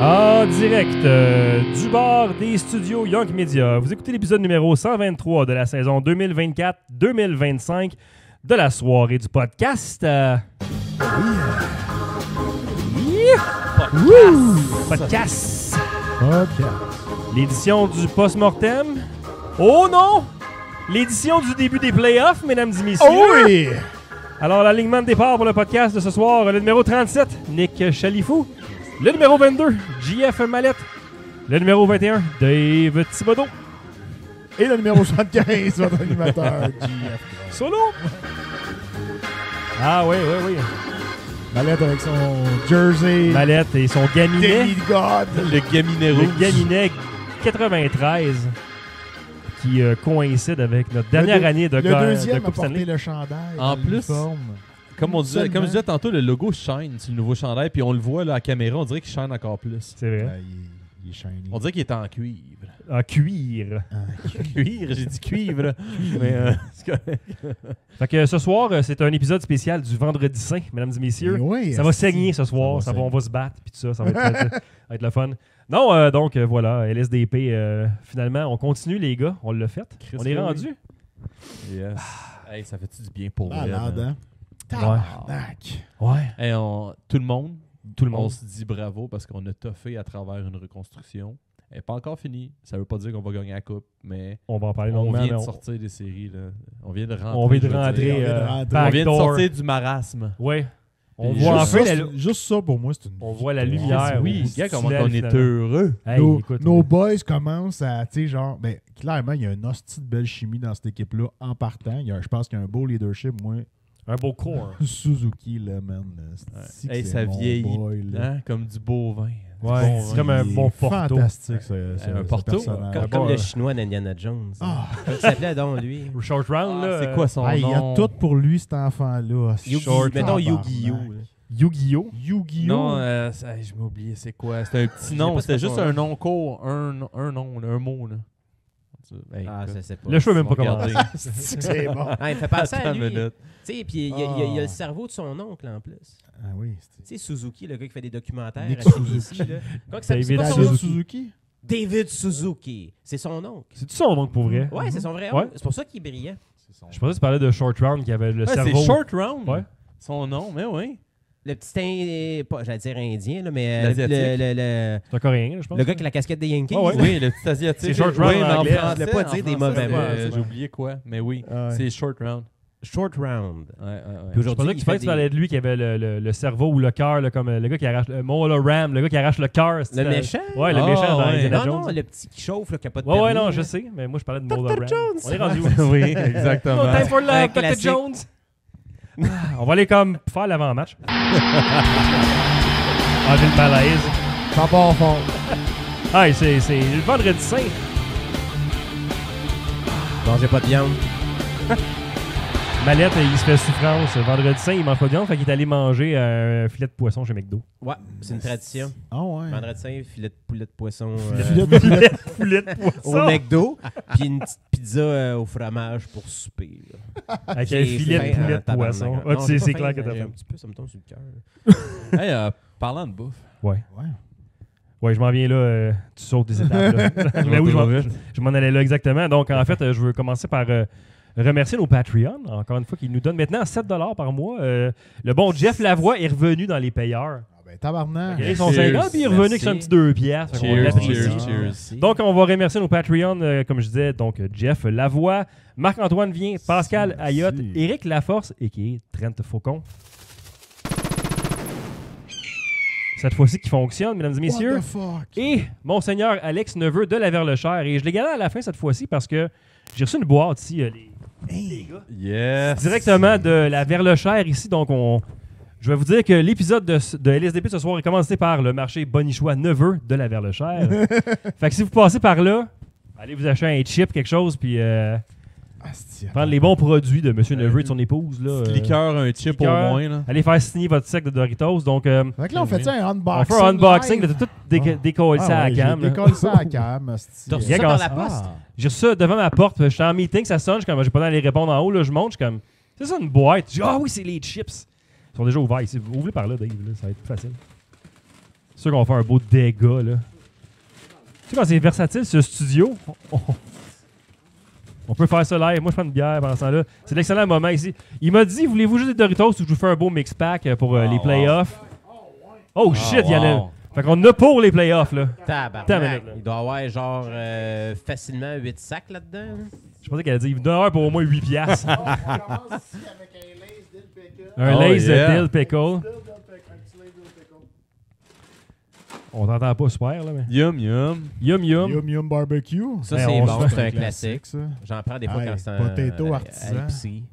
En direct du bar des studios Young Media, vous écoutez l'épisode numéro 123 de la saison 2024-2025 de la soirée du podcast. Podcast. L'édition du post-mortem. Oh non! L'édition du début des playoffs, mesdames et messieurs. Oh oui! Alors, l'alignement de départ pour le podcast de ce soir, le numéro 37, Nick Chalifou. Le numéro 22, JF Mallette. Le numéro 21, Dave Thibodeau. Et le numéro 75, votre animateur, JF. Solo. Ah oui. Mallette avec son jersey. Mallette et son gaminet. Demigod. Le gaminet rouge. Le gaminet 93 qui coïncide avec notre dernière année de Le deuxième a Coupe porté Stanley. le chandail. En plus, l'uniforme. Comme je disais tantôt, le logo shine sur le nouveau chandail, puis on le voit là, à la caméra, on dirait qu'il shine encore plus. C'est vrai. Il est shiny. On dirait qu'il est en cuivre. En cuir. Cuivre, j'ai dit cuivre. Là. Mais c'est correct. Fait que ce soir, c'est un épisode spécial du Vendredi Saint, mesdames et messieurs. Oui, Ça va saigner ce soir, on va se battre, puis tout ça, ça va être le fun. Non, donc voilà, LSDP, finalement, on continue les gars, on l'a fait. Chris, On est oui. rendu. Yes. Hey, ça fait-tu du bien pour vrai? Malade, man? hein? Tabarnak. Ouais. Hey, tout le monde, Tout le on monde. se dit bravo parce qu'on a toffé à travers une reconstruction. Elle n'est pas encore finie. Ça veut pas dire qu'on va gagner la coupe, mais On va en parler on longuement. vient mais de sortir des séries. Là. On vient de rentrer. on vient de je veux rentrer. dire. on vient de rentrer. On backdoor. vient de sortir du marasme. Ouais. On Puis voit juste enfin ça, la, juste ça, pour moi, c'est une on voit la victoire. lumière. Oui, au bout gars, du comment tunnel, on est finalement. heureux. Hey, écoute, Nos boys commencent à, tu sais, genre, ben, clairement, il y a une hostie de belle chimie dans cette équipe-là en partant. Je pense qu'il y a un beau leadership, moi. un beau corps. Suzuki, là, man. C'est Hey, que ça c'est mon vieillit, boy, là. hein, comme du beau vin. Ouais, c'est comme un Il bon est Porto. Fantastique, Un Porto? personnage. Comme- Comme bon, le chinois d'Indiana Jones. Ah. Comment il s'appelait donc, lui? Au short round, là. C'est quoi son Ah, il y a nom? tout pour lui, cet enfant-là. Mettons Tabarnak. Yu-Gi-Oh! là. Yu-Gi-Oh! Yu-Gi-Oh! Non, je m'ai oublié, c'est quoi? C'était un petit sais nom, pas c'était c'est juste quoi son un nom. nom court, un nom, là, un mot. Là. Hey, Ah, écoute, ça c'est pas. Le show est même pas regardez. commencé. C'est bon. Ah, il me fait penser à Attends une lui. minute. Tu sais, puis il y a le cerveau de son oncle en plus. Ah oui. Tu sais, Suzuki, le gars qui fait des documentaires Nick à CBC, là. Comment ça David c'est pas son David nom? Suzuki? David Suzuki. C'est son oncle. C'est-tu son nom pour vrai? Ouais, c'est son vrai Ouais. oncle. C'est pour ça qu'il est brillant. Je pensais que tu parlais de short round qui avait le Ouais, cerveau. c'est Short Round. Ouais. Son nom, mais oui. Le petit pas, j'allais dire indien, là, mais L'Asiatique. C'est un coréen, là, je pense. le gars qui a la casquette des Yankees. Ah ouais. là. Oui, le petit asiatique. C'est Short Round oui, mais en anglais. français, Je voulais pas dire des mauvais mots. J'ai oublié quoi, mais oui, Ah ouais. c'est Short Round. Short round. Ouais. Puis Je aujourd'hui, pensais que il tu fait parlais de lui qui avait le cerveau ou le cœur, là, comme le gars qui arrache le Mola Ram, le gars qui arrache le cœur. c'est Le méchant? Ouais, le Ah, méchant dans ouais. Indiana Non, non, Jones. le petit qui chauffe, là, qui n'a pas de Ouais, permis, non, là. je sais, mais moi je parlais de Dr. Mola Ram. Jones. On est rendu où? oui, exactement. No time for love, Un Dr. classique. Jones. On va aller comme faire l'avant-match. Ah, j'ai le malaise. Ça part fort. Ah, c'est le vendredi saint. Mangez pas de viande. Mallette, il se fait souffrance. Vendredi saint, il mange pas de viande, fait qu'il est allé manger un filet de poisson chez McDo. Ouais, c'est une tradition. Ah ouais. Vendredi saint, filet de poulet de poisson Filet de- Filet de au poisson. McDo, puis une petite pizza au fromage pour souper. là. Avec un J'ai filet de faim poulet en de poisson. tabarnak. Ah, Non, c'est j'ai pas c'est faim, clair que t'as j'ai faim. un petit peu, ça me tombe sur le cœur. Hey, parlant de bouffe. Ouais. Ouais. Ouais, je m'en viens là. Tu sautes des étapes. Là. Mais oui, je m'en allais là exactement. Donc, en fait, je veux commencer par remercier nos Patreons, encore une fois, qui nous donnent maintenant 7 $ par mois. Le bon Jeff Lavoie est revenu dans les payeurs. Ah ben, tabarnak. Ils sont Cheers. 50, puis il est revenu avec Merci. un petit 2 piastres. Fait qu'on Cheers, l'apprécie. cheers, cheers. Donc, on va remercier nos Patreons, comme je disais, donc Jeff Lavoie, Marc-Antoine Vien, Pascal Merci. Ayotte, Éric Laforce, et qui est Trent Faucon. Cette fois-ci qui fonctionne, mesdames et messieurs. What the fuck? Et Monseigneur Alex Neveu de la Verlechère. Et je l'ai gagné à la fin cette fois-ci parce que j'ai reçu une boîte ici, les gars. Yes. Directement de la Verlechère ici. Donc, je vais vous dire que l'épisode de LSDP ce soir est commencé par le marché Bonichois Neveu de la Verlechère. Fait que si vous passez par là, allez vous acheter un chip, quelque chose, puis Asti, prendre les bons produits de M. Neveu et de son épouse. Là, Petite liqueur, un chip au liqueur. moins. Là. Allez faire signer votre sac de Doritos. Donc, Fait que là, on fait ça un on unboxing. fait un unboxing, live. de tout décoller ça à la cam. là. Décolle ça à la cam. asti. T'as reçu Bien ça par commencé. la poste? J'ai reçu ça devant ma porte. Je suis en meeting, ça sonne. Je suis comme, j'ai pas d'aller répondre en haut. Là, je monte. Je suis comme, c'est ça une boîte. Je dis, ah oui, c'est les chips. Ils sont déjà ouverts ici. Ouvrez par là, Dave. Là, ça va être plus facile. C'est sûr qu'on va faire un beau dégât, là. Tu sais, quand c'est versatile, ce studio, on peut faire ça live. Moi, je prends une bière pendant ce temps-là. C'est l'excellent moment ici. Il m'a dit, voulez-vous juste des Doritos ou je vous fais un beau mix-pack pour les playoffs? Oh shit, il y en a. Fait qu'on a pour les playoffs, là. Tabarnak. Il doit y avoir genre facilement 8 sacs là-dedans. Je pensais qu'elle allait dire, il me donne un pour au moins 8 piastres. On commence ici avec un Lay's Dill Pickle. Un Lay's Dill Pickle. On t'entend pas super, là, mais... Yum, yum. Yum Yum. Yum Yum Barbecue. Ça, Hey, c'est on bon, se c'est un classique. ça. J'en prends des fois Hey, quand c'est un potato artisan. l'épicerie.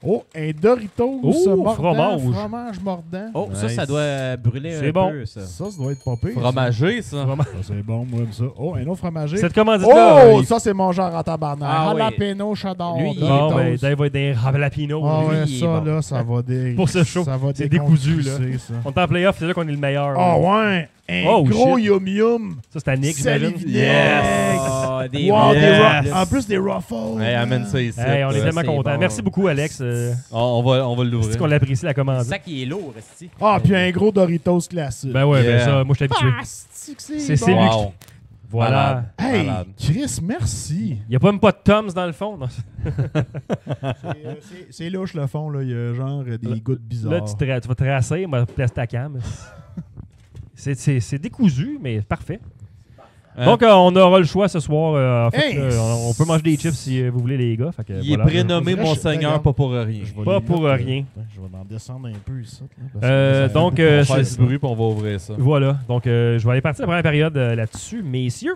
Oh, un Doritos Oh, mordant, fromage. fromage mordant. Oh, Nice. ça doit brûler C'est un bon. peu, ça. Ça doit être pas pire. Fromagé, ça. Vraiment. Ça, c'est bon, moi, j'aime ça. Oh, un autre fromager. Cette commandite-là... Oh, ça, c'est mon genre en tabarnak. Ah oui. Jalapeno, j'adore. Lui, il est Bon, Doritos. ben, Dave va être des jalapeno. Ah lui. ouais, il est ça, bon. là, ça va des... Pour ce show, ça va c'est décousu, là. décompresser, ça. On est en playoff, c'est là qu'on est le meilleur. Ah là. ouais, un Oh, gros shit. Yum Yum. Ça, c'est à Nick, Sel et j'imagine. vinaigre. Oh, des Wow, des Yes. en plus des Ruffles. Hey, amène ça ici. Hey, on est tellement c'est contents. bon. Merci beaucoup, Alex. On va C'est l'ouvrir. qu'on l'apprécie, la C'est commande. ça qui est lourd, esti. Ah, puis un gros Doritos classique. Ben ouais, ben Yeah. ça, moi, je suis habitué. Ah, c'est C'est bon. lui. Wow. Voilà. Malade. Hey, Malade. Chris, merci. Il n'y a pas même pas de Toms dans le fond. Non. C'est louche le fond, là. Il y a genre des gouttes bizarres. Là, tu vas te rasser, on va placer ta cam. C'est décousu, mais parfait. Hein? Donc, on aura le choix ce soir. En fait, Hey! on peut manger des chips si vous voulez, les gars. Fait que, Il est voilà. prénommé Faudrait- Monseigneur, regarde. pas pour rien. Je vais Pas les pour mettre, rien. Je vais en descendre un peu ici. Là, parce que ça fait Donc, beaucoup. On va c'est- faire du bruit puis on va ouvrir ça. Voilà. Donc, je vais aller partir la première période là-dessus. Messieurs,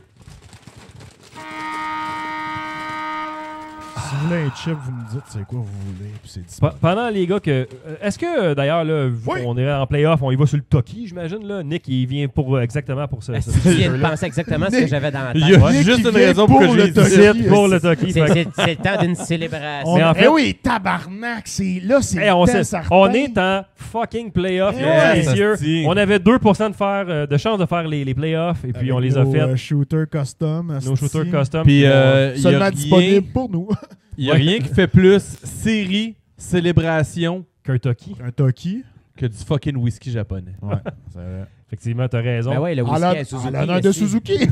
Si vous voulez un chip, vous me dites c'est quoi vous voulez. Puis c'est disponible. pendant les gars que... Est-ce que, d'ailleurs, là, vu Oui. qu'on est en playoff, on y va sur le Toki, j'imagine, là? Nick, il vient pour exactement pour ce Est-ce que tu viens de jeu-là. penser exactement ce que j'avais dans la Il y a tête? Ouais. juste Nick, une il vient raison pour que pour j'ai le dit Toki. ça. Pour le Toki. C'est Fait que- c'est le temps d'une célébration. Mais en fait- Eh oui, tabarnak, c'est là, c'est Hey, on, le temps sait- certain. on est en fucking playoff, Eh mesdames et ouais. messieurs. Ça se tient. On avait 2% de chance de faire les playoffs, et puis Avec on les a nos, fait. shooters custom. Nos shooters asti. custom. Puis qui vont- il y a Seulement rien- disponible pour nous. il y a rien qui fait plus série, célébration qu'un Toki. Un Toki. que du fucking whisky japonais. Ouais, c'est vrai. Effectivement, t'as raison. Ben ouais, le À whisky à Suzuki. l'honneur de esti. Suzuki.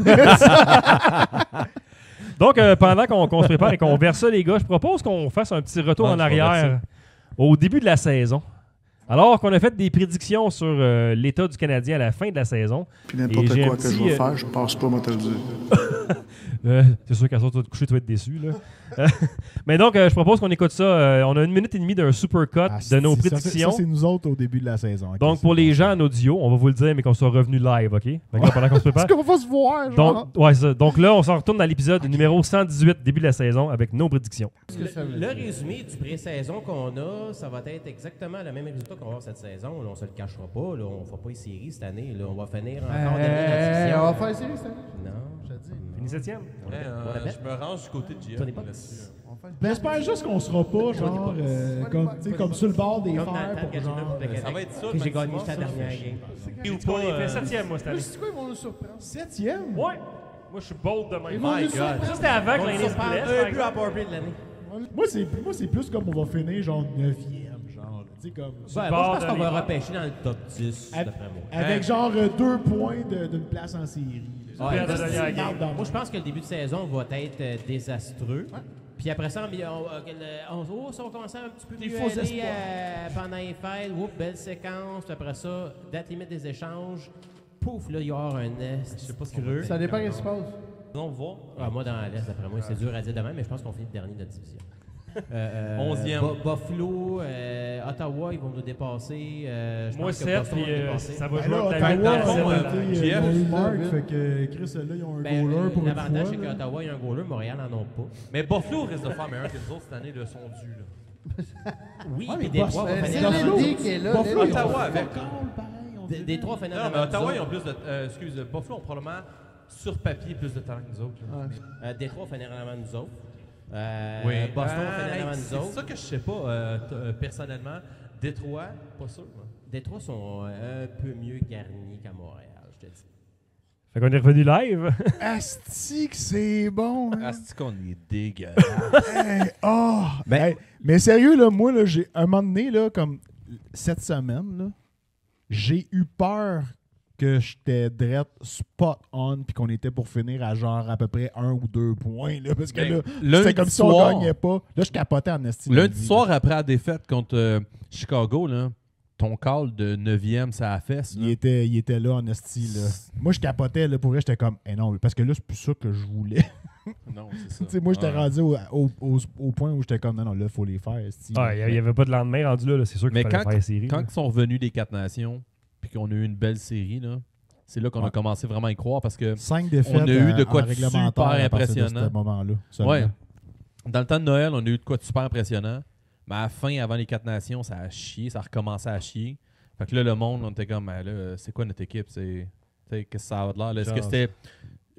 Donc, pendant qu'on se prépare et qu'on verse ça, les gars, je propose qu'on fasse un petit retour Ouais, en je vais arrière verser. au début de la saison. Alors qu'on a fait des prédictions sur l'état du Canadien à la fin de la saison. Puis n'importe Et j'ai quoi un que petit, je vais faire, je passe pas, moi te le dire. C'est sûr qu'à ça, tu vas te coucher, tu vas être déçu. Là. Mais donc, je propose qu'on écoute ça. On a 1 minute et demie d'un super cut de nos prédictions. Ça, c'est nous autres au début de la saison. Ok, Donc, c'est pour bon. les gens en audio, on va vous le dire, mais qu'on soit revenu live, OK? Fait que là, pendant qu'on se prépare. Est-ce qu'on va se voir, genre? Donc, ouais, c'est ça. Donc là, on s'en retourne dans l'épisode numéro 118, début de la saison, avec nos prédictions. Le résumé du pré-saison qu'on a, ça va être exactement le même résultat qu'on va avoir cette saison. Là, on se le cachera pas. Là, on ne fera pas les séries cette année. Là, on va finir encore dernier dans la division. on va faire série, ça. Non. Fini 7e. Je me range du côté de Toi, des Jim. box. J'espère juste qu'on sera pas, genre, comme sur le bord des Comme dans le fers temps pour que j'ai genre... fait ça va être ça, que j'ai le gagné maximum, ta ça, dernière je game. Ou pas, il fait 7e, moi, cette année. C'est quoi, ils vont nous surprendre? 7e? Ouais. Moi, je suis bold de même. My God. Ça, c'était avant que l'année se blesse, par Un but à exemple. Barbie de l'année. Moi, c'est plus comme on va finir, genre, 9e, genre, tu sais, comme... Ouais, moi, je pense qu'on va repêcher dans le top 10, d'après moi. Avec genre 2 points d'une place en série. là. Perdre la dernière game. Moi, je pense que le début de saison va être désastreux. Puis après ça, ça va commencer un petit peu Des mieux faux aller espoirs. pendant les fêtes. Oups, belle séquence. Puis après ça, date limite des échanges. Pouf, là, il y aura un est. Je sais pas ce creux. Ça dépend de ce qui se passe. On va. Ah, moi, dans l'Est, d'après moi, c'est dur à dire demain, mais je pense qu'on finit le dernier de la division. 11e. Buffalo, Ottawa, ils vont nous dépasser. Je Moi, pense que 7, Boston puis va nous dépasser. ça va Ben jouer là, entre la Ottawa, huit et la fond, sept. ils Jeff, ont eu Mark, fait que Chris, là, ils ont un Ben, goaler pour une l'avantage, fois. c'est là. qu'Ottawa, il y a un goaler, Montréal n'en ont pas. Mais Buffalo risque de faire meilleur que nous autres cette année, le son dû. Là. Oui, mais puis Détroit va Boston, finir c'est dans Buffalo. qui est là. Buffalo, ils ont Ottawa fait avec. fuck all, pareil, Détroit va finir Non, dans mais la Ottawa, ils zone. ont plus de. Excuse, Buffalo ont probablement sur papier plus de talent que nous autres. là. Détroit va finir avant nous autres. Oui. Boston va finir avant nous C'est autres. ça que je sais pas, personnellement. Détroit, pas sûr. moi. Détroit sont un peu mieux garnis qu'à Montréal, je te dis. Fait qu'on est revenu live. Asti que c'est bon. hein. Asti qu'on est dégueulasse. Hey, oh! Ben- Hey, mais sérieux, là, moi, là, j'ai un moment donné, là, comme cette semaine, là, j'ai eu peur que j'étais direct spot on puis qu'on était pour finir à genre à peu près 1 ou 2 points. Là, parce que là, c'était comme si on gagnait pas. Là, je capotais en estime. Lundi soir, après la défaite contre Chicago, là, ton call de 9e, ça a fesse. Il était là en esti. Moi, je capotais. Là, pour vrai, j'étais comme, non, parce que là, c'est plus ça que je voulais. Non, c'est ça. T'sais, moi, j'étais rendu au point où j'étais comme, non, là, il faut les faire. Il n'y avait pas de lendemain rendu là. C'est sûr qu'il fallait faire la série. Quand ils sont revenus des 4 nations, puis qu'on a eu une belle série, là, c'est là qu'on a commencé vraiment à y croire parce que 5 défaites on a eu de quoi de réglementaire super à partir de impressionnant. ce moment-là. Ouais. Dans le temps de Noël, on a eu de quoi de super impressionnant. Mais à la fin, avant les 4 nations, ça a chié, ça a recommencé à chier. Fait que là, le monde, on était comme, là, c'est quoi notre équipe? Qu'est-ce que ça a de l'air? Est-ce que c'était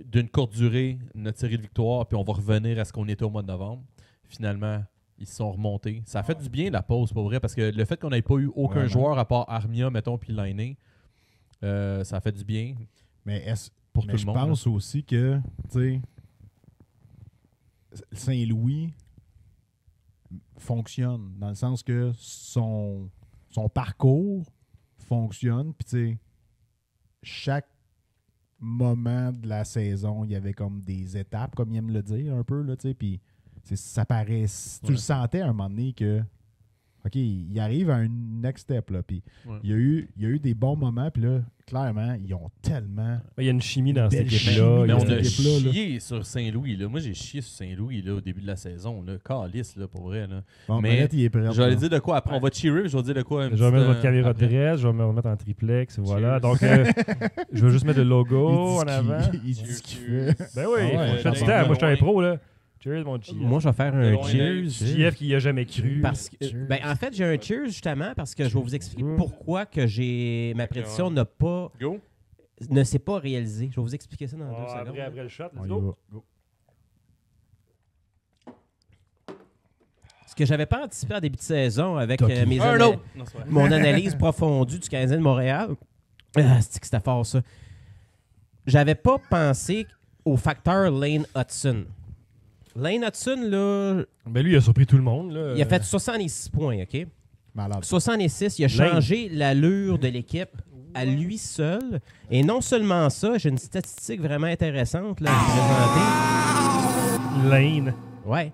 d'une courte durée, notre série de victoires, puis on va revenir à ce qu'on était au mois de novembre? Finalement, ils se sont remontés. Ça a fait du bien, la pause, pour vrai, parce que le fait qu'on n'ait pas eu aucun joueur à part Armia, mettons, puis Lainé, ça a fait du bien pour tout le monde. Je pense aussi que, tu sais, Saint-Louis fonctionne, dans le sens que son parcours fonctionne, puis tu sais, chaque moment de la saison, il y avait comme des étapes, comme il aime le dire un peu, là, tu sais, puis ça paraît, tu le sentais à un moment donné que OK, il arrive à un next step, là, puis il y a eu des bons moments, puis là, clairement, ils ont tellement... Il y a une chimie dans cette équipe-là. Mais on a chié là. Sur Saint-Louis, là. Moi, j'ai chié sur Saint-Louis, là, au début de la saison, là. Calice, là, pour vrai, là. Bon, mais il est prêt. je vais dire de quoi après. On va cheerer, puis je vais dire de quoi. Je vais mettre votre caméra de dresse, je vais me remettre en triplex, voilà. Donc, je vais juste mettre le logo en avant. Il dit ce qu'il fait. Ben oui, je fais du temps. Moi, je suis un pro, là. Cheers, mon GF. Moi, je vais faire un cheers. GF qui n'y a jamais cru. Parce que, en fait, j'ai un cheers justement parce que je vais vous expliquer pourquoi que ma prédiction ne s'est pas réalisée. Je vais vous expliquer ça dans 2 secondes. Après le shot, let's go. Ce que j'avais pas anticipé en début de saison avec mon analyse profondue du Canadien de Montréal. C'est que c'était fort, ça. J'avais pas pensé au facteur Lane Hudson. Lane Hudson, là... Ben lui, il a surpris tout le monde. Là. Il a fait 66 points, OK? Malade. 66, il a changé l'allure de l'équipe à lui seul. Et non seulement ça, j'ai une statistique vraiment intéressante là, à vous présenter. Lane. Ouais.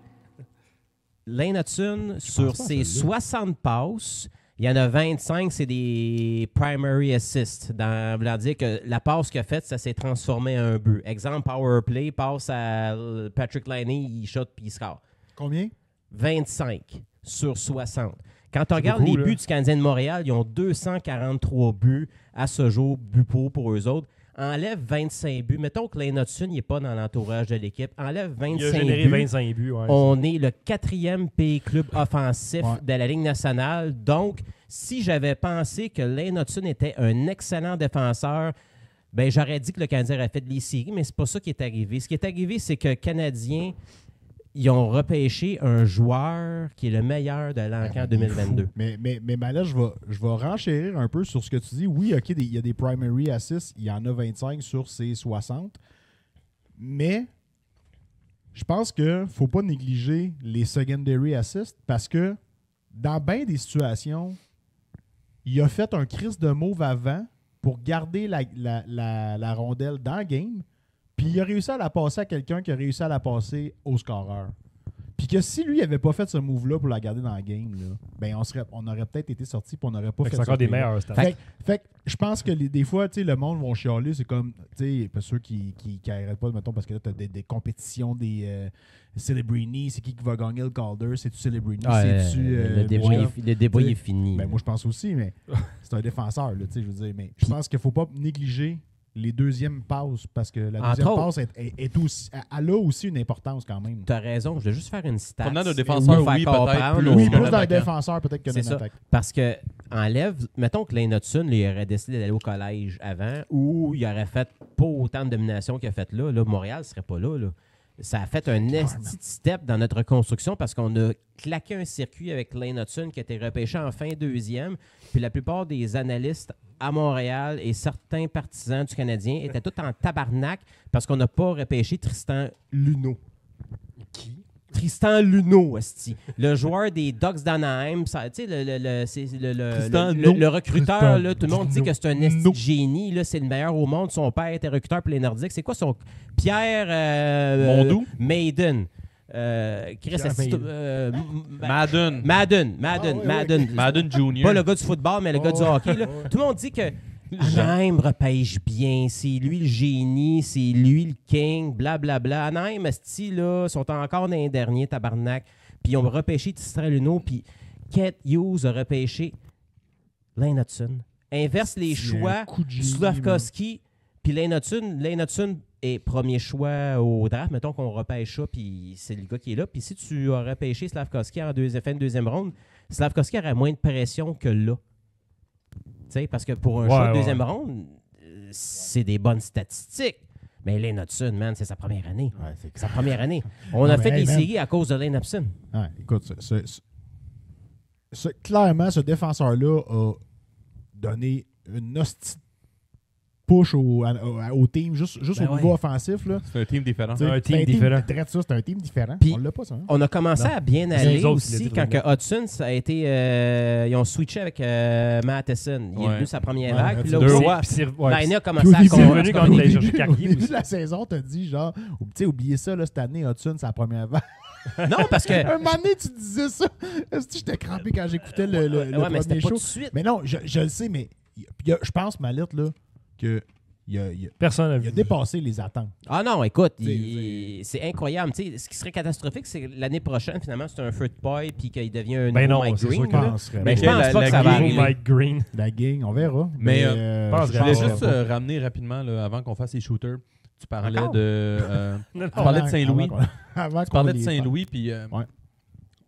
Lane Hudson, sur ses 60 passes, il y en a 25, c'est des primary assists. Dans voulant dire que la passe qu'il a faite, ça s'est transformé en un but. Exemple, power play, passe à Patrick Laine, il shot puis il score. Combien? 25 sur 60. Quand on regarde les buts du Canadien de Montréal, ils ont 243 buts à ce jour, buts pour eux autres. Enlève 25 buts. Mettons que Lane Hudson n'est pas dans l'entourage de l'équipe. Enlève 25 buts. Il a généré 25 buts. Ouais, on est le 4e pays club offensif de la Ligue nationale. Donc, si j'avais pensé que Lane Hudson était un excellent défenseur, ben j'aurais dit que le Canadien aurait fait de les séries, mais c'est pas ça qui est arrivé. Ce qui est arrivé, c'est que les Canadiens, ils ont repêché un joueur qui est le meilleur de l'encan 2022. Mais là, je vais renchérir un peu sur ce que tu dis. Oui, OK, il y a des primary assists. Il y en a 25 sur ces 60. Mais je pense qu'il ne faut pas négliger les secondary assists parce que dans bien des situations, il a fait un crise de move avant pour garder la rondelle dans le game. Puis il a réussi à la passer à quelqu'un qui a réussi à la passer au scoreur. Puis que si lui n'avait pas fait ce move-là pour la garder dans le game, là, ben on aurait peut-être été sorti puis on n'aurait pas fait ça. C'est encore des meilleurs. Fait que je pense que des fois, le monde va chialer. C'est comme, ceux qui n'arrêtent pas, mettons, parce que là, tu as des compétitions, des Celebrini. C'est qui va gagner le Calder? C'est-tu Celebrini? Le débat est fini. Ben, moi, je pense aussi, mais c'est un défenseur, là, je veux dire. Mais je pense qu'il ne faut pas négliger les deuxièmes passes, parce que la deuxième passe est aussi, elle a aussi une importance quand même. Tu as raison, je vais juste faire une stat. Promenade de défenseur, oui, peut-être. Oui, plus dans le défenseur, peut-être que dans l'attaque. Parce que, mettons que Lane Hudson, il aurait décidé d'aller au collège avant, ou il aurait fait pas autant de domination qu'il a fait là. Montréal ne serait pas là. Ça a fait un esti step dans notre reconstruction parce qu'on a claqué un circuit avec Lane Hudson qui a été repêché en fin 2e. Puis la plupart des analystes à Montréal et certains partisans du Canadien étaient tous en tabarnak parce qu'on n'a pas repêché Tristan Luneau. Qui? Tristan Luneau, esti. Le joueur des Ducks d'Anaheim. Tu sais, le recruteur, Tristan là, tout le monde dit que c'est un esti de génie. Là, c'est le meilleur au monde. Son père était recruteur pour les Nordiques. C'est quoi son... Pierre... Mondou? Maiden. Chris, Madden. Madden Junior. Pas le gars du football, mais le gars du hockey. Là. Tout le monde dit que Anaheim repêche bien, c'est lui le génie, c'est lui le king, blablabla. Anaheim, esti, là, sont encore dans les derniers, tabarnak. Puis ils ont repêché Tristan Luneau, puis Kent Hughes a repêché Lane Hudson. Inverse les choix, Slavkovski, puis Lane Hudson est premier choix au draft. Mettons qu'on repêche ça, puis c'est le gars qui est là. Puis si tu as repêché Slavkovski en fin de deuxième ronde, Slavkovski aurait moins de pression que là. T'sais, parce que pour un choix de deuxième ronde, c'est des bonnes statistiques. Mais Lane Hudson, man, c'est sa première année. Ouais, c'est sa première année. On a fait des séries à cause de Lane Hudson. Ouais, écoute, clairement, ce défenseur-là a donné une hostie push au team, juste au niveau offensif. Là. C'est un team différent. C'est un team différent. Puis, on l'a pas, ça. Hein? On a commencé à bien aller autres, aussi quand que Hudson, ça a été... ils ont switché avec Matheson. Il est venu sa première vague. Puis là, Laine a commencé à revenu quand il a cherché Au Carrier. début de la saison, t'as dit genre, oubliez ça, là, cette année, Hudson, c'est la première vague. Non, parce que... Un moment donné, tu disais ça. Est-ce que j'étais crampé quand j'écoutais le mais c'était premier pas show? tout de suite. Mais non, je le sais, mais je pense, Mallette, là, que Personne n'a il a vu. dépassé les attentes. Ah non, écoute, c'est incroyable. T'sais, ce qui serait catastrophique, c'est que l'année prochaine, finalement, c'est un feu de paille puis qu'il devient un nouveau Mike c'est Green. sûr que là. Mais je pense pas que ça va arriver. Mike Green. La gang, on verra. Mais je je voulais pense juste pas. ramener rapidement, là, avant qu'on fasse les shooters, tu parlais Encore? de... Non, tu parlais de Saint-Louis. Avant Tu parlais de qu'on les Saint-Louis, puis Ouais.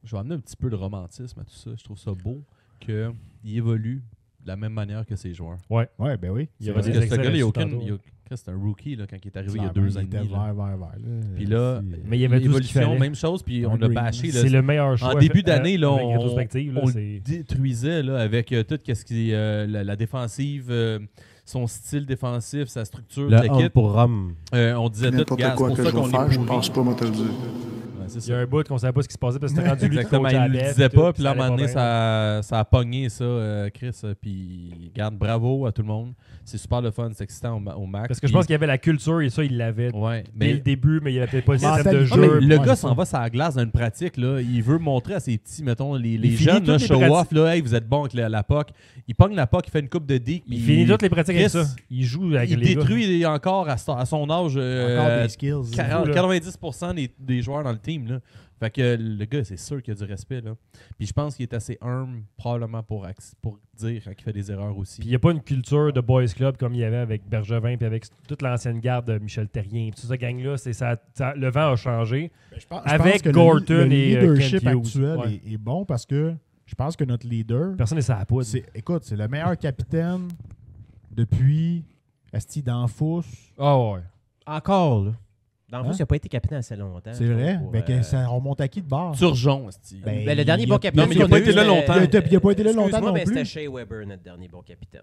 je vais amener un petit peu de romantisme à tout ça. Je trouve ça beau qu'il évolue de la même manière que ses joueurs. Ouais, ben oui. Il y a Parce des que ce excellents gars-là, tantôt. c'est un rookie là, quand il est arrivé il y a 2 ans et Il était demi. là. vert. Puis là, Mais il y avait tout ce qu'il l'évolution, fallait. même chose, puis on a Green. bâché. là, C'est le meilleur choix. En début d'année, là, avec on rétrospective, là, le c'est- détruisait là, avec tout ce qui la défensive, son style défensif, sa structure, Le le kit. homme pour Rome. On disait tout, N'importe gars, c'est quoi pour que ça je vais qu'on faire, est je pourri. pense pas, moi, te le dire. Ouais, c'est Il y a ça. un bout qu'on savait pas ce qui se passait parce que c'était rendu lui qui Exactement, coachait à il ne la le baie, disait tout, pas, puis là, à un ça moment allait donné, pas ça a pogné ça, Chris, puis garde, bravo à tout le monde. C'est super le fun, c'est excitant au max. Parce que je pense qu'il y avait la culture et ça, il l'avait ouais, dès le début, mais il n'y avait peut-être pas le système de Mentalité. Ah, mais jeu. le Ouais, gars c'est s'en ça. va sur la glace dans une pratique. Là. Il veut montrer à ses petits, mettons, les finit jeunes, là, toutes les show-off. Hey, vous êtes bons avec la POC. Il pogne la POC, il fait une coupe de dick. Il finit toutes les pratiques avec Chris, ça. Il joue avec Il les gars. détruit encore à son âge Encore des skills. 90% des joueurs dans le team. Là. Fait que le gars, c'est sûr qu'il a du respect. Là. Puis je pense qu'il est assez humble, probablement, pour dire quand il fait des erreurs aussi. Puis il n'y a pas une culture de boys club comme il y avait avec Bergevin puis avec toute l'ancienne garde de Michel Terrien. Puis toute cette gang-là, le vent a changé. Je pense Avec que Gorton le et leadership Kent Hughes. actuel Ouais. est bon parce que je pense que notre leader, Personne n'est sa poudre. c'est le meilleur capitaine depuis Asti Danfous. Ah ouais. Encore, là. Dans le Hein? fond, il n'a pas été capitaine assez longtemps. C'est vrai? Pour, Ben, que ça remonte à qui de bord? Turgeon, esti. Ben, le dernier il bon a- capitaine. Non, mais il a qu'on pas a été eu, là c'était- longtemps. Il a pas été là longtemps Excuse-moi, non mais c'était plus. Shea Weber, notre dernier bon capitaine.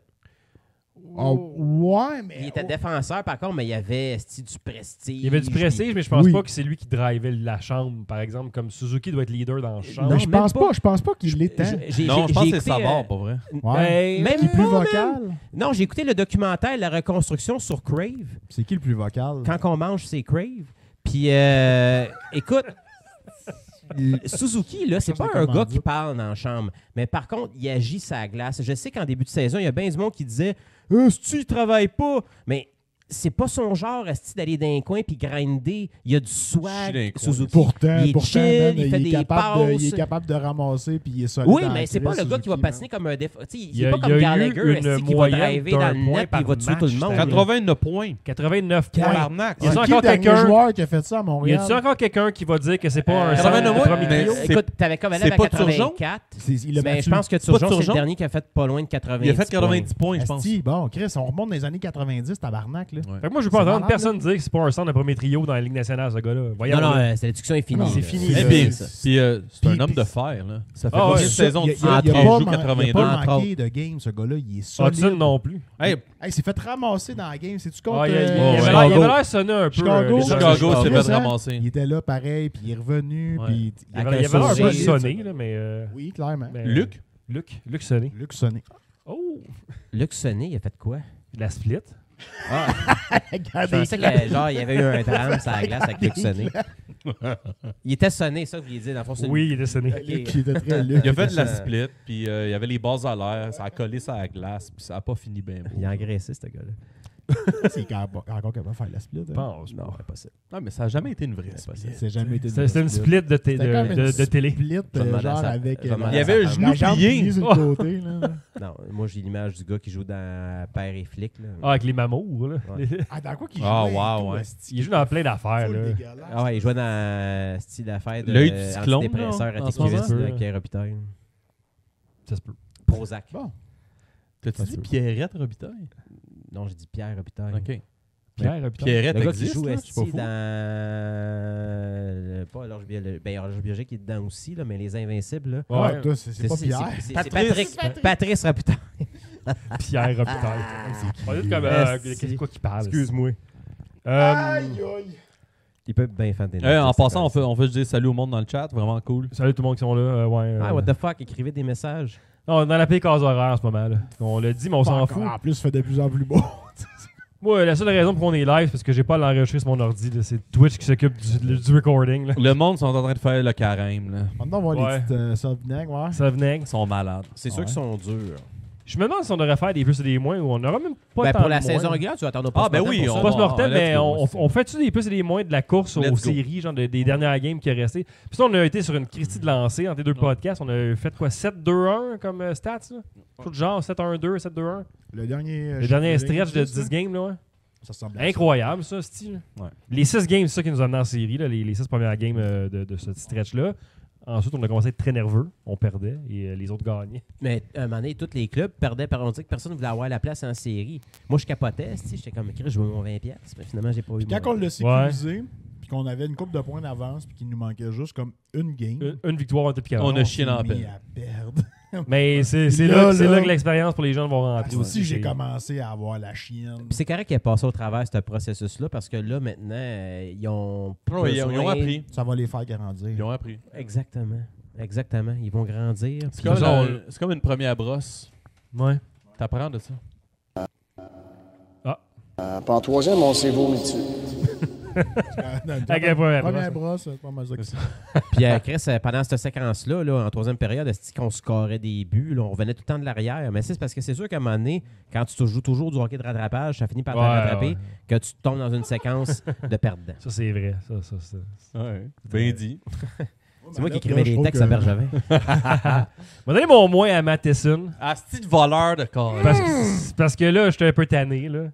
Oh, ouais, mais... Il était défenseur, par contre, mais il y avait du prestige. Il y avait du prestige, mais je pense Oui. pas que c'est lui qui drivait la chambre, par exemple. Comme Suzuki doit être leader dans la chambre. Non, Non, je même pense pas. pas. Je pense pas qu'il l'est tant. Non, je pense que c'est écouté, Savard, pas vrai. Ouais. même Qui est plus pas, vocal? Non, j'ai écouté le documentaire La reconstruction sur Crave. C'est qui le plus vocal? Quand on mange, c'est Crave. Puis, écoute, Suzuki, là, c'est Ça, pas c'est un comment gars dire. qui parle dans la chambre. Mais par contre, il agit sa glace. Je sais qu'en début de saison, il y a bien du monde qui disait si il travaille pas. Mais c'est pas son genre esti, d'aller dans un coin puis grinder. Il y a du Chie dans swag, les coins. Suzuki. Pourtant, il est chill, man, il fait des il est passes. capable de ramasser puis il est solide. Oui, dans mais la c'est pas crise, le gars qui va Suzuki, patiner comme un défenseur. Il Il y est a- pas il comme y a eu Gallagher une esti, qui va moyenne driver d'un dans le point net puis il va par tuer tout le match, monde. c'était 89 points. 89 points. Tabarnak. Il y a C'est encore qui le dernier quelqu'un- joueur qui a fait ça à Y Montréal? a-tu encore quelqu'un qui va dire que c'est pas un 89 centre de points, premier mais trio? c'est- Écoute, t'avais comme c'est élève à pas Turgeon? 84. Il a Mais battu. je pense que C'est pas Turgeon, c'est le Turgeon? dernier qui a fait pas loin de 90 Il a fait 90 points. points, je pense. Asti, bon, Chris, on remonte dans les années 90, tabarnak. Là. Ouais. Fait que moi, je veux pas C'est entendre malade, personne dire que c'est pas un centre de premier trio dans la Ligue nationale, ce gars-là. Voyons. Non, là. c'est la discussion est finie. Non, c'est là. fini, Eh là. bien, c'est- puis c'est un puis- homme de fer. Là. Ça fait Ah, combien ouais, de Ça, saisons de il suite a qu'il pas joue man- 82? Il a pas entre manqué de game, ce gars-là. Il est solide. Hudson non plus. Hey, Hey, il s'est fait ramasser dans la game. C'est-tu contre... Ah, il ouais. avait l'air sonné un peu. Chicago. les Chicago gens- s'est Chris, fait hein, ramasser. Il était là pareil, puis il est revenu. Ouais. Puis Il avait Avec l'air un un peu solide, sonné, ça. là, mais. Oui, clairement. mais- Luc? Luc sonné. Luc Sonné. Oh! Luc Sonné, il a fait quoi? La split. Je pensais qu'il y avait eu un drame sur la glace avec Luc Sonné. Il était sonné, ça, vous vouliez dire. Dans le fond, c'est Oui, il était sonné. Luc, il était très Luc. Il a fait de la split, puis il y avait les bases à l'air, ça a collé sur la glace, puis ça a pas fini bien. Il a engraissé, ce gars-là. C'est encore capable de faire la split. Je hein. pense. Non, impossible. Non, mais ça a jamais été une vraie split. C'est jamais été C'était une split de C'était comme une de télé. split, Je vais demander à genre ça. avec... Je vais demander Il y avait un genou plié. sur le côté. Là. Non, moi, j'ai l'image du gars qui joue dans Père et Flic. Là. Ah, avec les mamours, là. Ouais. Ah, dans quoi qu'il Ah, jouait? wow, et tout, ouais. esti, Il joue dans plein d'affaires, full là. dégueulasse. Ah ouais, il jouait dans style d'affaires de L'œil du cyclone, antidépresseur là, en ce anticriste moment. avec Robitaille. Ça se peut. Prozac. Bon. T'as-tu Ça dit se peut. Pierrette Robitaille? Non, j'ai dit Pierre Robitaille. OK. Pierre, putain. Pierrette Le gars qui existe, joue là, je suis pas esti fou. dans... Pas l'Horloge biologique. Ben, l'Horloge biologique qui est dedans aussi, là, mais Les Invincibles. Là. Ah, Ouais. toi, c'est pas Pierre. C'est Patrice. Patrice Robitaille. Pierre Robitaille. On dit comme. Esti. Qu'est-ce quoi qu'il parle? Excuse-moi. Aïe, aïe. Il peut bien faire des En notes, passant, c'est on fait dire salut au monde dans le chat, vraiment cool. Salut tout le monde qui sont là. Ouais, Ah, what the fuck, écrivez des messages. Non, on est dans la paix case horaire en ce moment. Là. On l'a dit, mais on s'en Encore. fout. En plus, fait de plus en plus beau. Moi, la seule raison pour qu'on est live, c'est parce que j'ai pas à l'enregistrer sur mon ordi. là. C'est Twitch qui s'occupe du recording. Là. Le monde sont en train de faire le carême, là. Maintenant, on va voir Ouais. les petites sauves-vinaigres, ouais. Ça venait. Ils sont malades. C'est sûr Ouais. qu'ils sont durs. Je me demande si on devrait faire des plus et des moins ou on n'aura même pas Ben, tant pour la de moins. saison régulière, tu vas attendre au Ah, ben post-mortem oui, pour on ça. va- Post-mortem, let's mais go. on fait-tu des plus et des moins de la course Let's aux go. séries, genre des dernières games qui est resté. Puis ça, on a été sur une Christie de lancer entre les deux podcasts. On a fait quoi, 7-2-1 comme stats, là? Tout de genre 7-1-2, 7-2-1. Le dernier... Le dernier stretch de 10 games, là, ouais. Ça ressemble à ça. Incroyable, ça, style. Ouais. Les 6 games, c'est ça qui nous a amené en série, là, les 6 premières games de ce stretch-là. Ensuite, on a commencé à être très nerveux. On perdait et les autres gagnaient. Mais à un moment donné, tous les clubs perdaient. On dit que personne ne voulait avoir la place en série. Moi, je capotais. J'étais comme, Chris, je veux mon 20$. Mais finalement, j'ai pas eu Puis mon... quand on l'a sécurisé, puis qu'on avait une couple de points d'avance, puis qu'il nous manquait juste comme une game, Une victoire, on était plus capable. On a chié dans la s'est mis pelle. à perdre. Mais c'est Là, là, là. que l'expérience pour les gens vont rentrer. Aussi, j'ai C'est- commencé à avoir la chienne. Puis c'est correct qu'il ait passé au travers ce processus-là parce que là, maintenant, ils ont. Ouais, ils ont besoin- appris. Ça va les faire grandir. Ils ont appris. Exactement. Exactement. Ils vont grandir. C'est Puis comme, ça, c'est comme une première brosse. Ouais. T'apprends de ça. Puis en troisième, on s'est vomi dessus. À quel point, Première brosse, c'est pas mal ça que c'est. Puis, Chris, pendant cette séquence-là, là, en troisième période, est-ce qu'on scorait des buts? Là, on revenait tout le temps de l'arrière. Mais c'est parce que c'est sûr qu'à un moment donné, quand tu joues toujours du hockey de rattrapage, ça finit par te Ouais, rattraper, ouais. que tu tombes dans une séquence de perdants. Ça, c'est vrai. Ça. Ouais. Bien dit. C'est moi qui écrivais les textes à Bergevin. Je vais donner mon moins à Matheson. Ah, c'est voleur de corps. Parce que là, j'étais un peu tanné. Là.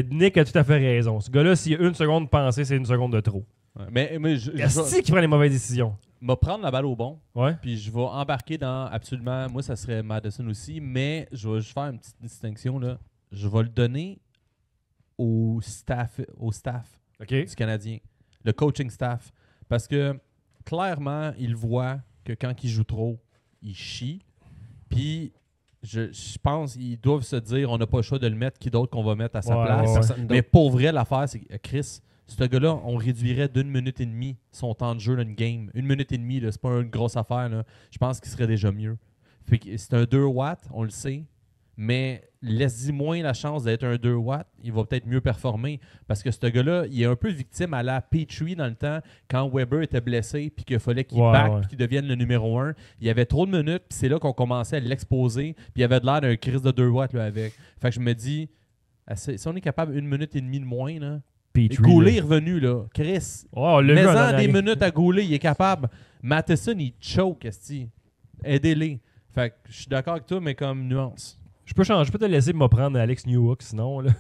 Nick a tout à fait raison. Ce gars-là, s'il y a une seconde de pensée, c'est une seconde de trop. Mais je Est-ce qu'il prend les mauvaises décisions? vais prendre la balle au bon, Ouais. puis je vais embarquer dans absolument. Moi, ça serait Madison aussi, mais je vais juste faire une petite distinction. Là. Je vais le donner au staff OK. du Canadien, le coaching staff. Parce que clairement, il voit que quand il joue trop, il chie. Puis je pense qu'ils doivent se dire on n'a pas le choix de le mettre, qui d'autre qu'on va mettre à sa Ouais, place. ouais. Personne Mais d'autre. pour vrai, l'affaire, c'est que Chris, ce gars-là, on réduirait d'1 minute et demie son temps de jeu dans une game. 1 minute et demie, là, c'est pas une grosse affaire. Là. Je pense qu'il serait déjà mieux. Fait que c'est un 2 watts, on le sait. Mais laisse-y moins la chance d'être un 2 watts, il va peut-être mieux performer. Parce que ce gars-là, il est un peu victime à la Petrie dans le temps, quand Weber était blessé, puis qu'il fallait qu'il back, puis qu'il devienne le numéro 1. Il y avait trop de minutes, puis c'est là qu'on commençait à l'exposer, puis il avait de l'air d'un Chris de 2 watts là, avec. Fait que je me dis, si on est capable 1 minute et demie de moins, là, Petrie, Goulet là. est revenu, là. Chris, Ouais, on l'a vu en mets-en dernière des année. minutes à Goulet, il est capable. Matheson, il choke, esti. Aidez-les. Fait que je suis d'accord avec toi, mais comme nuance. Je peux te laisser me prendre Alex Newhook, sinon. Là.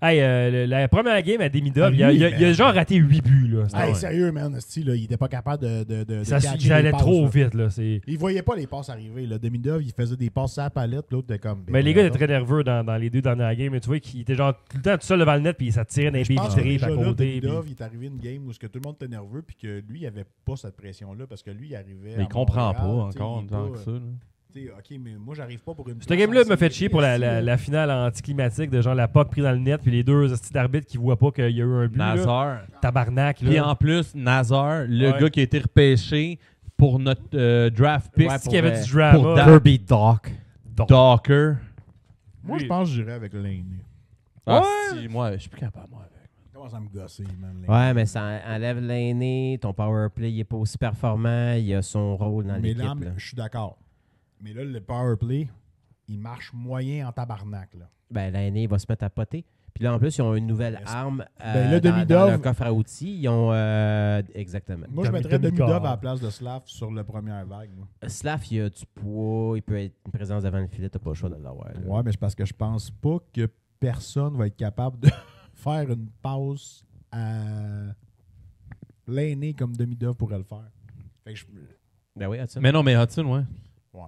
Hey, la première game à Demidov, il a genre raté 8 buts. Là. Hey, sérieux, man. Là, il était pas capable de Ça catcher allait les passes, trop là. vite. Là. Il voyait pas les passes arriver. Là. Demidov, il faisait des passes à la palette. L'autre était comme. Mais les gars étaient très nerveux dans les 2 dernières games. Mais tu vois qu'il était genre tout le temps tout seul devant le net, puis ça tirait dans les Je billes pense que vitrées déjà à là, côté. Demidov, il est arrivé une game où tout le monde était nerveux, puis que lui, il avait pas cette pression-là, parce que lui, il arrivait. Mais il comprend pas Montréal, encore il est tant pas, que ça. Là. OK, mais moi, j'arrive pas pour une. Cette game-là m'a fait chier pour la finale anticlimatique de genre la POC prise dans le net, puis les 2 hosties d'arbitres qui voient pas qu'il y a eu un but. Là. Nazar. Tabarnak. Puis Là. en plus, Nazar, le Ouais. gars qui a été repêché pour notre draft pick, C'est qu'il y avait du pour drama. Dan- Kirby Doc. Docker. Moi, je pense que j'irais avec Lane. Ah, Ouais. si, moi, je suis plus capable, moi, avec. Comment ça me gosser, man? Ouais, mais ça enlève l'aîné, ton power play il est pas aussi performant, il a son rôle dans Mais l'équipe. là, là. je suis d'accord. Mais là, le power play, il marche moyen en tabarnak. Là. Ben, l'aîné il va se mettre à poter. Puis là, en plus, ils ont une nouvelle arme Ben, le dans Demidov- leur coffre à outils. Ils ont... exactement. Moi, je mettrais Demidov. Demidov à la place de Slav sur la première vague. Moi. Slav, il a du poids, il peut être une présence devant le filet, t'as pas le choix de l'avoir. là. Ouais, mais c'est parce que je pense pas que personne va être capable de faire une passe à l'aîné comme Demidov pourrait le faire. Fait que Ben oui, Hudson. Mais non, mais Hudson, ouais. ouais.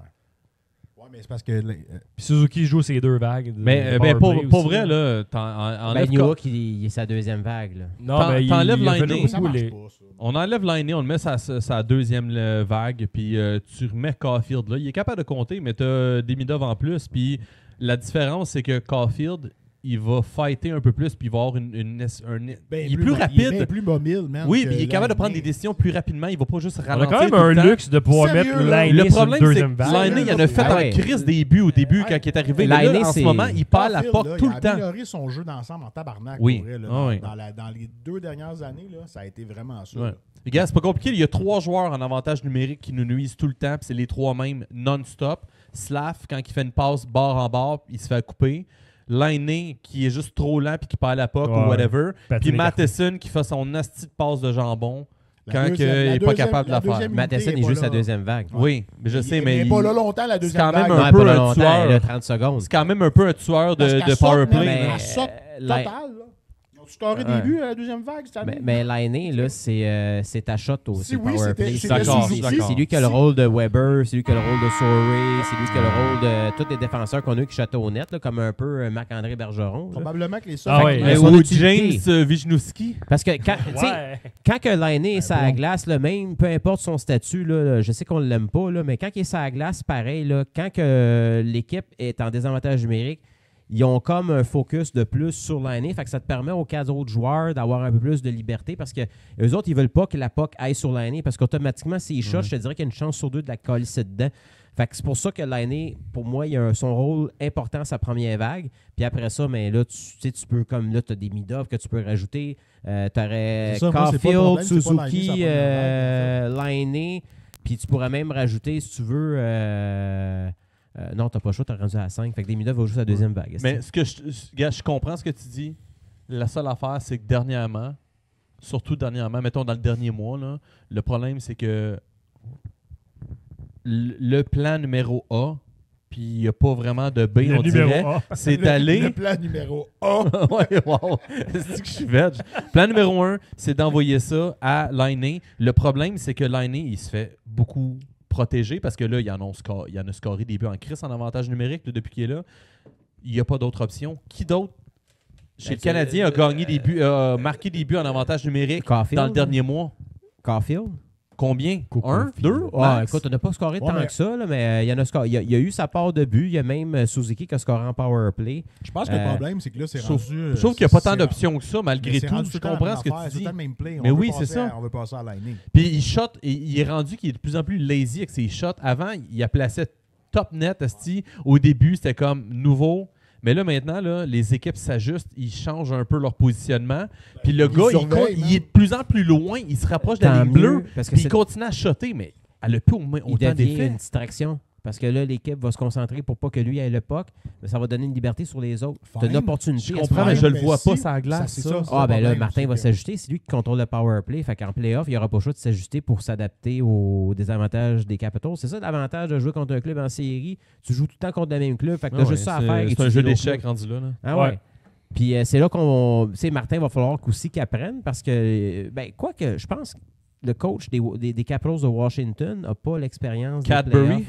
Ouais, mais c'est parce que. Puis Suzuki joue ses 2 vagues. Mais power pour play pour aussi, vrai, là. là, Ben, Newhook, il est sa deuxième vague. Là. Non, mais t'enlèves il a fait l'année. ça beaucoup marche les- pas, ça. on enlève l'année, on le met sa deuxième vague, puis tu remets Caulfield là. Il est capable de compter, mais tu as Demidov en plus. Puis la différence, c'est que Caulfield, il va fighter un peu plus, puis il va avoir Ben, il est plus Il est rapide. bien plus mobile, man. Oui, que puis il est capable de prendre des l'aîné. décisions plus rapidement. Il va pas juste On a ralentir. quand même tout le un temps. luxe de pouvoir Sérieux, mettre là? l'année Le sur une problème, c'est deuxième que vague. l'année, il en a fait Ah en ouais. crise des buts au début quand il est arrivé. Mais L'année, là, en ce c'est- moment, il parle à la Caulfield, POC là, tout il le a temps. amélioré son jeu d'ensemble en tabarnak. Oui. Pour vrai, là. Ah oui. Dans les 2 dernières années, là, ça a été vraiment ça. Ouais. là. Les gars, c'est pas compliqué. Il y a 3 joueurs en avantage numérique qui nous nuisent tout le temps, puis c'est les 3 mêmes non-stop. Slav, quand il fait une passe bord en bord, il se fait couper. L'ainé, qui est juste trop lent puis qui perd la POC Ouais, ou whatever. patine Puis écarté. Matheson qui fait son asti de passe de jambon La quand deuxième- il la n'est pas deuxième- capable de la la faire. deuxième- Matheson, Unité il est joue pas sa là. deuxième vague. Oui, mais je sais, mais il n'est pas là longtemps, la deuxième quand même vague. un Ouais, peu pas un longtemps, tueur. elle a 30 secondes. c'est quand même un peu un tueur Parce de qu'elle power saute, play. man, Mais, elle saute la- total. Là. Ils ont scoré Ouais. des buts à la deuxième vague cette année. Mais l'aîné, là, c'est ta shot au Si sur le oui, power c'était- play. c'était D'accord, Suzuki. d'accord. C'est lui qui a le rôle de Weber, c'est lui qui a le rôle de Sorey, c'est lui qui a le rôle de tous les défenseurs qu'on a eu qui shottaient au net, là, comme un peu Marc-André Bergeron. là. Probablement que les seuls. Ah ouais. Mais Ou son utilité. James Wisniewski. Parce que quand, tu sais, Ouais. quand que l'aîné est sur la bon. glace, là, même, peu importe son statut, là, je sais qu'on ne l'aime pas, là, mais quand il est sur la glace, pareil, là, quand que l'équipe est en désavantage numérique, ils ont comme un focus de plus sur l'aîné. Fait que ça te permet aux 4 autres joueurs d'avoir un peu plus de liberté parce que eux autres, ils veulent pas que la POC aille sur l'aîné parce qu'automatiquement, s'ils shot, je te dirais qu'il y a une chance sur 2 de la colisser dedans. Fait que c'est pour ça que l'aîné, pour moi, il a son rôle important à sa première vague. Puis après ça, mais là, tu sais, tu peux, comme là, tu as des Midov que tu peux rajouter. Tu aurais C'est ça, moi, c'est pas le Caulfield, problème, c'est pas Suzuki, l'aîné, sa première l'aîné. Puis tu pourrais même rajouter, si tu veux. Non, t'as pas chaud, t'as rendu à 5. Fait que des Midov va jouer sa deuxième vague. Mais ce que gars, je comprends ce que tu dis. La seule affaire, c'est que dernièrement, surtout dernièrement, mettons dans le dernier mois, là, le problème, c'est que le plan numéro A, puis il n'y a pas vraiment de B, Le on numéro dirait, A. c'est Le d'aller... plan numéro 1. ouais, wow. C'est que je suis veg. Plan numéro 1, c'est d'envoyer ça à l'ainé. Le problème, c'est que l'ainé, il se fait beaucoup protéger parce que là, il en a scoré des buts en crise en avantage numérique là, depuis qu'il est là. Il n'y a pas d'autre option. Qui d'autre chez le Canadien a gagné des buts, a marqué des buts en avantage numérique Caulfield, dans le dernier mois? Caulfield? Combien? Coco. 1? 2? Ouais, écoute, on n'a pas scoré Ouais, tant mais- que ça, là, mais il y en a scoré. Il y a eu sa part de but. Il y a même Suzuki qui a scoré en power play. Je pense que le problème, c'est que là, c'est Sauf rendu. je trouve qu'il n'y a pas tant c'est- d'options que ça, mais malgré c'est tout. rendu Je tout le temps comprends la ce même que affaire, tu dis. C'est tout le même play. Mais On veut oui, c'est passer ça. On veut passer à l'année. Puis il shot, il est rendu qu'il est de plus en plus lazy avec ses shots. Avant, il a placé top net, esti. Au début, c'était comme nouveau. Mais là, maintenant, là, les équipes s'ajustent, ils changent un peu leur positionnement. Puis le Ils gars, surveillent, il est de plus en plus loin, il se rapproche de la Tant ligne bleue, mieux, parce que puis il c'est- continue à shotter, mais elle a plus il autant devient d'effets. une distraction. Parce que là, l'équipe va se concentrer pour pas que lui ait le puck, mais ça va donner une liberté sur les autres. Tu as une Fine. opportunité. Je à ce comprends, mais moment-là. je le mais vois si, pas sur la glace, c'est ça. ça. Ah, ben là, problème, Martin c'est va que- s'ajuster. C'est lui qui contrôle le power play. Fait qu'en playoff, il n'y aura pas le choix de s'ajuster pour s'adapter aux désavantages des Capitals. C'est ça l'avantage de jouer contre un club en série. Tu joues tout le temps contre le même club. Fait que Ah t'as ouais, juste ça à faire. c'est un étudier jeu l'autre d'échecs club. rendu là. Ah ouais. Ouais. Puis c'est là qu'on... Tu sais, Martin va falloir qu'aussi qu'il apprenne parce que... Ben, quoi que je pense que le coach des Capitals de Washington n'a pas l'expérience des Cadbury. playoffs.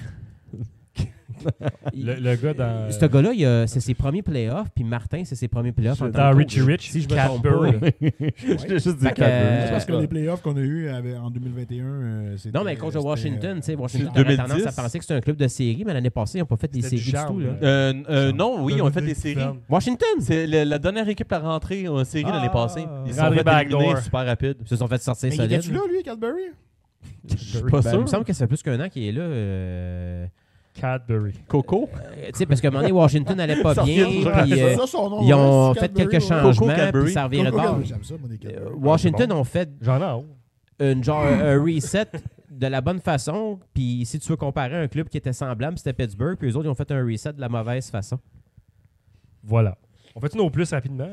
Le gars dans... Ce gars-là, c'est ses premiers playoffs, puis Martin, c'est ses premiers playoffs. en tant Dans que Richie coach. Rich, Si je me trompe Cadbury. pas, là. Je l'ai juste dit Fait que, Cadbury. C'est parce que les playoffs qu'on a eu en 2021, c'était... Non, mais le coach de Washington, tu sais, Washington c'est avait 2010. tendance à penser que c'était un club de série, mais l'année passée, ils n'ont pas fait des C'était du séries du charme, tout. Là. là. Non, oui, on a fait des séries. Washington! C'est la dernière équipe à rentrer en série l'année passée. Ils se sont Rentré fait backdoor. éliminer super rapide. Ils se sont fait sortir Mais il solide. était-tu là, lui, Cadbury? Je suis pas Ben, il sûr. me semble que ça fait plus qu'un an qu'il est là. Cadbury. Coco. Tu sais, parce qu'à un moment donné, Washington n'allait pas Ça bien, revient puis C'est ça son nom. ils ont ouais, fait Cadbury, quelques ouais. changements, Cadbury. puis ça revirait de Coco bord. Cadbury, j'aime ça, moi, des Cadbury. Washington bon. ont fait J'en ai un. un reset de la bonne façon, puis si tu veux comparer un club qui était semblable, c'était Pittsburgh, puis eux autres, ils ont fait un reset de la mauvaise façon. Voilà. On fait-tu nos plus rapidement?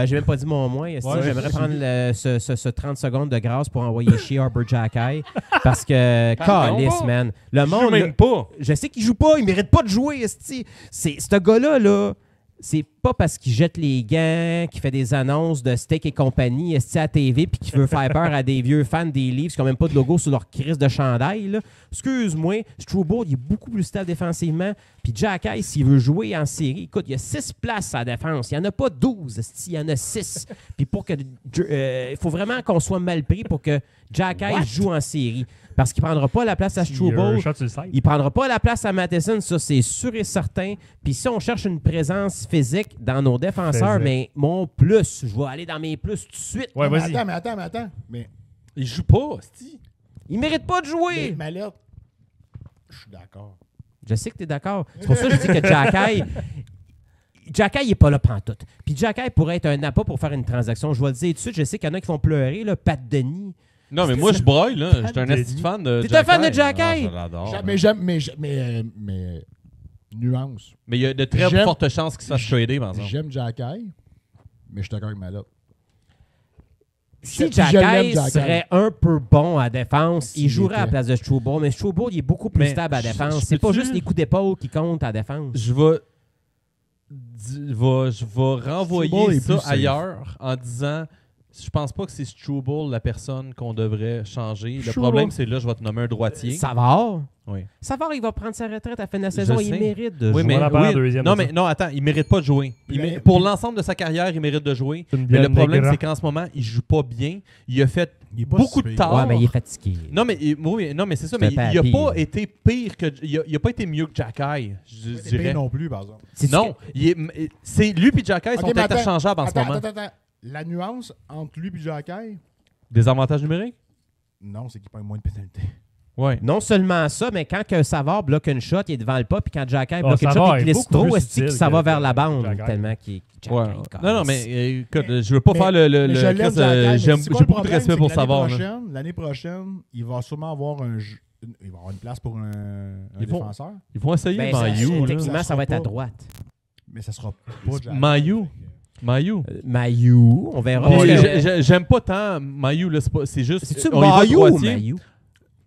J'ai même pas dit mon moins. J'aimerais prendre ce 30 secondes de grâce pour envoyer chier Harper Jackay. Parce que, calice, man. Le monde. joue même là, pas. je sais qu'il joue pas, il mérite pas de jouer, esti. Ce gars-là, là, c'est pas parce qu'il jette les gants, qu'il fait des annonces de steak et compagnie, esti à TV, puis qu'il veut faire peur à des vieux fans des Leafs qui n'ont même pas de logo sur leur crise de chandail. Là. Excuse-moi, Struble, il est beaucoup plus stable défensivement. Puis Jackay, s'il veut jouer en série, écoute, il y a 6 places à la défense. Il n'y en a pas 12, esti, il y en a 6. Puis pour que il faut vraiment qu'on soit mal pris pour que Jackay joue en série. Parce qu'il ne prendra pas la place à Struble. Shot sur le site. Il ne prendra pas la place à Matheson, ça c'est sûr et certain. Puis si on cherche une présence physique dans nos défenseurs, Physique. mais mon plus, je vais aller dans mes plus tout de suite. Ouais, Mais vas-y. attends. Mais Il joue pas, c'ti. Il mérite pas de jouer. Mallette, je suis d'accord. Je sais que tu es d'accord. C'est pour ça que je dis que Jackay, il n'est pas là pantoute. Puis Jackay pourrait être un appât pour faire une transaction. Je vais le dire tout de suite, je sais qu'il y en a qui font pleurer, là, Pat Denis. Non, mais moi, je broille, là. Je suis un Denis. esti fan de T'es un fan de Jackay? Ah, je l'adore. Mais nuance. Mais il y a de très J'aime- fortes chances qu'il se fasse trader, par exemple. J'aime Jackay, mais je suis d'accord avec Mallette. Si Puis je l'aime, Jackay Jackay. serait un peu bon à défense, S'il il jouerait à la était. place de Struble. Mais Struble, il est beaucoup plus Mais stable à je- défense. je C'est pas peux-tu- juste les coups d'épaule qui comptent à défense. Je vais renvoyer Struble est ça plus safe. ailleurs en disant je pense pas que c'est Struble la personne qu'on devrait changer. Le Struble. problème, c'est là, je vais te nommer un droitier. Savard. Oui. Savard, il va prendre sa retraite à la fin de la saison. Je Il sais. mérite de Oui, jouer. mais, On en parle en oui, deuxième non, de mais ça. non, attends, il mérite pas de jouer. Mais- Pour l'ensemble de sa carrière, il mérite de jouer. C'est une Mais le bière problème, Negra. c'est qu'en ce moment, il joue pas bien. Il a fait Il est pas beaucoup si de pire. tard. Ouais, mais il est fatigué. Non, mais, oui, non, mais c'est ça. C'est Mais un il a papy. pas été pire que. Il a pas été mieux que Jackay, je C'est dirais. pire non plus, par exemple. C'est-tu Non, c'est lui et Jackay sont Ok, mais attends, interchangeables en ce moment. Attends. La nuance entre lui et Jackay, Des avantages numériques? non, c'est qu'il prend moins de pénalités. Ouais. Non seulement ça, mais quand que Savard bloque une shot, il est devant le pas, puis quand Jackay bloque une Savard shot, il est glisse beaucoup trop, plus est-ce que utile ça va que vers la bande Jackay. tellement qu'il Ouais. Jackay, Non, non, calisse. mais écoute, je veux pas Mais- faire le Mais je l'aime, Chris, Jackay, mais j'aime c'est quoi j'ai le beaucoup de problème, respect c'est pour que Savard. L'année prochaine, il va sûrement avoir il va avoir une place pour un Ils vont- défenseur, Ils vont essayer Ben, ça- Mayu. techniquement, là. ça va être à Ça sera droite. mais ça sera pas Jackay. Mayu. Mayu. Mayu, on verra. Puis, Parce que- j'aime pas tant Mayu, là, c'est juste. C'est-tu on y va Mayu ou droitier. Mayu?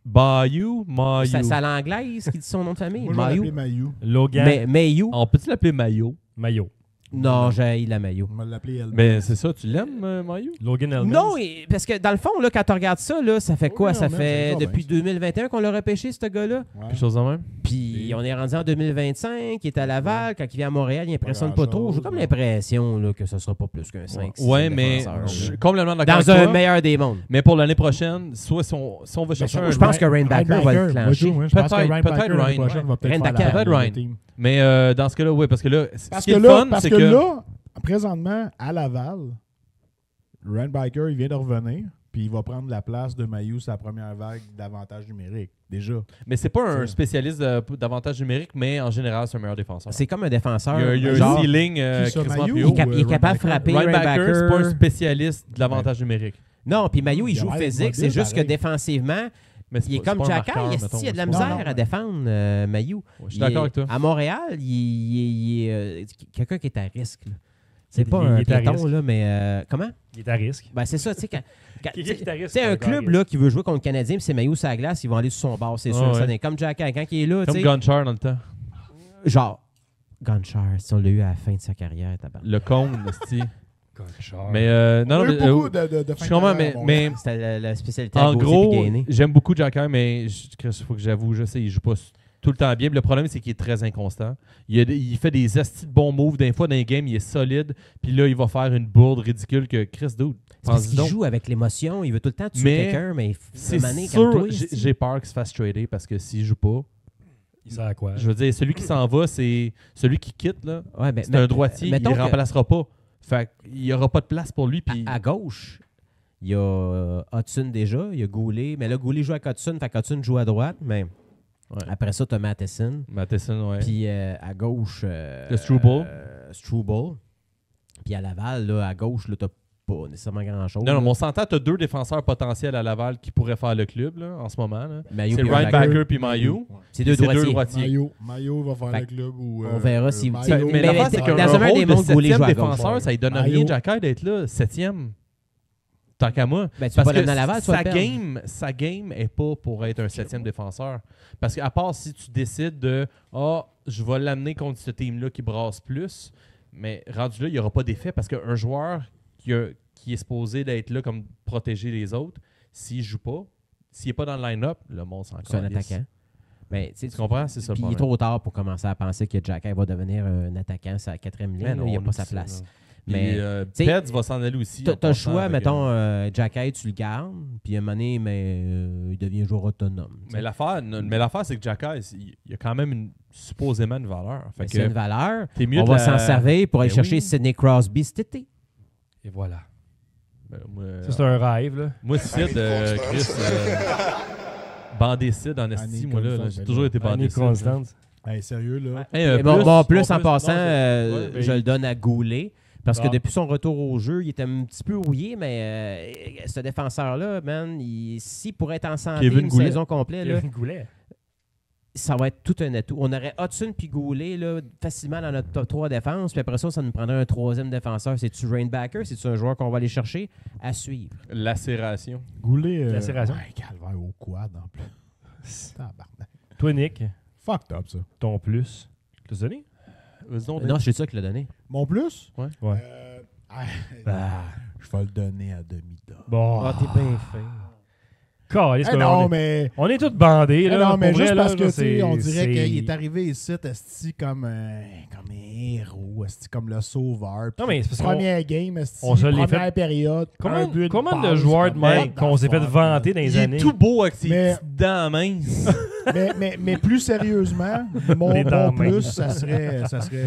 Mayu. C'est à l'anglaise qui dit son nom de famille. Moi, je vais l'appeler Mayu. Mayu. Logan Mayu? On peut-tu l'appeler Mayo? Mayo. Non, j'ai la Mayu. On va l'appeler elle. Mais c'est ça, tu l'aimes, Mayu? Logan Elman. Non, parce que dans le fond, là, quand tu regardes ça, là, ça fait quoi? Oui, Ça non, fait mais c'est depuis 2021 qu'on l'a repêché, ce gars-là. Ouais. Quelque chose de même? Puis on est rendu en 2025, il est à Laval. Quand il vient à Montréal, il impressionne pas grand-chose, trop. J'ai comme ouais. l'impression là, que ce sera pas plus qu'un 5. Ouais, mais je suis complètement d'accord avec Dans un toi. meilleur des mondes. Mais pour l'année prochaine, soit si on va chercher ça, un. je pense que Rainbacker va le clencher. Je pense que Peut-être, Rainbacker, peut-être l'année Ryan, prochaine, va peut-être Rainbacker. faire la Peut-être Ryan. team. Mais dans ce cas-là, oui, parce que là, Parce ce qui que est le là, fun, parce c'est que que. là, présentement, à Laval, Rand Biker, il vient de revenir, puis il va prendre la place de Mayu sa première vague d'avantage numérique, déjà. Mais c'est pas un C'est- spécialiste d'avantage numérique, mais en général, c'est un meilleur défenseur. C'est comme un défenseur. Il y a genre, un ceiling Qui ça, crissement Mayu plus ou, haut. il est capable de Ryan frapper Ryan Backer, c'est pas un Rainbacker. spécialiste de l'avantage numérique. Non, puis Mayu, il Il a joue l'air physique. mobile, C'est juste que pareil. défensivement, Mais c'est il est pas- comme c'est pas un Jackay. marqueur, Esti, mettons. il y a de la Non, misère non, à défendre, Mayu. Ouais, je suis d'accord avec toi. À Montréal, il est quelqu'un qui est à risque. là. C'est pas Il un est à piéton, risque. là, mais comment? Il est à risque. Ben, c'est ça, tu sais, Qui est à risque, c'est un c'est club un là, qui veut jouer contre le Canadien, puis c'est Mayu sur la glace, ils vont aller sur son bord, c'est Ah sûr. ouais. Ça n'est comme Jackay, quand il est là, tu Comme sais, Gonchar dans le temps. genre, Gonchar, si on l'a eu à la fin de sa carrière, tabarnak. Le cône, esti. Gonchar. Mais non, On a eu mais, beaucoup de je comprends, mais C'était la spécialité à en Gauthier gros, puis Gainé. j'aime beaucoup Jacker, mais il faut que j'avoue, je sais, il joue pas tout le temps bien. Le problème, c'est qu'il est très inconstant. Il fait des astis de bons moves. Des fois, dans les games, il est solide. Puis là, il va faire une bourde ridicule que Chris Dude. C'est parce qu'il joue avec l'émotion. Il veut tout le temps tuer Mais quelqu'un, mais c'est mané sûr, comme toi. j'ai peur qu'il se fasse trader parce que s'il joue pas, Il sert à quoi? je veux dire, celui qui s'en va, c'est celui qui quitte. Là. Ouais, ben, C'est un droitier, il mettons ne que remplacera pas. Fait qu'il n'y aura pas de place pour lui. Puis à gauche, il y a Hudson déjà, il y a Goulet. Mais là, Goulet joue avec Hudson, fait qu'Hudson joue à droite. Mais après ça, tu as Matheson. Matheson, ouais. Puis à gauche, Le Struble. Struble. Puis à Laval, là, à gauche, là, tu pas nécessairement grand-chose. Non, mais on s'entend, tu as 2 défenseurs potentiels à Laval qui pourraient faire le club là, en ce moment. Là. Maillot C'est puis Ryan Backer. Backer puis Maillot. C'est deux C'est droitiers. droitiers. Maillot va faire Fait le club ou. on verra si- Maillot- Mais l'affaire, c'est qu'un dans un rôle des de mondes, Goulet joue 7e à gauche, défenseur, ouais. ça ne donne Maillot. rien, Jacky, d'être là, 7e. Tant qu'à moi. Ben, tu peux Parce pas que l'amener à Laval, tu vas sa le perdre. sa game est pas pour être un 7e défenseur. Parce qu'à part si tu décides de « Ah, je vais l'amener contre ce team-là qui brasse plus », mais rendu là, il n'y aura pas d'effet parce qu'un joueur qui est supposé d'être là comme protéger les autres, s'il ne joue pas, s'il n'est pas dans le line-up, le monde s'en C'est un calisse. attaquant. Ben, tu Tu comprends? C'est ça le Puis il est problème. trop tard pour commencer à penser que Jacky va devenir un attaquant sur la 4e ligne. Mais là, non, il n'a on pas oublie sa ça, place. là. Mais Puis, t'sais, Peds va s'en aller aussi. t'as en le passant choix, avec, mettons, Jacky, tu le gardes, puis à un moment donné, il devient joueur autonome. Mais l'affaire, c'est que Jacky, il a quand même supposément une valeur. Fait C'est une que valeur. t'es mieux On de va la- s'en servir pour aller Ben chercher oui. Sidney Crosby cet été. Et voilà. Ben, moi, Ça, c'est un rêve, là. moi, Sid, Chris, bandé Sid en esti, moi, là. J'ai toujours été bandé Annie Sid. Constance. Hey, sérieux, là. Et bon, plus en passant, ouais, je le donne à Goulet. Parce que Ah. depuis son retour au jeu, il était un petit peu rouillé, mais ce défenseur-là, man, s'il pourrait être en santé Kevin une Goulet. saison complète, là, Kevin Goulet. ça va être tout un atout. On aurait Hudson puis Goulet là, facilement dans notre top 3 défense, puis après ça nous prendrait un 3e défenseur. C'est-tu Rainbacker? C'est-tu un joueur qu'on va aller chercher? À suivre. Lacération. Goulet. Lacération. Ouais, calvaire au quad en plus. Tabarnak. Toi, Nick, Fucked up, ça. ton plus. Tu l'as donné? Vas-y donc, Non, c'est ça qui l'a donné. Mon plus? Ouais. Je vais le donner à demi-dor. Bon. Ah, t'es bien fin. Calisse, Eh non, mais. on est tous bandés, Eh là. non, mais Pour juste vrai, parce là, que, tu c'est- sais, on dirait c'est- qu'il est arrivé ici, esti, comme un héros, esti, comme le sauveur. Non, mais c'est parce qu'on- Première game, esti, on se l'est première période. un but Combien de base, joueurs de comme, même what the qu'on s'est fait fuck, vanter dans il les est années? tout beau avec ses Mais- petites dents minces. mais plus sérieusement, mon Les dents plus, minces. ça serait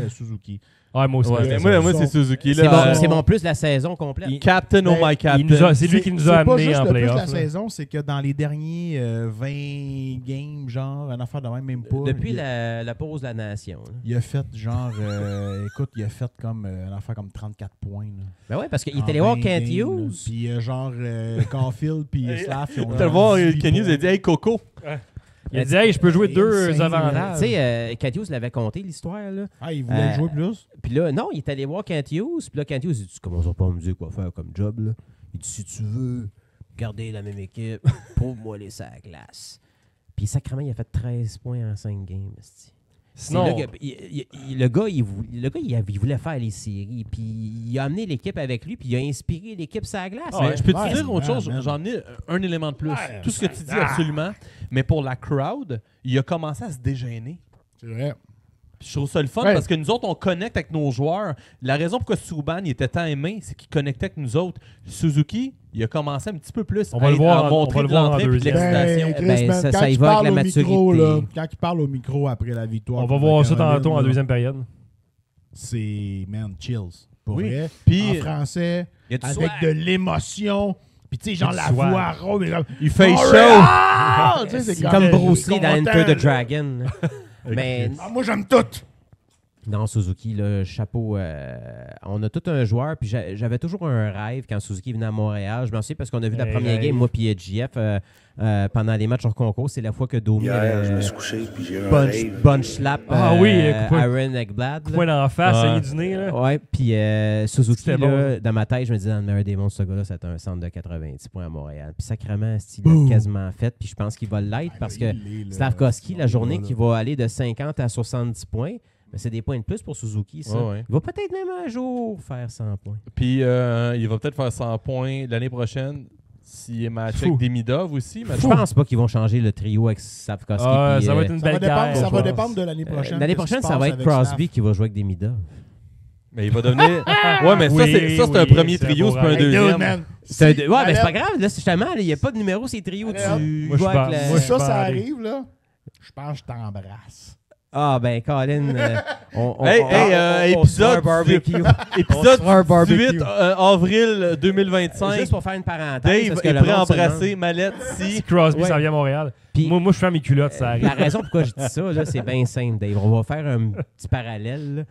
Suzuki. Ouais, moi aussi. Ouais, c'est mais ça. moi, c'est Suzuki. C'est Là, bon, c'est mon plus la saison complète. Captain oh Ben, my Captain. C'est lui qui nous a C'est pas amenés juste en le plus de playoff. la là. saison, c'est que dans les derniers 20 games, genre, une affaire de même pas. Depuis il, la pause de la nation. là. il a fait genre, écoute, il a fait comme une affaire comme 34 points. Là, Ben ouais, parce qu'il en était allé voir 20 Kent games, là. Hughes. Puis genre, Caulfield puis Slav, ils ont T'as le voir, 18 Kenny nous a points. dit « Hey, Coco! Il a dit, hey, je peux jouer deux Insane, avantages. Tu sais, Kent Hughes l'avait compté, l'histoire. Là. Ah, il voulait Euh, jouer plus? Puis là, non, il est allé voir Kent Hughes. Puis là, Kent Hughes, il dit, tu commences pas à me dire quoi faire comme job. Là. Il dit, si tu veux garder la même équipe, prouve-moi les sacs à glace. Puis sacrément, il a fait 13 points en 5 games. esti. Sinon, C'est là que- le gars, il voulait faire les séries. Puis il a amené l'équipe avec lui. Puis il a inspiré l'équipe sur la glace. Ah ouais, Mais- Je peux te Ouais, dire autre chose? man. J'en ai un élément de plus. Ouais, Tout ce que tu dis, absolument. Mais pour la crowd, il a commencé à se dégêner. C'est vrai. Puis je trouve ça le fun Ouais. parce que nous autres, on connecte avec nos joueurs. La raison pourquoi Subban il était tant aimé, c'est qu'il connectait avec nous autres. Suzuki, il a commencé un petit peu plus On va le voir à en- montrer on va le de voir en l'entrain et de deuxième. l'excitation. Chris, Ben, man, ça quand y il va avec parle la au micro, maturité. là, quand il parle au micro après la victoire, on va contre voir la ça Caroline, tantôt en là, deuxième période. C'est, man, chills. Pour Oui. vrai. Puis- En français, Il y a du avec swag. de l'émotion. Puis tu sais, genre Du la swag. voix rauque. mais comme, Il fait All chaud. right! Ah! Tu sais, c'est C'est comme Bruce Lee dans content, Enter the là. Dragon. là. Mais Ah, moi, j'aime tout. non, Suzuki, le chapeau. On a tout un joueur. Puis j'avais toujours un rêve quand Suzuki venait à Montréal. Je m'en souviens parce qu'on a vu la Un première rêve. game, moi puis JF, pendant les matchs hors concours. C'est la fois que Domi Hier, je me suis couché puis j'ai eu un bunch, rêve. bunch slap Ah oui, coupé- Aaron Ekblad. là. Point d'en face, Ouais. saigné du nez. Là. Ouais, puis Suzuki, C'était là, bon. dans ma tête, je me disais, dans le meilleur des mondes, ce gars-là, c'était un centre de 90 points à Montréal. Puis sacrément, il l'a quasiment fait, puis je pense qu'il va l'être parce que Slavkovski, la journée qui va aller de 50 à 70 points, Mais c'est des points de plus pour Suzuki, ça. Ouais, ouais. Il va peut-être même un jour faire 100 points. Puis il va peut-être faire 100 points l'année prochaine s'il est matché avec Demidov aussi. Mais Je pense pas qu'ils vont changer le trio avec Slavkovski. Ah, puis, ça va être une belle guerre. Ça je va pense. dépendre de l'année prochaine. L'année qu'est-ce prochaine, qui ça se va passe être avec Crosby Slav. qui va jouer avec Demidov. mais il va devenir. Ouais, mais ça, Oui, c'est un premier c'est trio, c'est pas un bon. Hey, dude, deuxième. man. Ouais, Si- mais c'est pas Allez, grave. Là, justement, il n'y a pas de numéro, c'est trio. Allez, Tu hop. Moi, je joues avec pense- la- moi, Si ça, je ça vais aller. arrive, là, je pense que je t'embrasse. Ah, ben, Colin, Épisode se fera un barbecue. Épisode fera un barbecue. 18 avril 2025. Juste pour faire une parenthèse. Dave parce que est le prêt à monde se embrasser demande- Mallette Si si. Crosby Ouais. s'en vient à Montréal. Puis- Moi, je fais mes culottes, ça arrive. La raison pourquoi je dis ça, là, c'est bien simple, Dave. On va faire un petit parallèle.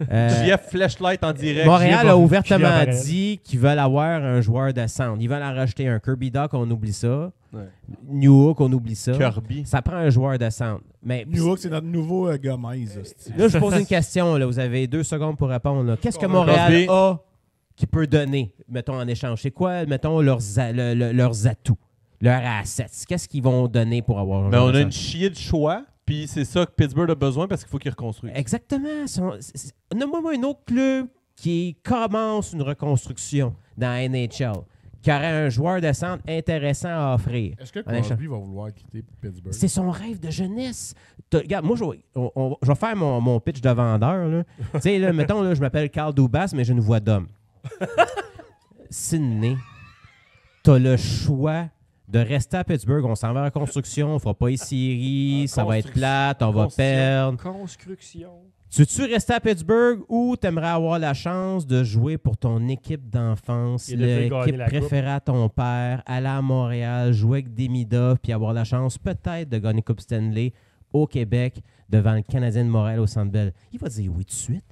là. JF Flashlight en direct. Montréal JF a va ouvertement crier en parallèle. dit qu'ils veulent avoir un joueur de centre. Ils veulent en rajouter un. Kirby Doc, on oublie ça. Ouais. New Hook, on oublie ça. Kirby. Ça prend un joueur de centre. Mais New Hook, c'est notre nouveau Gomez. hostie. là, je pose une question. Là. Vous avez 2 secondes pour répondre. là. Qu'est-ce que Montréal Crosby. a qui peut donner, mettons, en échange? C'est quoi, mettons, leurs atouts, leurs assets? Qu'est-ce qu'ils vont donner pour avoir un Mais joueur on de a centre? une chier de choix, puis c'est ça que Pittsburgh a besoin parce qu'il faut qu'il reconstruise. Exactement. Nomme-moi un autre club qui commence une reconstruction dans la NHL, qui aurait un joueur de centre intéressant à offrir. Est-ce que En Crosby va vouloir quitter Pittsburgh? C'est son rêve de jeunesse. Regarde, moi, je vais faire mon pitch de vendeur. là. Tu sais, là, mettons, là, je m'appelle Carl Dubas, mais j'ai une voix d'homme. Sidney, t'as le choix de rester à Pittsburgh. On s'en va à la construction, on fera pas les séries, ça va être plate, on va perdre. Construction. Tu veux-tu rester à Pittsburgh ou t'aimerais avoir la chance de jouer pour ton équipe d'enfance, Et de faire gagner l'équipe la coupe. préférée à ton père, aller à Montréal, jouer avec Demidov, puis avoir la chance peut-être de gagner Coupe Stanley au Québec devant le Canadien de Montréal au Centre Bell? Il va dire oui tout de suite.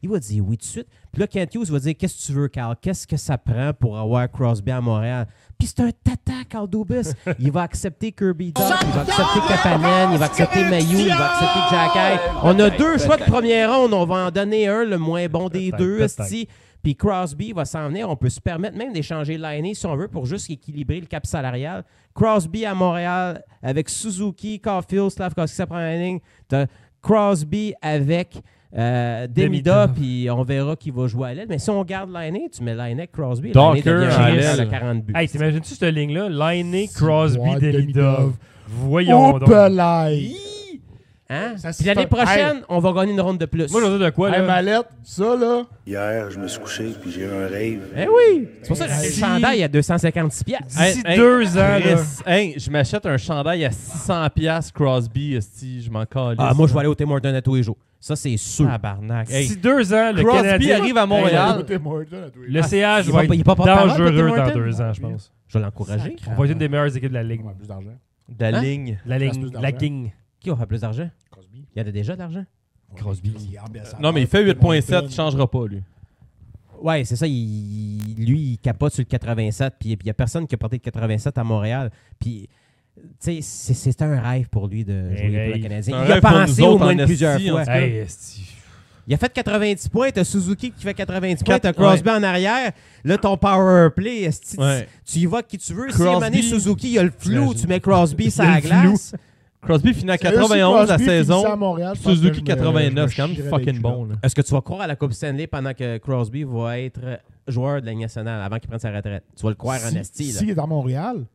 Il va dire oui tout de suite. Puis là, Kent Hughes va dire qu'est-ce que tu veux, Carl? Qu'est-ce que ça prend pour avoir Crosby à Montréal? Puis c'est un tata, Carl Dubas. Il va accepter Kirby Doc, il va accepter Kapanen, il va accepter Mailloux, il va accepter Jack Eye. On a 2 choix de première ronde. On va en donner un, le moins bon des Peut-être, deux, peut-être. esti. Puis Crosby va s'en venir. On peut se permettre même d'échanger Laine si on veut pour juste équilibrer le cap salarial. Crosby à Montréal avec Suzuki, Caulfield, Slavkovski, ça prend un ligne. T'as Crosby avec Demidov, Demidov. puis on verra qui va jouer à l'aile. Mais si on garde Laine, tu mets Laine avec Crosby. Docker Laine devient à génial l'aile. à 40 buts. Hey, t'imagines-tu cette ligne-là? Lainé, Crosby, Ouais, Demidov. Voyons donc. Opelay! Hein? Ça, Puis l'année c'est- prochaine, on va gagner une ronde de plus. Moi, je veux dire de quoi, Hey, là? Mallette, ça, là, Hier, je me suis couché puis j'ai eu un rêve. Eh oui! C'est pour ça que j'ai le Si- chandail à 256 piastres. D'ici 2 ans, là. Chris, hey, je m'achète un chandail à 600$ Crosby, esti, je m'en calisse. Ah, moi, je vais aller au Tim Hortons à tous les jours. Ça, c'est sûr. Tabarnak. Hey, D'ici 2 ans, le Crosby Canadien... arrive à Montréal. Tim Hortons à tous les Le CH il va va- il être va pas parler, dangereux Tim dans Hortons? 2 ans, je pense. Je vais l'encourager. On va être une des meilleures équipes de la Ligue. jours. Ouais, plus d'argent. De la Hein? ligne. La Place ligne. plus La d'argent. King. Qui va faire plus d'argent? Crosby. Il y a déjà de l'argent? Crosby. Non, mais il fait 8.7, il changera pas, lui. Ouais, c'est ça. Lui, il capote sur le 87. Puis il n'y a personne qui a porté le 87 à Montréal. Puis, tu sais, c'est un rêve pour lui de jouer pour le rêve. Canadien. C'est un Il a rêve pour pensé nous au autres moins en plusieurs esti, en fois. tout cas. Hey, esti. Il a fait 90 points. T'as Suzuki qui fait 90 points. Quatre- T'as Crosby en arrière. Là, ton power play, esti, Ouais. tu y vas qui tu veux. Si Crosby- à un moment donné, Suzuki, il y a le flou. J'imagine. Tu mets Crosby sur Il y a la le flou. glace. Crosby finit à Sérieux, 91 si la Crosby saison. finissait à Montréal, je pense Suzuki que je me- 89, c'est quand je me même chierais fucking des bon. culottes. Là. Est-ce que tu vas croire à la Coupe Stanley pendant que Crosby va être joueur de la Ligue nationale avant qu'il prenne sa retraite? Tu vas le croire en esti, là. S'il est à Montréal,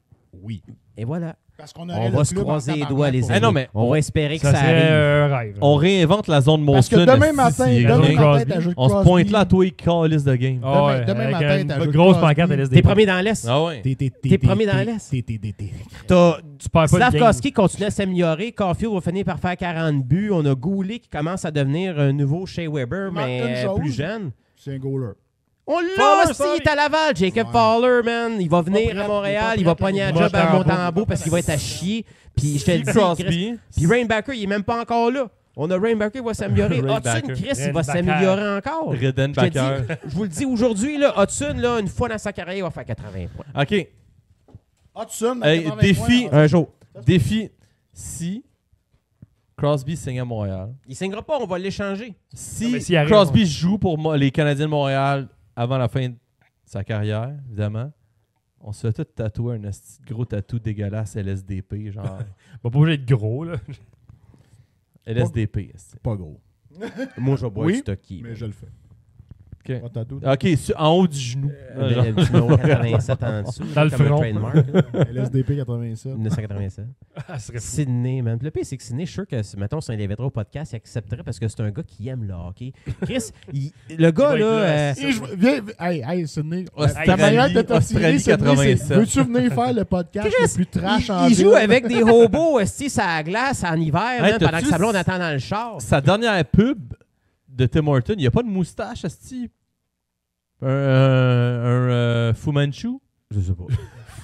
oui. Et voilà. Parce qu'on On va se croiser les doigts, les Eh amis. non, mais on va espérer que Ça ça serait arrive. un rêve. On réinvente la zone Parce que Molson. demain esti, matin, s'il demain revient. Crosby. matin, t'as joué On se pointe là à toi et calice de game. Ah ouais, demain avec matin, une t'as joué grosse Crosby. pancarte à l'Est des T'es Ponts. premier dans l'Est. Ah ouais. T'es premier dans l'Est. T'as Tu perds pas de game. Slavkovski continue à s'améliorer. Caulfield va finir par faire 40 buts. On a Goulet qui commence à devenir un nouveau Shea Weber, Martin mais Jones. plus jeune. C'est un goaler. On l'a Fowler, aussi, il est à Laval. Jacob Ouais. Fowler, man. Il va venir prêt, à il est Montréal. pas Il va prêt, pogner un il job à Montembeau. Montembeau parce qu'il va être à chier. Puis je te le dis, Chris. Crosby. Puis Rainbacker, il est même pas encore là. On a Rainbacker qui va s'améliorer. Hudson, Rainbacker. Chris, il va Rainbacker. s'améliorer encore. Je te Redenbacker. dis, je vous le dis aujourd'hui, là, Hudson, là, une fois dans sa carrière, il va faire 80 points. OK. Hudson, Hey, 80 défi. points. Un jour. Défi. Si Crosby signe à Montréal, Il signera pas, on va l'échanger. Non, si mais s'il arrive, Crosby joue pour les Canadiens de Montréal avant la fin de sa carrière, évidemment, on se fait tout tatouer un esti de gros tatou dégueulasse LSDP, genre Pas obligé d'être gros, là. LSDP. esti. Pas gros. Moi, je vais boire Oui, du Stocky. Mais je le fais. OK. Pas tatou. OK, en haut du genou. Le petit numéro 87 en dessous. Dans le comme front. un trademark. là. LSDP 87. 1987. Ah, ce serait fou. Sydney, man. Le pire, c'est que Sydney, je suis sûr que, mettons, si on l'inviterait au podcast, il accepterait parce que c'est un gars qui aime le hockey. Chris, le gars, Il va là. être là, Viens, hey, Sydney. Australie- Ta manière de t'attirer, Australie Sydney, 87. c'est veux-tu venir faire le podcast Chris, le plus trash en il joue ville? avec des hobos, esti, sur la glace en hiver, Hey, man, pendant t'as-tu que sa blonde attend dans le char. Sa dernière pub de Tim Horton, il n'y a pas de moustache, asti. Un Fu Manchu? Je sais pas.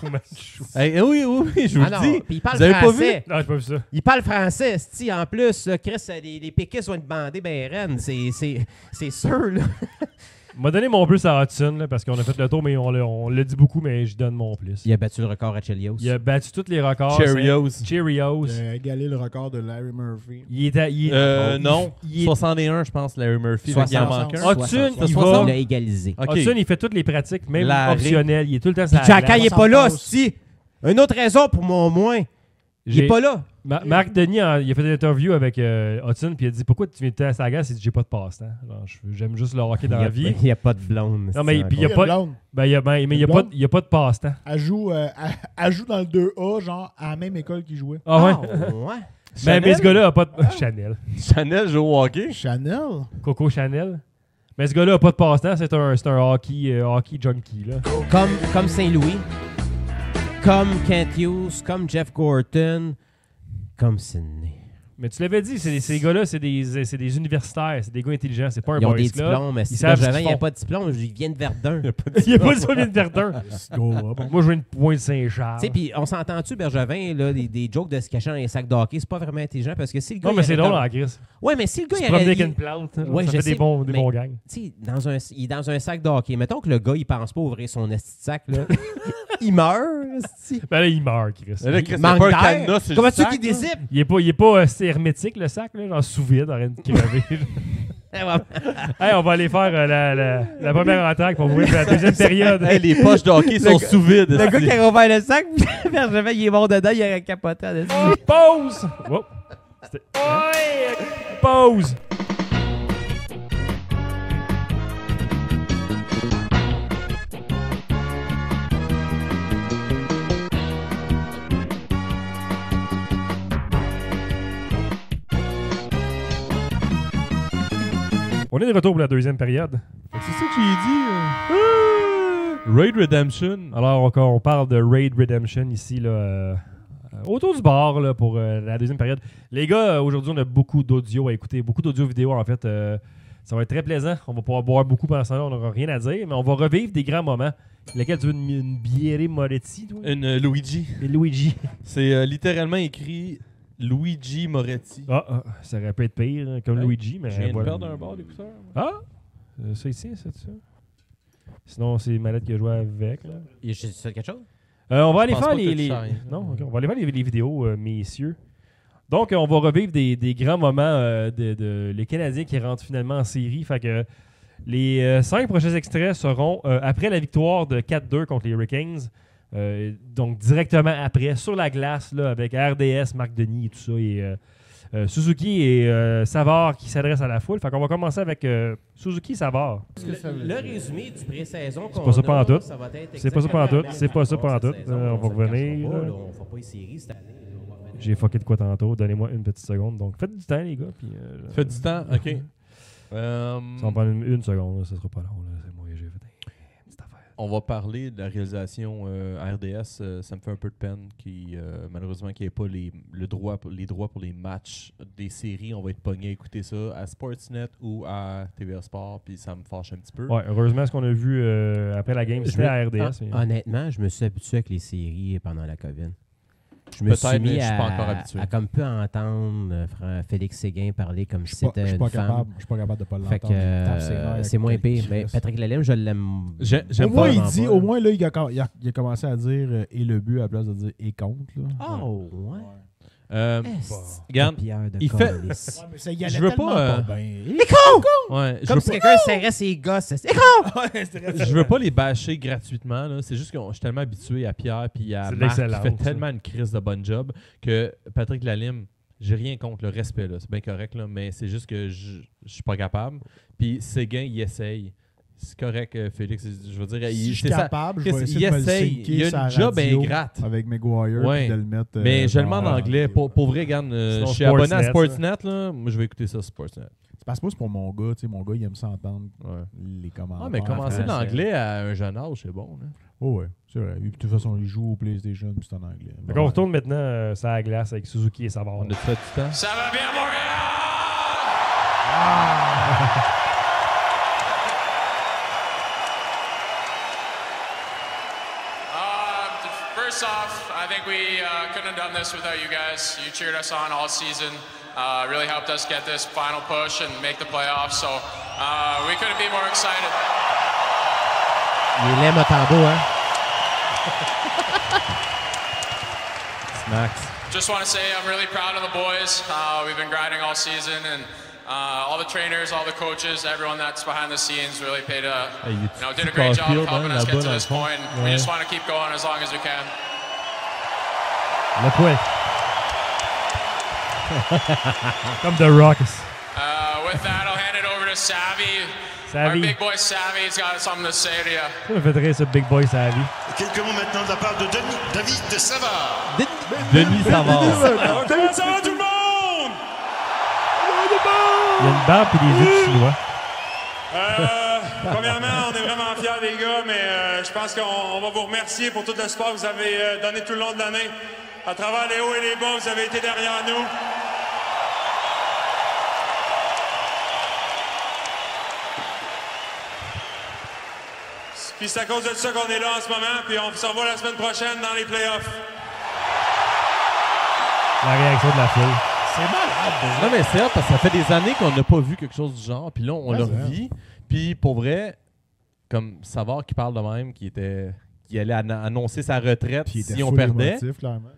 Fu Manchu. Hey, oui, je vous Ah le non, dis. puis il parle Vous avez pas français. Non, j'ai pas vu ça. Il parle français, esti, en plus. Là, Chris, les péquistes vont être bandés ben reine. C'est sûr, là. M'a donné mon plus à Hudson, là, parce qu'on a fait le tour, mais on l'a dit beaucoup, mais je donne mon plus. Il a battu le record à Chelios. Il a battu tous les records. Cheerios. Cheerios. Il a égalé le record de Larry Murphy. Non, il est- 61, je pense, Larry Murphy. Fait qu'il en 60. manque un. Hudson, il va- Il a égalisé. OK. Hudson, il fait toutes les pratiques, même L'arrêt. optionnelles. Il est tout le temps Puis sur la Jack, glace. il est pas là, 71. esti. Une autre raison pour mon moins. Il est pas là. Marc Denis, il a fait une interview avec Hudson, puis il a dit pourquoi tu viens à sa glace? Il dit j'ai pas de passe-temps. Genre, j'aime juste le hockey dans la vie. Il n'y a pas de blonde. Non, mais c'est puis il y a encore. pas- blonde. Ben, il y a pas de passe-temps. Elle joue dans le 2A, genre, à la même école qu'il jouait. Ah ouais? Ah, ouais. Mais ce gars-là a pas de. Chanel. Chanel joue au hockey. Chanel? Coco Chanel. Mais ce gars-là a pas de passe-temps, c'est un hockey junkie. Là. Comme Saint-Louis, comme Kent Hughes, comme Jeff Gorton, comme Sidney. Mais tu l'avais dit, ces gars-là, c'est des universitaires, c'est des gars intelligents, c'est pas un Ils ont boys des club. diplômes. Mais Ils si savent ce Bergevin, qu'ils il n'y a font. pas de diplôme, il vient de Verdun. Il n'y a pas de souvenir de Verdun. Go up. Moi, je viens de Pointe-Saint-Charles. Tu sais, puis on s'entend-tu, Bergevin, là, des jokes de se cacher dans les sacs de hockey, c'est pas vraiment intelligent parce que si le gars. Non, mais il c'est aurait drôle comme- en crise. Ouais, mais si le gars, Tu il te promener aurait. avec une plante, Ouais, ça je fait sais, des bons mais- gangs. Tu sais, il est dans un sac de hockey. Mettons que le gars, il pense pas ouvrir son esti de sac, là. Il meurt, esti. Ben là, il meurt, Chris. Mais là, Chris, Manque c'est pas un d'air. cadenas, c'est Comment le tu sac, qu'il là. dézippe? Il est pas c'est hermétique, le sac, là, genre sous vide, en train de crever. Hey, on va aller faire la première attaque pour ouvrir la deuxième période. Hey, les poches de hockey sont sous vide. Le gars qui a ouvert le sac, Bergevin, il est mort dedans, il aurait capoté en esti. Pause! Wow. Pause! On est de retour pour la deuxième période. C'est ça que j'ai dit. Raid Redemption. Alors, on parle de Raid Redemption ici, là, autour du bar là, pour la deuxième période. Les gars, aujourd'hui, on a beaucoup d'audio à écouter, beaucoup d'audio vidéo en fait. Ça va être très plaisant. On va pouvoir boire beaucoup pendant ce temps-là, on n'aura rien à dire, mais on va revivre des grands moments. Lesquels tu veux une bière Moretti, toi? Une Luigi. Et Luigi. C'est littéralement écrit Luigi Moretti. Ça aurait pu être pire, hein, comme Hey, Luigi, mais Je viens de voilà. perdre un bord d'écouteur. Ah! Ça ici, c'est ça? Sinon, c'est Mallette qui a joué avec. Là. Il fait quelque chose? On va aller pense faire pas que tu les... sais rien. Non, ok, on va aller faire les vidéos, messieurs. Donc, on va revivre des grands moments de les Canadiens qui rentrent finalement en série. Fait que les 5 prochains extraits seront après la victoire de 4-2 contre les Hurricanes. Donc, directement après, sur la glace, là, avec RDS, Marc Denis et tout ça, et Suzuki et Savard qui s'adressent à la foule. Fait qu'on va commencer avec Suzuki et Savard. Le résumé du pré-saison qu'on pas ça pantoute. ça va être C'est pas ça pantoute. exactement C'est pas ça la même pantoute. cette saison. On va se le cachera revenir, pas, là. là. On fera pas les séries cette année. là. On va revenir. J'ai fucké de quoi tantôt. Donnez-moi une petite seconde. Donc, faites du temps, les gars. Puis, Faites du temps, ok. Ça va prendre une seconde. Là. Ça sera pas long. Là. C'est moi, j'ai fait une petite affaire. On va parler de la réalisation RDS. Ça me fait un peu de peine malheureusement qu'il n'y ait pas les droits pour les matchs des séries. On va être pogné à écouter ça à Sportsnet ou à TVA Sport, puis ça me fâche un petit peu. Ouais, heureusement, ce qu'on a vu après la game, c'était à RDS. mais- Honnêtement, je me suis habitué avec les séries pendant la COVID. Je me suis Peut-être, mis mais je suis à, pas encore habitué. à comme peu entendre Félix Séguin parler comme si Je c'était suis une pas femme. capable. Je suis pas capable de pas Fait l'entendre. que Il tape ses nerfs avec c'est moins pire. Chris. Mais Patrick Lalime, je l'aime. J'aime Au moins, pas. il vraiment dit, pas, au là. moins, là, il a commencé à dire et le but à la place de dire et contre. Là. Oh, ouais. Esti, regarde, Pierre de il fait- Calice. Mais ça y Je veux pas, bien. ouais, je Comme veux si pas- quelqu'un serrait ses gosses. C'est je veux pas les bâcher gratuitement. Là. C'est juste que je suis tellement habitué à Pierre puis à C'est de Marc qui l'excellence, fait ça. tellement une crise de bon job que Patrick Lalime, J'ai rien contre le respect, là. C'est bien correct, là, mais c'est juste que je suis pas capable. Puis Séguin, il essaye. C'est correct, Félix. Je veux dire, Si je suis c'est ça. capable, je vais Il essayer de me le essaye. syncer Il y a sur une la job radio ingrate. avec Maguire Ouais. puis de le mettre. Mais je le mets en genre, anglais. Pour vrai, regarde, je suis abonné à Sportsnet, là. Moi, je vais écouter ça sur Sportsnet. C'est parce que c'est pour mon gars. Tu sais, mon gars, il aime s'entendre Ouais. les commentaires. Ah, mais commencer français. l'anglais à un jeune âge, c'est bon, là. Oh, ouais, c'est vrai. Puis, de toute façon, il joue au PlayStation puis c'est en anglais. Donc, on retourne maintenant sur la glace avec Suzuki et Savard. On a fait du temps. Ça va bien, Montréal! First off, I think we couldn't have done this without you guys. You cheered us on all season. Really helped us get this final push and make the playoffs. So we couldn't be more excited. Il est laid, Motambo, hein? Max. Just want to say I'm really proud of the boys. We've been grinding all season, and all the trainers, all the coaches, everyone that's behind the scenes really did a great job helping us get to this point. We just want to keep going as long as we can. Le point. Comme The Rock. With that, I'll hand it over to Savvy. Our Savvy. big boy Savvy's got something to say to you. Ça me fait rire, ce Big Boy Savvy. Quelques mots maintenant de la part de David Savard. Denis Savard. Comment ça va tout le monde? Il y a une barbe et des yeux chinois. Premièrement, on est vraiment fiers des gars, mais je pense qu'on va vous remercier pour tout le sport que vous avez donné tout le long de l'année. À travers les hauts et les bas, vous avez été derrière nous. Puis c'est à cause de ça qu'on est là en ce moment, puis on se revoit la semaine prochaine dans les playoffs. La réaction de la foule. C'est malade. Non, mais c'est hot parce que ça fait des années qu'on n'a pas vu quelque chose du genre. Puis là, on le Ouais, revit. Puis pour vrai, comme Savard qui parle de même, qui allait annoncer sa retraite Puis il était si on full perdait. émotif, clairement.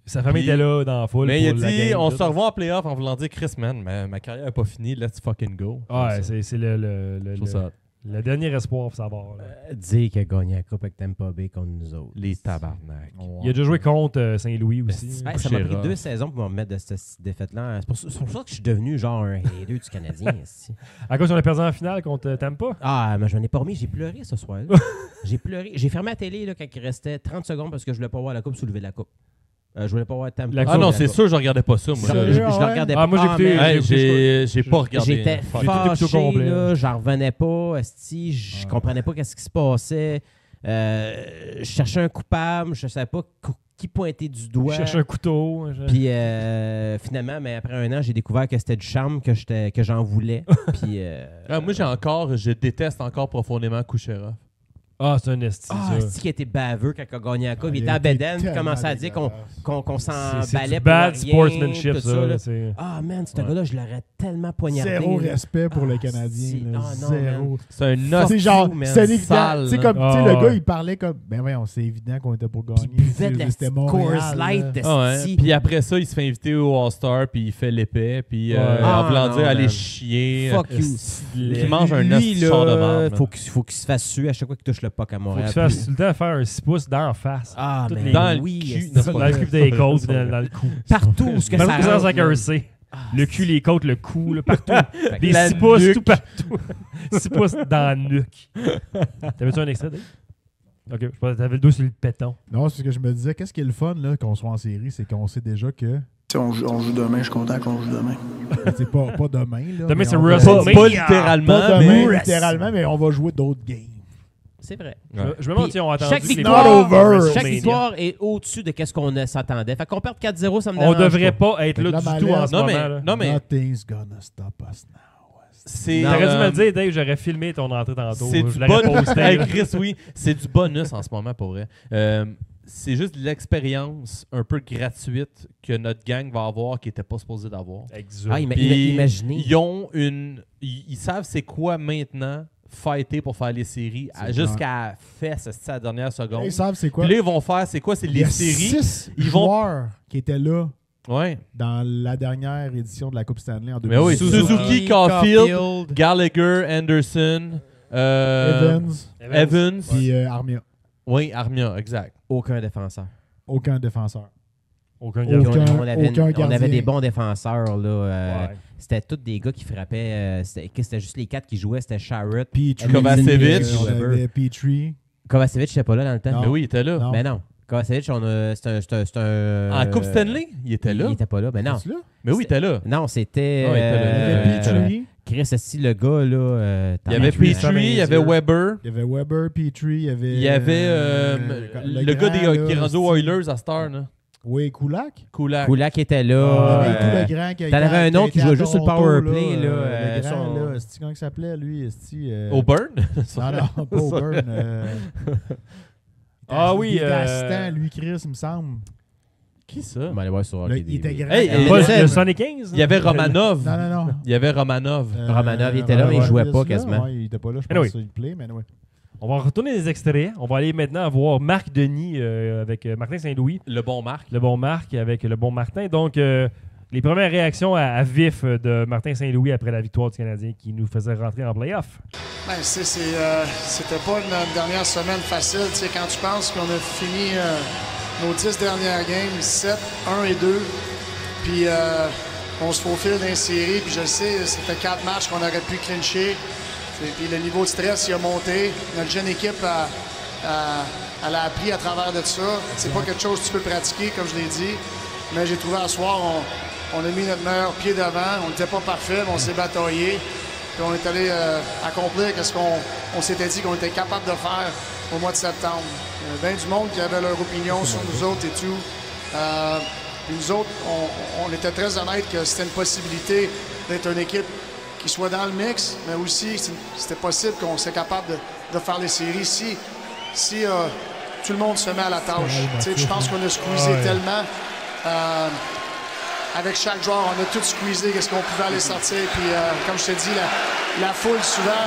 Sa famille Puis- était là dans la foule. Mais il a pour la dit, game, on tout. se revoit en playoff en voulant dire, Chris, man, ma carrière n'est pas finie, let's fucking go. Ouais, c'est le Je trouve ça hot. le dernier espoir pour savoir. là. Dire qu'il a gagné la Coupe avec Tampa Bay contre nous autres. Les tabarnak. Il a déjà joué contre Saint-Louis aussi. Hey, ça m'a pris Couchera. 2 saisons pour me remettre de cette défaite-là. C'est pour ça que je suis devenu genre un hater du Canadien. esti. À cause on a perdu en finale contre Tampa. Ah, mais je n'en ai pas remis. J'ai pleuré ce soir-là. J'ai pleuré. J'ai fermé la télé là, quand il restait 30 secondes parce que je voulais pas voir la Coupe soulever la Coupe. Je voulais pas voir Tampa. La Ah Coupe, non, la c'est Coupe. sûr, je regardais pas ça, moi. Je le regardais pas. Ah, moi, j'ai écouté- man. Hey, j'ai pas regardé. J'étais Fuck. J'ai tout écouté au fâché, complet. là, j'en revenais pas, esti, je comprenais pas qu'est-ce qui se passait. Je cherchais un coupable, je savais pas qui pointer du Je doigt. cherche un couteau. Puis finalement, mais après un an, j'ai découvert que c'était du charme, que j'en voulais. Puis Ah, moi, je déteste encore profondément Kucherov. Ah, c'est un esti, ça. esti qui était baveux quand il a gagné la coupe. Il était à Beden, puis commençait à dire qu'on s'en C'est balait du pour bad rien, sportsmanship, tout ça. là. C'est- Ah man, ce gars-là, je l'aurais tellement poignardé. Zéro là. respect pour le Ah, Canadien. si. là. Ah, non, Zéro. C'est un Fuck os. C'est genre, you, man. c'est évident. Sale, Tu sais, là. comme, tu sais, Ah, le ouais. gars, il parlait comme, ben voyons, c'est évident qu'on était pour Puis gagner. il buvait de la C'était petite Montréal, Coors là. Light, Ah ouais. esti. Puis après ça, il se fait inviter au All-Star, puis il fait l'épée, puis Ouais. en voulant non, dire allez man. chier. Fuck you. Il mange un Lui, esti de char de là, marde, faut man. qu'il se fasse suer à chaque fois qu'il touche le puck à Faut Montréal. que tu fasses tout le temps faire un 6 pouces d'en face. Ah, Toutes mais les- Dans le oui, cul. esti. Non, c'est Dans pas le vrai. cul des côtes, dans le cou. Partout où ce que Même ça que ça rentre, avec un là. C. Ah, Le cul, les côtes, le cou, là, partout. Fait que Des la 6 pouces nuque. tout partout. 6 pouces dans la nuque. T'avais-tu un extrait, Dave? Ok, je pense que t'avais le dos sur le péton. Non, c'est ce que je me disais. Qu'est-ce qui est le fun, là, qu'on soit en série, c'est qu'on sait déjà que. Si on joue demain, je suis content qu'on joue demain. C'est pas demain, là. Demain, mais c'est on va- WrestleMania. Pas littéralement, Pas demain, mais. littéralement, mais on va jouer d'autres games. C'est vrai. Je me demande Puis, si on a entendu chaque que les victoire- Not over. Chaque Chaque WrestleMania. victoire est au-dessus de ce qu'on s'attendait. Fait qu'on perde 4-0, ça me On dérange devrait pas. pas être Fait que là là, du ma tout en lettre- ce Non, moment. mais. là. Non, mais. Nothing's gonna stop us now. C'est. T'aurais dû me le dire, Dave, j'aurais filmé ton entrée tantôt. C'est Je du l'aurais bonus. posté. Hey, là. Chris, oui. C'est du bonus en ce moment, pour vrai. C'est juste de l'expérience un peu gratuite que notre gang va avoir qui n'était pas supposé d'avoir. Exact. Ah, Puis, imaginez. Ils savent c'est quoi maintenant fighter pour faire les séries jusqu'à fesse à la dernière seconde. Ils savent c'est quoi. Puis là, ils vont faire c'est quoi? C'est Il y les a séries. 6 ils vont- joueurs qui étaient là Ouais. dans la dernière édition de la Coupe Stanley en Mais oui, 2018. Suzuki, Caulfield, Gallagher, Anderson, Evans. Puis Armia. Oui, Armia, exact. Aucun défenseur. Aucun défenseur. Aucun Aucun- gardien. aucun On avait gardien. des bons défenseurs. Là, Ouais. C'était tous des gars qui frappaient. C'était juste les 4 qui jouaient. C'était Sharrett, Petrie, Kovacevic. on avait Petrie. Kovacevic, j'étais pas là dans le temps. Non. Mais oui, il était là. Non. Mais non. Kovacevic, c'est un. En Coupe Stanley, il était là. Il était pas là. Mais non. Es-tu là? Mais oui, il était là. Non, c'était. Ah, il était là. Il y avait Petrie. Chris, si le gars, là. Il y avait Petrie, il y avait Weber. Il y avait Weber, Petrie, il y avait... Il y avait le gars grand, qui est là, rendu aux Oilers à Star. Là. Oui, Kulak. Kulak. Kulak était Il y là. avait tout le grand qui a t'en été- avais un qui a autre qui été à jouait juste sur le Toronto, power play, là, le grand, son- là. C'est-tu comment il s'appelait, lui? Auburn. Non, non, pas Auburn. Ah oui, Il était assistant, lui, Chris, il me semble. Qui ça? On va aller voir sur Là, Hockey il était DB. grand. Hey, Pas et- le Sonny 15? Il y avait Romanov. Non, non, non. Il y avait Romanov. Romanov, il était là, mais il jouait pas quasiment. Ouais, il était pas là, je Anyway. pense qu'il play, mais ouais. On va retourner les extraits. On va aller maintenant voir Marc Denis avec Martin Saint-Louis. Le bon Marc. Le bon Marc avec le bon Martin. Donc, les premières réactions à vif de Martin Saint-Louis après la victoire du Canadien qui nous faisait rentrer en play-off. Ben, c'était pas une dernière semaine facile. Tu sais, quand tu penses qu'on a fini nos 10 dernières games, 7, 1 et 2, puis on se faufile dans les séries, puis je le sais, c'était 4 matchs qu'on aurait pu clincher. Puis le niveau de stress, il a monté. Notre jeune équipe, elle a appris à travers de ça. C'est pas quelque chose que tu peux pratiquer, comme je l'ai dit. Mais j'ai trouvé à soir, on a mis notre meilleur pied devant. On n'était pas parfait, mais on s'est bataillé. Puis on est allé accomplir ce qu'on s'était dit qu'on était capable de faire au mois de septembre. Il y avait bien du monde qui avait leur opinion sur nous autres et tout. Puis nous autres, on était très honnêtes que c'était une possibilité d'être une équipe qui soit dans le mix, mais aussi c'était possible qu'on soit capable de faire les séries si tout le monde se met à la tâche. Je pense qu'on a squeezé tellement. Avec chaque joueur, on a tout squeezé qu'est-ce qu'on pouvait aller sortir. Puis comme je te dis, la foule souvent,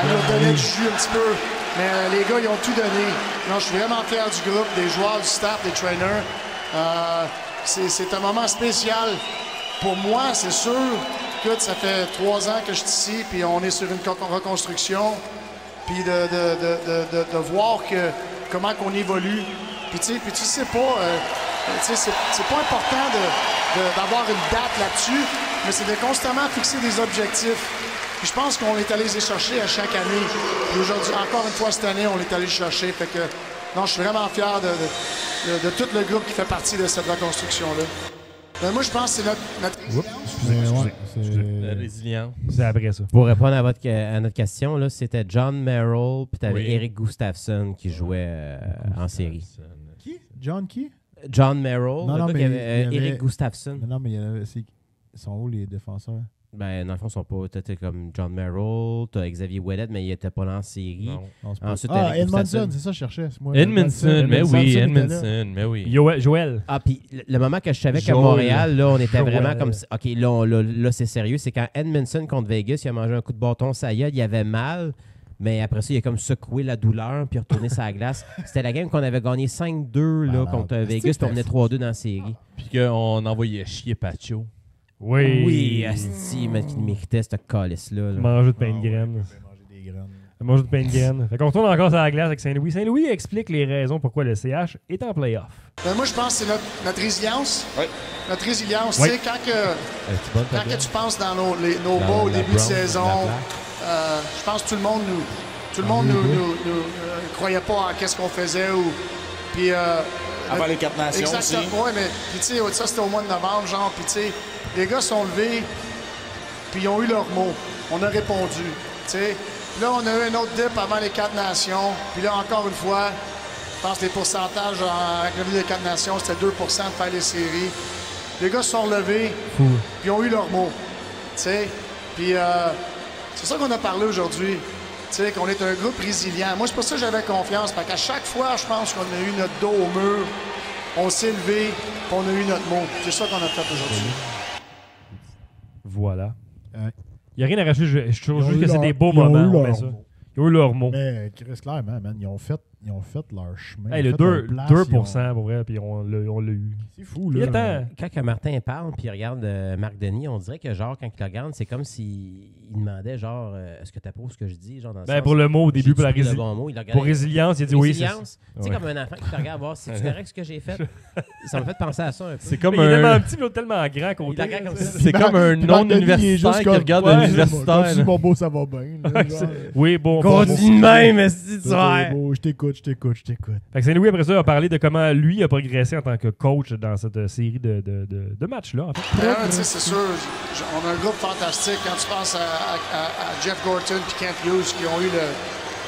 elle nous donnait du jus un petit peu. Mais les gars, ils ont tout donné. Non, je suis vraiment fier du groupe, des joueurs, du staff, des trainers. C'est un moment spécial. Pour moi, c'est sûr. Écoute, ça fait 3 ans que je suis ici, puis on est sur une reconstruction. Puis de voir comment qu'on évolue. Puis tu sais pas, c'est pas important d'avoir une date là-dessus, mais c'est de constamment fixer des objectifs. Puis je pense qu'on est allé les chercher à chaque année. Puis aujourd'hui, encore une fois cette année, on est allé les chercher. Fait que, non, je suis vraiment fier de tout le groupe qui fait partie de cette reconstruction-là. Ben moi, je pense que c'est notre La résilience. C'est après ça. Pour répondre à notre question, là, c'était John Merrill, puis t'avais Oui. Eric Gustafsson qui jouait en série. Qui? John qui? John Merrill, Non, le non, gars mais qui avait, il y avait- Eric Gustafsson. Non, mais ils sont où les défenseurs? Ben, dans le fond, ils sont pas. T'as comme John Merrill, t'as Xavier Ouellet, mais il était pas là en série. Non. Non, c'est pas- Ensuite, ah, Eric Edmondson, Gustafsson. c'est ça que je cherchais. c'est moi, Edmondson, mais oui, était là. Edmondson, mais oui. Joël. Ah, puis le moment que je savais qu'à Joel. Montréal, là, on était Joel. vraiment comme. OK, là c'est sérieux. C'est quand Edmondson contre Vegas, il a mangé un coup de bâton, ça y est, il avait mal. Mais après ça, il a comme secoué la douleur puis retourné sur la glace. C'était la game qu'on avait gagné 5-2 là, contre Vegas, puis on venait 3-2 dans la série. Puis qu'on envoyait chier Pacho. Oui. Oui, asti, mais qui méritait cette calice-là. là. Manger de pain de graines. Manger des graines. Manger de pain de graines. Fait qu'on retourne encore sur la glace avec Saint-Louis. Saint-Louis explique les raisons pourquoi le CH est en play-off. Ben moi, je pense que c'est notre résilience. Oui. Notre résilience, Oui. tu sais, quand que tu penses dans nos Dans bas au la début de brown, saison, la je pense que tout le monde nous croyait pas à qu'est-ce qu'on faisait. Puis, Avant les 4 nations aussi. exactement, ouais, mais puis tu sais, ça c'était au mois de novembre, genre, puis tu sais, les gars sont levés, puis ils ont eu leur mot. On a répondu, tu sais. Puis là, on a eu un autre dip avant les 4 nations, puis là, encore une fois, je pense que les pourcentages avec le des 4 nations, c'était 2 de faire les séries. Les gars se sont levés, puis ils ont eu leur mot, tu sais. Puis c'est ça qu'on a parlé aujourd'hui. Tu sais, qu'on est un groupe résilient. Moi, c'est pour ça que j'avais confiance. Parce qu'à chaque fois, je pense qu'on a eu notre dos au mur, on s'est levé, puis on a eu notre mot. C'est ça qu'on a fait aujourd'hui. Voilà. Ouais. Il n'y a rien à rajouter. Je trouve Ils ont juste eu que c'est leur- des beaux ils ont moments. eu On leur met ça. mot. Ils ont eu leur mot. Mais Chris, clairement, man, ils ont fait ils ont fait leur chemin. Hey, ils le ont fait leur 2% pour vrai, puis on l'a eu. C'est fou, Il y a là. tant. Quand que Martin parle puis il regarde Marc Denis, on dirait que genre quand il le regarde, c'est comme s'il demandait genre est-ce que tu approuves ce que je dis genre dans le sens, Pour le mot au début, pour la le bon mot, il regardait, pour résilience, il a dit oui. résilience, tu sais, Ouais. comme un enfant qui te regarde voir si tu correct ce que j'ai fait. Ça m'a fait penser à ça un peu. C'est comme Il est tellement un. petit, l'autre tellement grand Il côté. la regarde comme ça. C'est comme un Puis Marc Denis, il est non-universitaire juste qui comme, regarde ouais, un Continue, universitaire. mon beau, ça va bien. là, genre. Oui, bon. Continue de même, esti, tu vois. Beau, je t'écoute. Fait que Saint-Louis, après ça, a parlé de comment lui a progressé en tant que coach dans cette série de matchs-là, en fait. Ben, tu sais, c'est sûr, on a un groupe fantastique. Quand tu penses à Jeff Gorton et Kent Hughes qui ont eu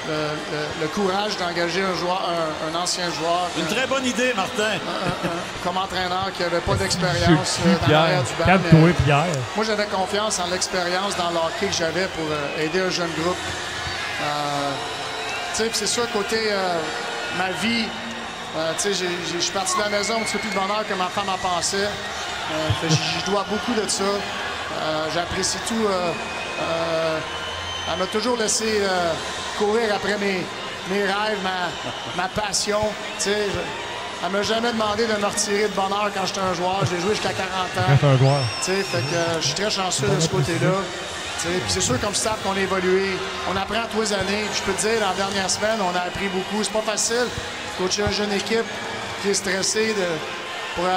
le courage d'engager un ancien joueur. Une très bonne idée, Martin. Comme entraîneur qui n'avait pas d'expérience dans Pierre, l'arrière du banc. calme-toi, Pierre. Moi, j'avais confiance en l'expérience dans le hockey que j'avais pour aider un jeune groupe. Tu sais, c'est sûr, côté ma vie, tu sais, je suis parti de la maison un petit peu plus de bonheur que ma femme en pensait. Je dois beaucoup de ça. J'apprécie tout. Elle m'a toujours laissé courir après mes rêves, ma passion. Tu sais, elle m'a jamais demandé de me retirer de bonheur quand j'étais un joueur. J'ai joué jusqu'à 40 ans. Quand t'es un joueur. Tu sais, fait que je suis très chanceux de ce côté-là. Puis c'est sûr, comme staff, qu'on a évolué. On apprend tous les années. Puis je peux te dire, dans la dernière semaine, on a appris beaucoup. C'est pas facile. Coacher une jeune équipe qui est stressée pour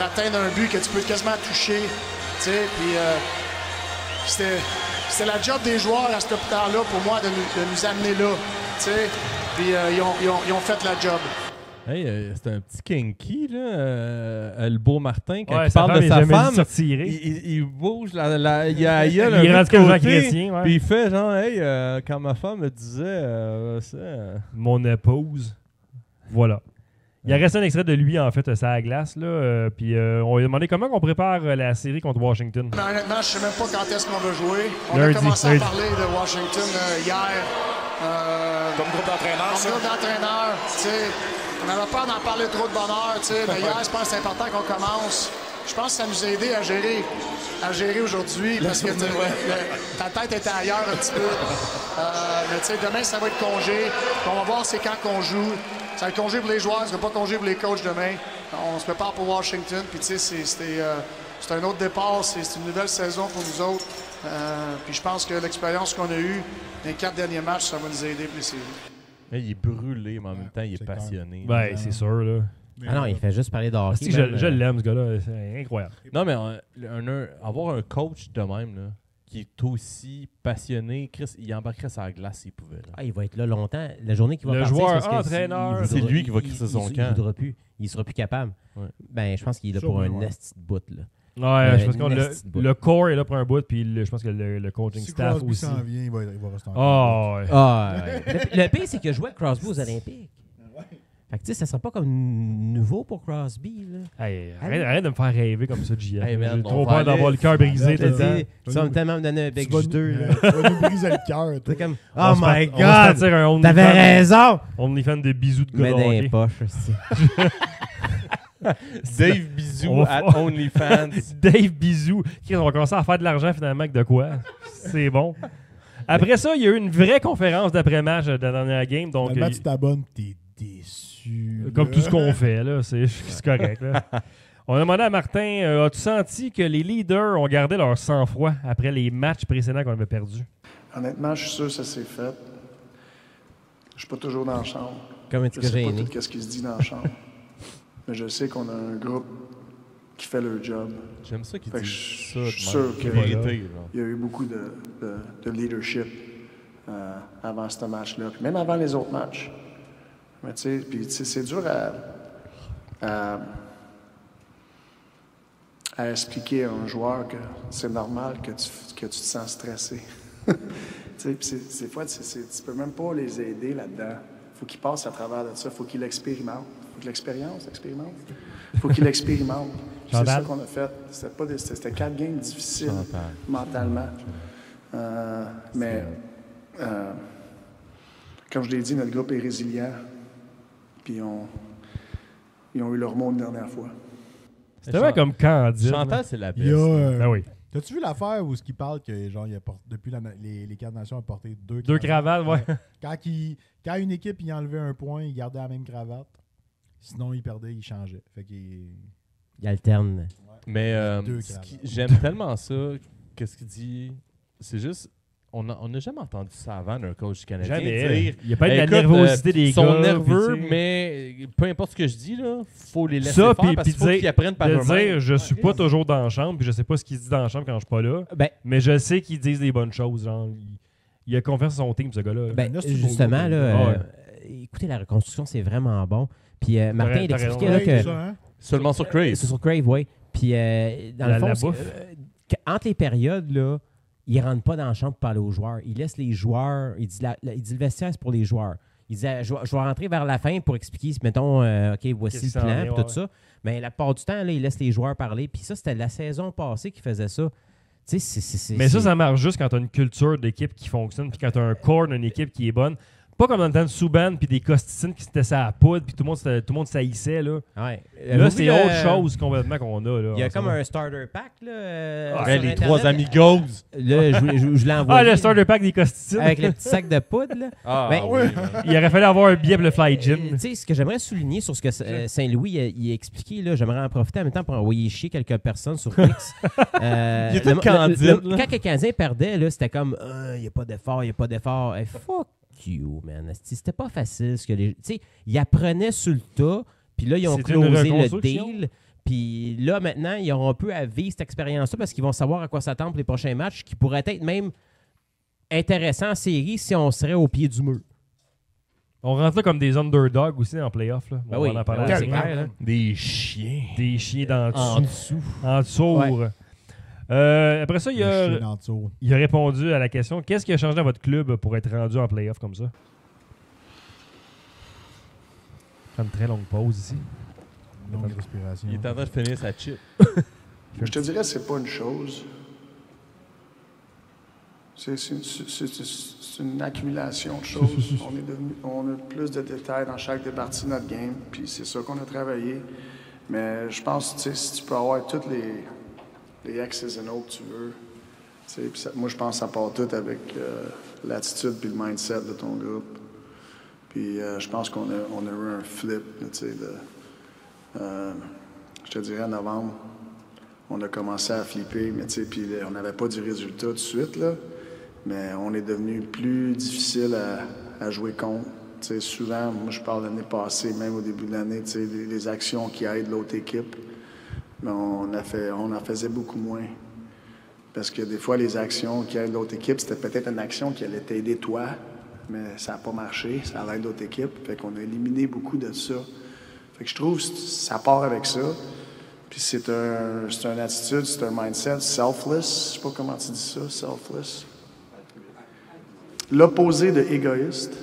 atteindre un but que tu peux quasiment toucher. Tu sais, puis c'était la job des joueurs à ce temps-là pour moi de nous amener là. Tu sais, puis ils ont fait la job. Hey, c'est un petit kinky, là, le beau Martin, quand Ouais, il parle de sa femme, il il bouge, il a il est rendu comme Jean Chrétien, ouais. Puis il fait genre, hey, quand ma femme me disait ça... Mon épouse. Voilà. Il a resté un extrait de lui, en fait, ça à la glace, là. Puis on lui a demandé comment on prépare la série contre Washington. Mais honnêtement, je ne sais même pas quand est-ce qu'on va jouer. On Lundi, a commencé lundi. à parler de Washington hier. Comme groupe d'entraîneurs, Comme ça. groupe d'entraîneurs, tu sais. On n'avait pas d'en parler trop de bonheur, tu sais. Mais hier, je pense que c'est important qu'on commence. Je pense que ça nous a aidé à gérer aujourd'hui parce que ta tête était ailleurs un petit peu. Mais tu sais, demain, ça va être congé. On va voir c'est quand qu'on joue. Ça va être congé pour les joueurs, ça va pas congé pour les coachs demain. On se prépare pour Washington. Puis tu sais, c'est un autre départ. C'est une nouvelle saison pour nous autres. Puis je pense que l'expérience qu'on a eue les 4 derniers matchs, ça va nous aider pour les séries. Il est brûlé, mais en même temps, il est passionné. Ben, c'est sûr, là. Ah non, il fait juste parler de hockey. Si, je l'aime, ce gars-là. C'est incroyable. Non, mais avoir un coach de même, là, qui est aussi passionné, Chris, il embarquerait sur la glace s'il pouvait. Là. Ah, il va être là longtemps. La journée qu'il va Le partir, joueur, c'est parce que entraîneur. C'est lui qui va crisser son camp. Il voudra plus. Il sera plus capable. Ouais. Ben, je pense qu'il est là pour un esti de bout, là. Ouais, je pense que esti de bout. le core est là pour un bout, puis je pense que le coaching Si staff Crosby aussi. s'en vient, il va rester Ah, ouais. Ah, ouais. Le pire, c'est qu'il a joué à Crosby aux Olympiques. Fait que, tu sais, ça sera pas comme nouveau pour Crosby, là. Hey, arrête de me faire rêver comme ça, JF. Hey, man, J'ai on trop va peur d'avoir aller- le cœur brisé Tu tout le temps. vas tellement me donner un bec Tu vas juteux, là. tu vas nous briser le cœur, toi. C'est comme, On oh se fait- my on va se God! faire un OnlyFans- T'avais raison! OnlyFans de bisous de Mets gars dans de les hockey. poches, aussi. Dave Bisou On va at faire- OnlyFans. Dave Bisou. Chris, on va commencer à faire de l'argent finalement avec de quoi. C'est bon. Après ça, il y a eu une vraie conférence d'après-match de la dernière game. Donc, Finalement, tu t'abonnes, t'es déçu. comme là. tout ce qu'on fait, là, c'est correct. Là. On a demandé à Martin, as-tu senti que les leaders ont gardé leur sang-froid après les matchs précédents qu'on avait perdus? Honnêtement, je suis sûr que ça s'est fait. Je suis pas toujours dans la chambre. Comme un Je petit sais pas gêné. tout ce qui se dit dans la chambre. Mais je sais qu'on a un groupe qui fait leur job. J'aime ça qu'il Fait que dise je ça. suis de sûr même. que Vérité, genre. il y a eu beaucoup de leadership avant ce match-là, puis même avant les autres matchs. Mais tu sais, puis c'est dur à expliquer à un joueur que c'est normal que tu te sens stressé. Tu sais, puis c'est fois, tu peux même pas les aider là-dedans. Faut qu'ils passent à travers de ça, faut qu'ils l'expérimentent. Faut que l'expérience expérimente. Faut qu'ils l'expérimentent. C'est ça Chantal? qu'on a fait. C'était 4 games difficiles mentalement. Mais comme je l'ai dit, notre groupe est résilient. Puis ils ont eu leur mot une dernière fois. C'était vraiment comme Candide. Chantal, c'est la Il y a, best. Ben oui. T'as-tu vu l'affaire où ce qu'il parle que genre depuis les 4 nations a porté 2 cravates, ouais. Quand une équipe il enlevait un point, il gardait la même cravate. Sinon, il perdait, il changeait. Fait qu'il alterne. Ouais. Mais j'aime tellement ça. Qu'est-ce qu'il dit? C'est juste... On n'a jamais entendu ça avant d'un coach canadien. Jamais. Il n'y a pas de la nervosité des gars. Ils sont nerveux, mais peu importe ce que je dis, il faut les laisser faire parce qu'il faut qu'ils apprennent par eux-mêmes. Je suis pas toujours dans la chambre, puis je sais pas ce qu'ils disent dans la chambre quand je suis pas là, mais je sais qu'ils disent des bonnes choses. Genre, il a confiance en son team, ce gars-là. Justement, écoutez, la reconstruction, c'est vraiment bon. Puis Martin, il expliquait là, que... Seulement sur Crave. C'est sur Crave, oui. Puis dans le fond, entre les périodes, là, il ne rentre pas dans la chambre pour parler aux joueurs. Il laisse les joueurs. Il dit le vestiaire, c'est pour les joueurs. Il dit je vais rentrer vers la fin pour expliquer, mettons, OK, voici le plan et tout ça. Mais la plupart du temps, là, il laisse les joueurs parler. Puis ça, c'était la saison passée qu'il faisait ça. Mais ça marche juste quand tu as une culture d'équipe qui fonctionne, puis quand tu as un corps d'une équipe qui est bonne. Pas comme dans le temps de Subban puis des Costicines qui se testaient à la poudre puis tout le monde s'haïssait. Là, là c'est autre chose complètement qu'on a. Là, il y a comme un starter pack. Là, les Internet. 3 amigos. Là, je l'ai envoyé. Le starter pack des Costicines. Avec le petit sac de poudre. Là. Il aurait fallu avoir un billet pour le Fly Gym. Ce que j'aimerais souligner sur ce que Saint-Louis il a expliqué, là, j'aimerais en profiter en même temps pour envoyer chier quelques personnes sur X. Il était candide. Quand les Canadiens perdaient, c'était comme il n'y a pas d'effort, il n'y a pas d'effort. Fuck you, man. C'était pas facile ce que les. Tu sais, ils apprenaient sur le tas, puis là, ils ont closé le deal. Puis là, maintenant, ils auront un peu à vivre cette expérience-là parce qu'ils vont savoir à quoi s'attendre pour les prochains matchs qui pourraient être même intéressants en série si on serait au pied du mur. On rentre là comme des underdogs aussi en playoff. Là. On va en parler. C'est clair, des chiens. Des chiens en dessous. En dessous. Ouais. Après ça, il a répondu à la question qu'est-ce qui a changé dans votre club pour être rendu en playoff comme ça? Une très longue pause ici. Longue respiration. Il est en train de finir sa chip. Je te dirais, c'est pas une chose. C'est une accumulation de choses. On a plus de détails dans chaque partie de notre game, puis c'est ça qu'on a travaillé. Mais je pense que si tu peux avoir toutes les X's and O's que tu veux. Moi, je pense que ça part tout avec l'attitude et le mindset de ton groupe. Puis je pense qu'on a eu un flip. Je te dirais, en novembre, on a commencé à flipper, mais puis on n'avait pas du résultat tout de suite. Là, mais on est devenu plus difficile à jouer contre. Souvent, moi, je parle de l'année passée, même au début de l'année, les actions qui aident l'autre équipe. Mais on en faisait beaucoup moins. Parce que des fois, les actions qui aident l'autre équipe, c'était peut-être une action qui allait t'aider toi, mais ça n'a pas marché, ça aide l'autre équipe. Fait qu'on a éliminé beaucoup de ça. Fait que je trouve que ça part avec ça. Puis c'est une attitude, c'est un mindset, selfless. Je sais pas comment tu dis ça, selfless. L'opposé de égoïste.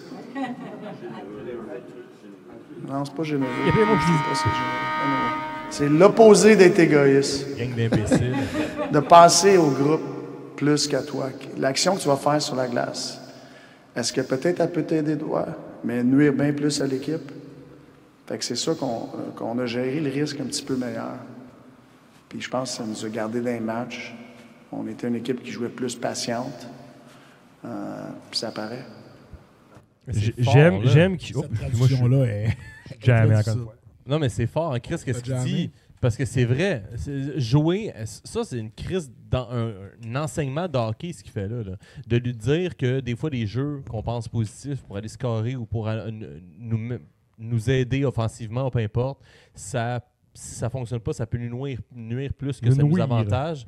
Non, c'est pas généreux. Il y a plein de mots qui disent pas c'est généreux. C'est l'opposé d'être égoïste. Gang d'imbéciles. De penser au groupe plus qu'à toi. L'action que tu vas faire sur la glace, est-ce que peut-être elle peut t'aider toi, mais nuire bien plus à l'équipe? Fait que c'est ça qu'on a géré le risque un petit peu meilleur. Puis je pense que ça nous a gardé dans les matchs. On était une équipe qui jouait plus patiente. Puis ça paraît. J'aime Cette traduction-là est... Jamais encore une fois. Non, mais c'est fort, hein, Chris, qu'est-ce qu'il dit? Parce que c'est vrai. Jouer, ça, c'est une crise dans un enseignement de hockey, ce qu'il fait là. De lui dire que des fois, les jeux qu'on pense positifs pour aller scorer ou pour nous aider offensivement, peu importe, si ça ne fonctionne pas, ça peut nous nuire plus que ça nous avantage.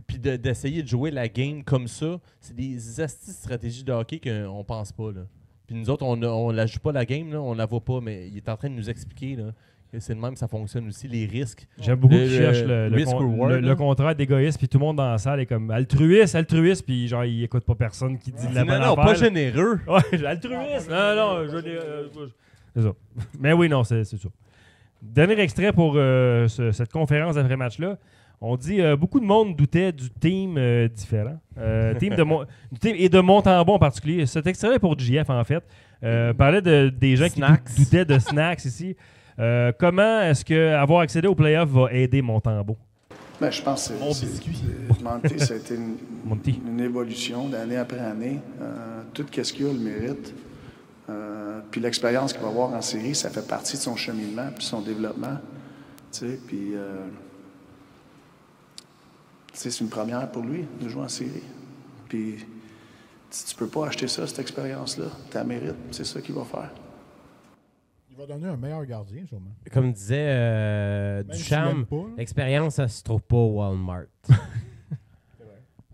Puis d'essayer de jouer la game comme ça, c'est des astuces stratégies de hockey qu'on pense pas. Là. Puis nous autres, on la joue pas la game, là, on la voit pas, mais il est en train de nous expliquer là, que c'est de même que ça fonctionne aussi, les risques. J'aime beaucoup qu'il cherche le contraire d'égoïste, puis tout le monde dans la salle est comme altruiste, puis genre il écoute pas personne qui dit de la bonne affaire. Non, pas généreux. Ouais, altruiste. Non, c'est ça. Mais oui, non, c'est ça. Dernier extrait pour cette conférence d'après-match-là. On dit beaucoup de monde doutait du team différent. Du team et de Montembeault en particulier. Cet extrait est pour JF, en fait. Parlait des gens qui doutaient de Snacks ici. Comment est-ce que avoir accédé au playoff va aider Montembeault? Ben, je pense que Monty, ça a été une évolution d'année après année. Tout ce qu'il a le mérite. Puis l'expérience qu'il va avoir en série, ça fait partie de son cheminement puis son développement. Puis c'est une première pour lui de jouer en série. Puis tu peux pas acheter ça, cette expérience-là. Tu la mérites, c'est ça qu'il va faire. Il va donner un meilleur gardien, sûrement. Comme disait Ducharme, l'expérience, ça se trouve pas au Walmart.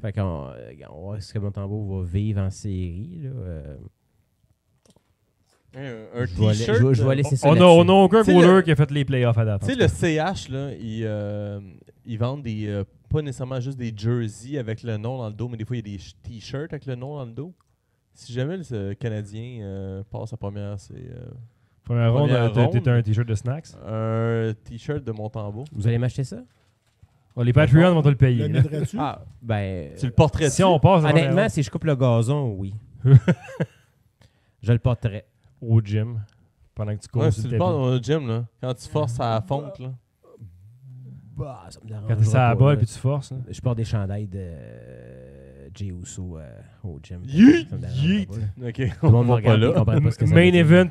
Fait qu'on va voir ce que Montembeault va vivre en série. Là. Un t-shirt. Je vais laisser ça. On n'a aucun goaler qui a fait les playoffs à date. Tu sais, le CH, là, ils vendent pas nécessairement juste des jerseys avec le nom dans le dos, mais des fois, il y a des t-shirts avec le nom dans le dos. Si jamais le Canadien passe à première, première ronde, t'as un t-shirt de Snacks? Un t-shirt de Montembeault. Vous allez m'acheter ça? Les Patreons vont te le payer. Tu le porterais-tu? Si on passe honnêtement, si je coupe le gazon, oui. Je le porterais. Au gym, pendant que tu cours sur tu le le tapis. portes au gym, là. Quand tu forces à la fonte, là. Bah, ça me dérange. Quand t'es à la balle puis tu forces. Là. Je porte des chandails de Jey Uso au gym. Yeet! Ok, tout le monde me regarde, ils comprennent pas ce que ça Main veut dire. event,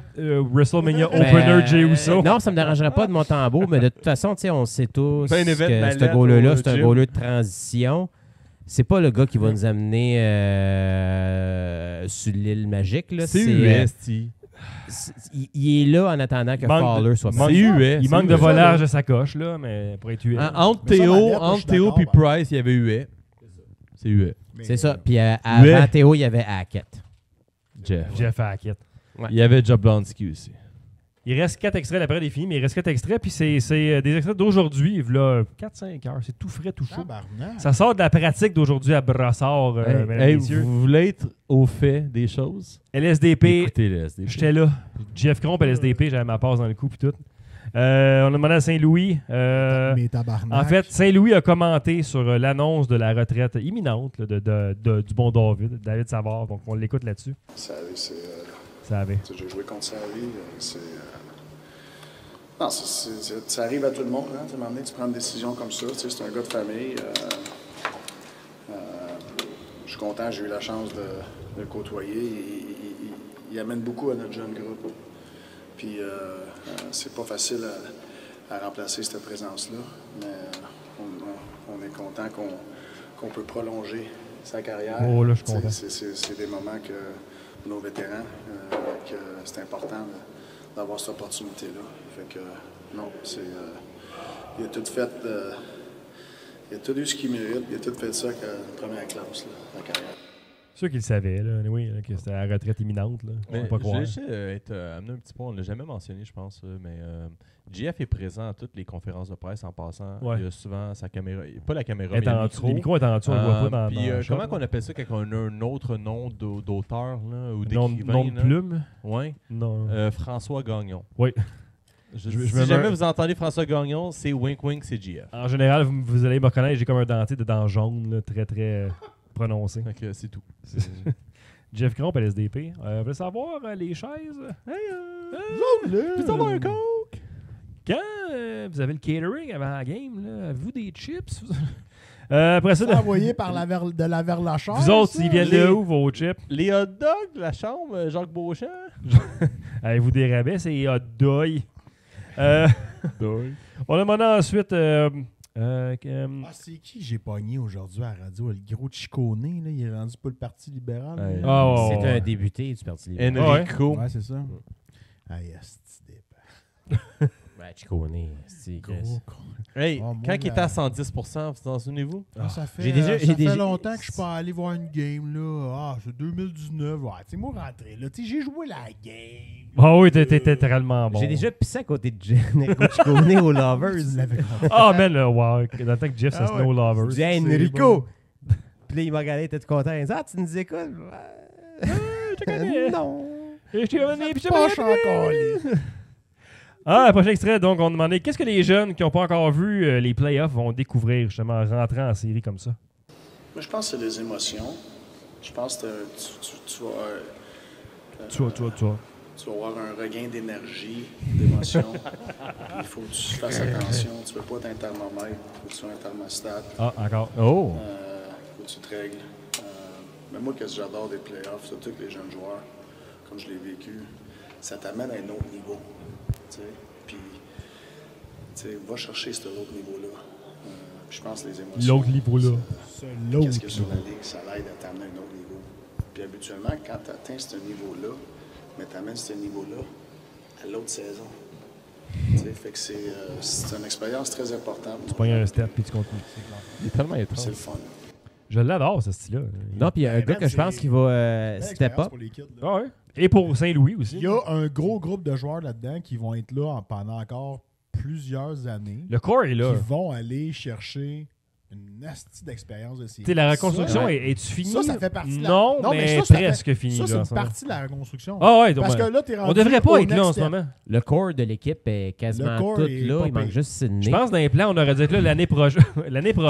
WrestleMania Opener, Jey Uso. Non, ça me dérangerait pas de Montembeault, mais de toute façon, on sait tous Main que event, ce goaler-là, c'est un goaler de transition. C'est pas le gars qui va nous amener sur l'île magique. Là. C'est UST. Il est là en attendant que Fowler soit fait. Il manque de volage de sa coche, là, mais pour être UA. Entre Théo et Price, il y avait UA. C'est UA. C'est ça. Puis avant Théo, il y avait Hackett. Jeff Hackett. Ouais. Il y avait Jablonski aussi. Il reste 4 extraits d'après les films, mais il reste 4 extraits, puis c'est des extraits d'aujourd'hui, là, 4-5 heures. C'est tout frais, tout chaud. Ça sort de la pratique d'aujourd'hui à Brossard, mesdames et messieurs. Vous voulez être au fait des choses? LSDP, écoutez LSDP. J'étais là. Jeff Cromp, LSDP, j'avais ma passe dans le coup, puis tout. On a demandé à Saint-Louis. En fait, Saint-Louis a commenté sur l'annonce de la retraite imminente là, du bon David Savard. Donc, on l'écoute là-dessus. Ça avait. J'ai joué contre Savy. Non, ça arrive à tout le monde. Hein. À un moment donné, tu prends une décision comme ça. C'est un gars de famille. Je suis content, j'ai eu la chance de le côtoyer. Il amène beaucoup à notre jeune groupe. Puis, c'est pas facile à remplacer cette présence-là. Mais on est content qu'on peut prolonger sa carrière. Oh, là, je suis content. C'est des moments que nos vétérans, que c'est important d'avoir cette opportunité-là. Fait que, non, il a tout fait, il a tout eu ce qu'il mérite, il a tout fait ça qu'une première classe, là, la carrière. Ceux qui le savaient, là, oui, là, que c'était la retraite imminente. Là. Mais pas croire. Je vais être amené un petit point, on ne l'a jamais mentionné, je pense, mais JF est présent à toutes les conférences de presse en passant. Ouais. Il a souvent sa caméra, pas la caméra, mais le micro. Les micros étaient en dessous, on ne le voit pas dans le comment shot, on appelle ça quand on a un autre nom d'auteur là, ou nom d'écrivain? de plume? Oui. Non. François Gagnon. Oui. Si jamais vous entendez François Gagnon, c'est wink wink, c'est JF. En général, vous allez me reconnaître, j'ai comme un dentier de dents jaunes, là, très très prononcé. Donc, c'est tout. Jeff Cromp, LSDP. Vous voulez savoir les chaises? Hey, savoir un coke? Quand vous avez le catering avant la game, là, avez-vous des chips? Après ça, envoyé par de la Verlachère. Vous autres, ils viennent de où, vos chips? Les hot dogs de la chambre, Jacques Beauchamp? Avez-vous des rabais? C'est hot dog. On a demandé ensuite... c'est qui j'ai pogné aujourd'hui à la radio? Le gros Chiconé, là, il est rendu pour le Parti libéral. C'est un débuté du Parti libéral. Enrico. Ouais, c'est ça. Ah, yes, Ben, Chiconé, c'est hey, quand il était à 110%, vous en souvenez-vous? Ça fait longtemps que je suis pas allé voir une game, là. Ah, c'est 2019. Ouais, tu sais, moi, rentré, là. Tu sais, j'ai joué la game. Ah oui, t'étais tellement bon. J'ai déjà pissé à côté de Enrico Chiconé aux Lovers. Ah, man, là, wow. Dans le temps que Jeff, c'est No Lovers. J'ai dit, Enrico! Puis là, il m'a regardé, il était tout content. Il dit, tu nous écoutes? Non. Je t'ai amené, puis pas encore. Ah, prochain extrait, donc, on demandait qu'est-ce que les jeunes qui n'ont pas encore vu les playoffs vont découvrir, justement, en rentrant en série comme ça? Moi, je pense que c'est les émotions. Je pense que tu vas... Tu vois. tu vas avoir un regain d'énergie, d'émotion. Il faut que tu fasses attention. Tu ne peux pas être un thermomètre. Il faut que tu sois un thermostat. Ah, encore. Oh! Faut que tu te règles. Mais moi, qu'est-ce que j'adore des playoffs, surtout avec les jeunes joueurs, comme je l'ai vécu, ça t'amène à un autre niveau. Puis, va chercher cet autre niveau-là. Je pense que les émotions. L'autre niveau-là. Qu'est-ce que sur la ligue, ça l'aide à t'amener à un autre niveau. Puis habituellement, quand tu atteins ce niveau-là, mais tu amènes ce niveau-là à l'autre saison. Fait que c'est une expérience très importante. Tu pognes un step puis tu continues. Il est tellement étrange. C'est le fun. Je l'adore, ce style-là. Non, puis il y a un gars que je pense qu'il va step up. Ah ouais. Et pour Saint-Louis aussi. Il y a un gros groupe de joueurs là-dedans qui vont être là pendant encore plusieurs années. Le corps est là. Qui vont aller chercher une nasty d'expérience de série. Tu sais, la reconstruction, est-tu finie? Ça fait partie de la... Non, mais presque fini. Ça, c'est là, une partie de la reconstruction. Ah ouais, parce que là, t'es rendu on devrait pas être là en ce moment. Le corps de l'équipe est quasiment tout là. Il manque juste Sidney. Je pense dans les plans, on aurait dû être là l'année prochaine.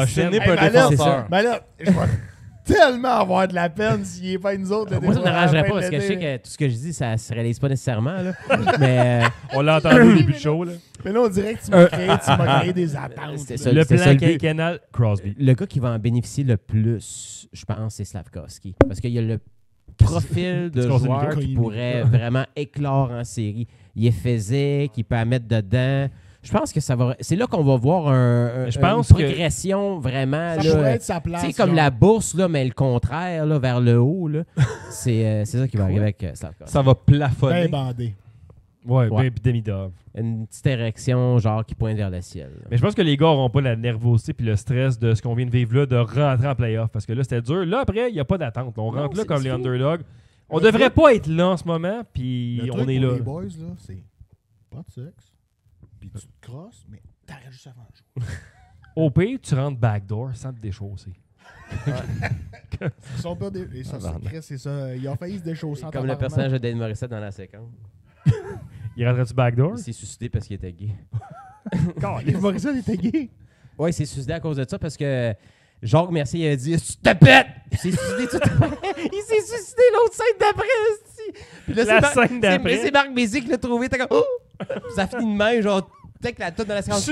Sidney peut être défenseur. Mais là, je vais tellement avoir de la peine s'il n'est pas une autre. Moi, ça ne m'arrangerait pas parce que je sais que tout ce que je dis, ça ne se réalise pas nécessairement. Là. Mais on l'a entendu au début du show. Là. Mais là, on dirait que tu m'as créé des attentes. Le plan quinquennal, Crosby. Le gars qui va en bénéficier le plus, je pense, c'est Slafkovský. Parce qu'il y a le profil de joueur qui pourrait vraiment éclore en série. Il est physique, il peut la mettre dedans. Je pense que ça va. C'est là qu'on va voir une progression vraiment. Ça pourrait être sa place. C'est comme la bourse, là, mais le contraire, là, vers le haut. Là. C'est ça qui va arriver avec Slafkovský. Ça va plafonner. Bien bandé. Ouais. Bien demi-dove. Une petite érection, genre, qui pointe vers le ciel. Là. Mais je pense que les gars n'auront pas la nervosité puis le stress de ce qu'on vient de vivre là, de rentrer en playoff. Parce que là, c'était dur. Là, après, il n'y a pas d'attente. On rentre là comme les underdogs. On devrait pas être là en ce moment, puis on est là. Les boys, là, c'est pas de sexe. Puis tu te crosses, mais t'arrêtes juste avant le jour. Au pire, tu rentres backdoor sans te déchausser. Ils sont pas c'est ça. Ils ont failli se déchausser. Comme le personnage de Dane Morissette dans la séquence. Il rentrait-tu backdoor? Il s'est suicidé parce qu'il était gay. Dane Morissette était gay? Ouais, il s'est suicidé à cause de ça parce que Jacques Mercier a dit « Tu te pètes! » Il s'est suicidé tout Il s'est suicidé l'autre scène d'après. Puis là, la scène d'après. C'est Marc Bézier qui l'a trouvé. T'as comme « Oh! » Ça finit de même, genre, peut-être que la toute dans la séquence.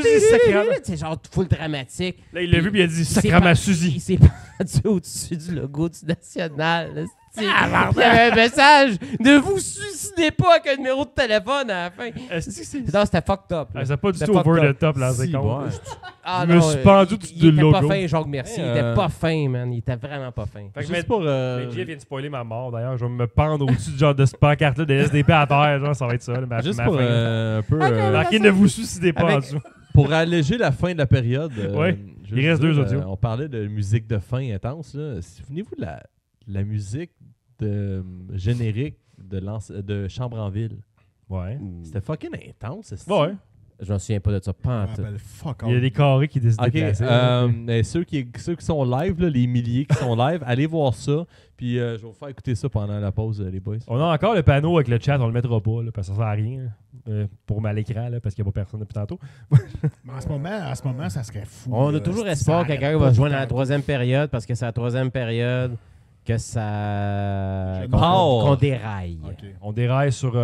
C'est genre full dramatique. Là, il l'a vu, puis il a dit sacrament Suzy. Il s'est pendu au-dessus du logo du National. Il y avait un message de vous suicidez pas avec un numéro de téléphone à la fin. Non, c'était fucked up. C'est pas du tout over the top, la séquence. Je me suis pendu du logo. Il était pas fin, Jacques Mercier. Il était pas fin, man. Il était vraiment pas fin. Jeff vient de spoiler ma mort, d'ailleurs. Je vais me pendre au-dessus du genre de ce pancarte-là de SDP à terre. Genre, ça va être ça. Juste pour un peu... Marqué ne vous suicidez pas en dessous. Pour alléger la fin de la période, il reste 2 audios. On parlait de musique de fin intense. Souvenez-vous de la musique de générique de Chambre en Ville. Ouais. C'était fucking intense. Ouais. Je m'en souviens pas de ça. Il y a des carrés qui décident de déplacer. Ceux qui sont live, là, les milliers qui sont live, allez voir ça. Puis je vais vous faire écouter ça pendant la pause, les boys. On a encore le panneau avec le chat, on le mettra pas, là, parce que ça sert à rien pour l'écran, parce qu'il n'y a pas personne depuis tantôt. Mais en ce moment, ça serait fou. On a toujours espoir que quelqu'un va joindre à la 3e période, parce que c'est la 3e période que ça... qu'on déraille. Okay. On déraille sur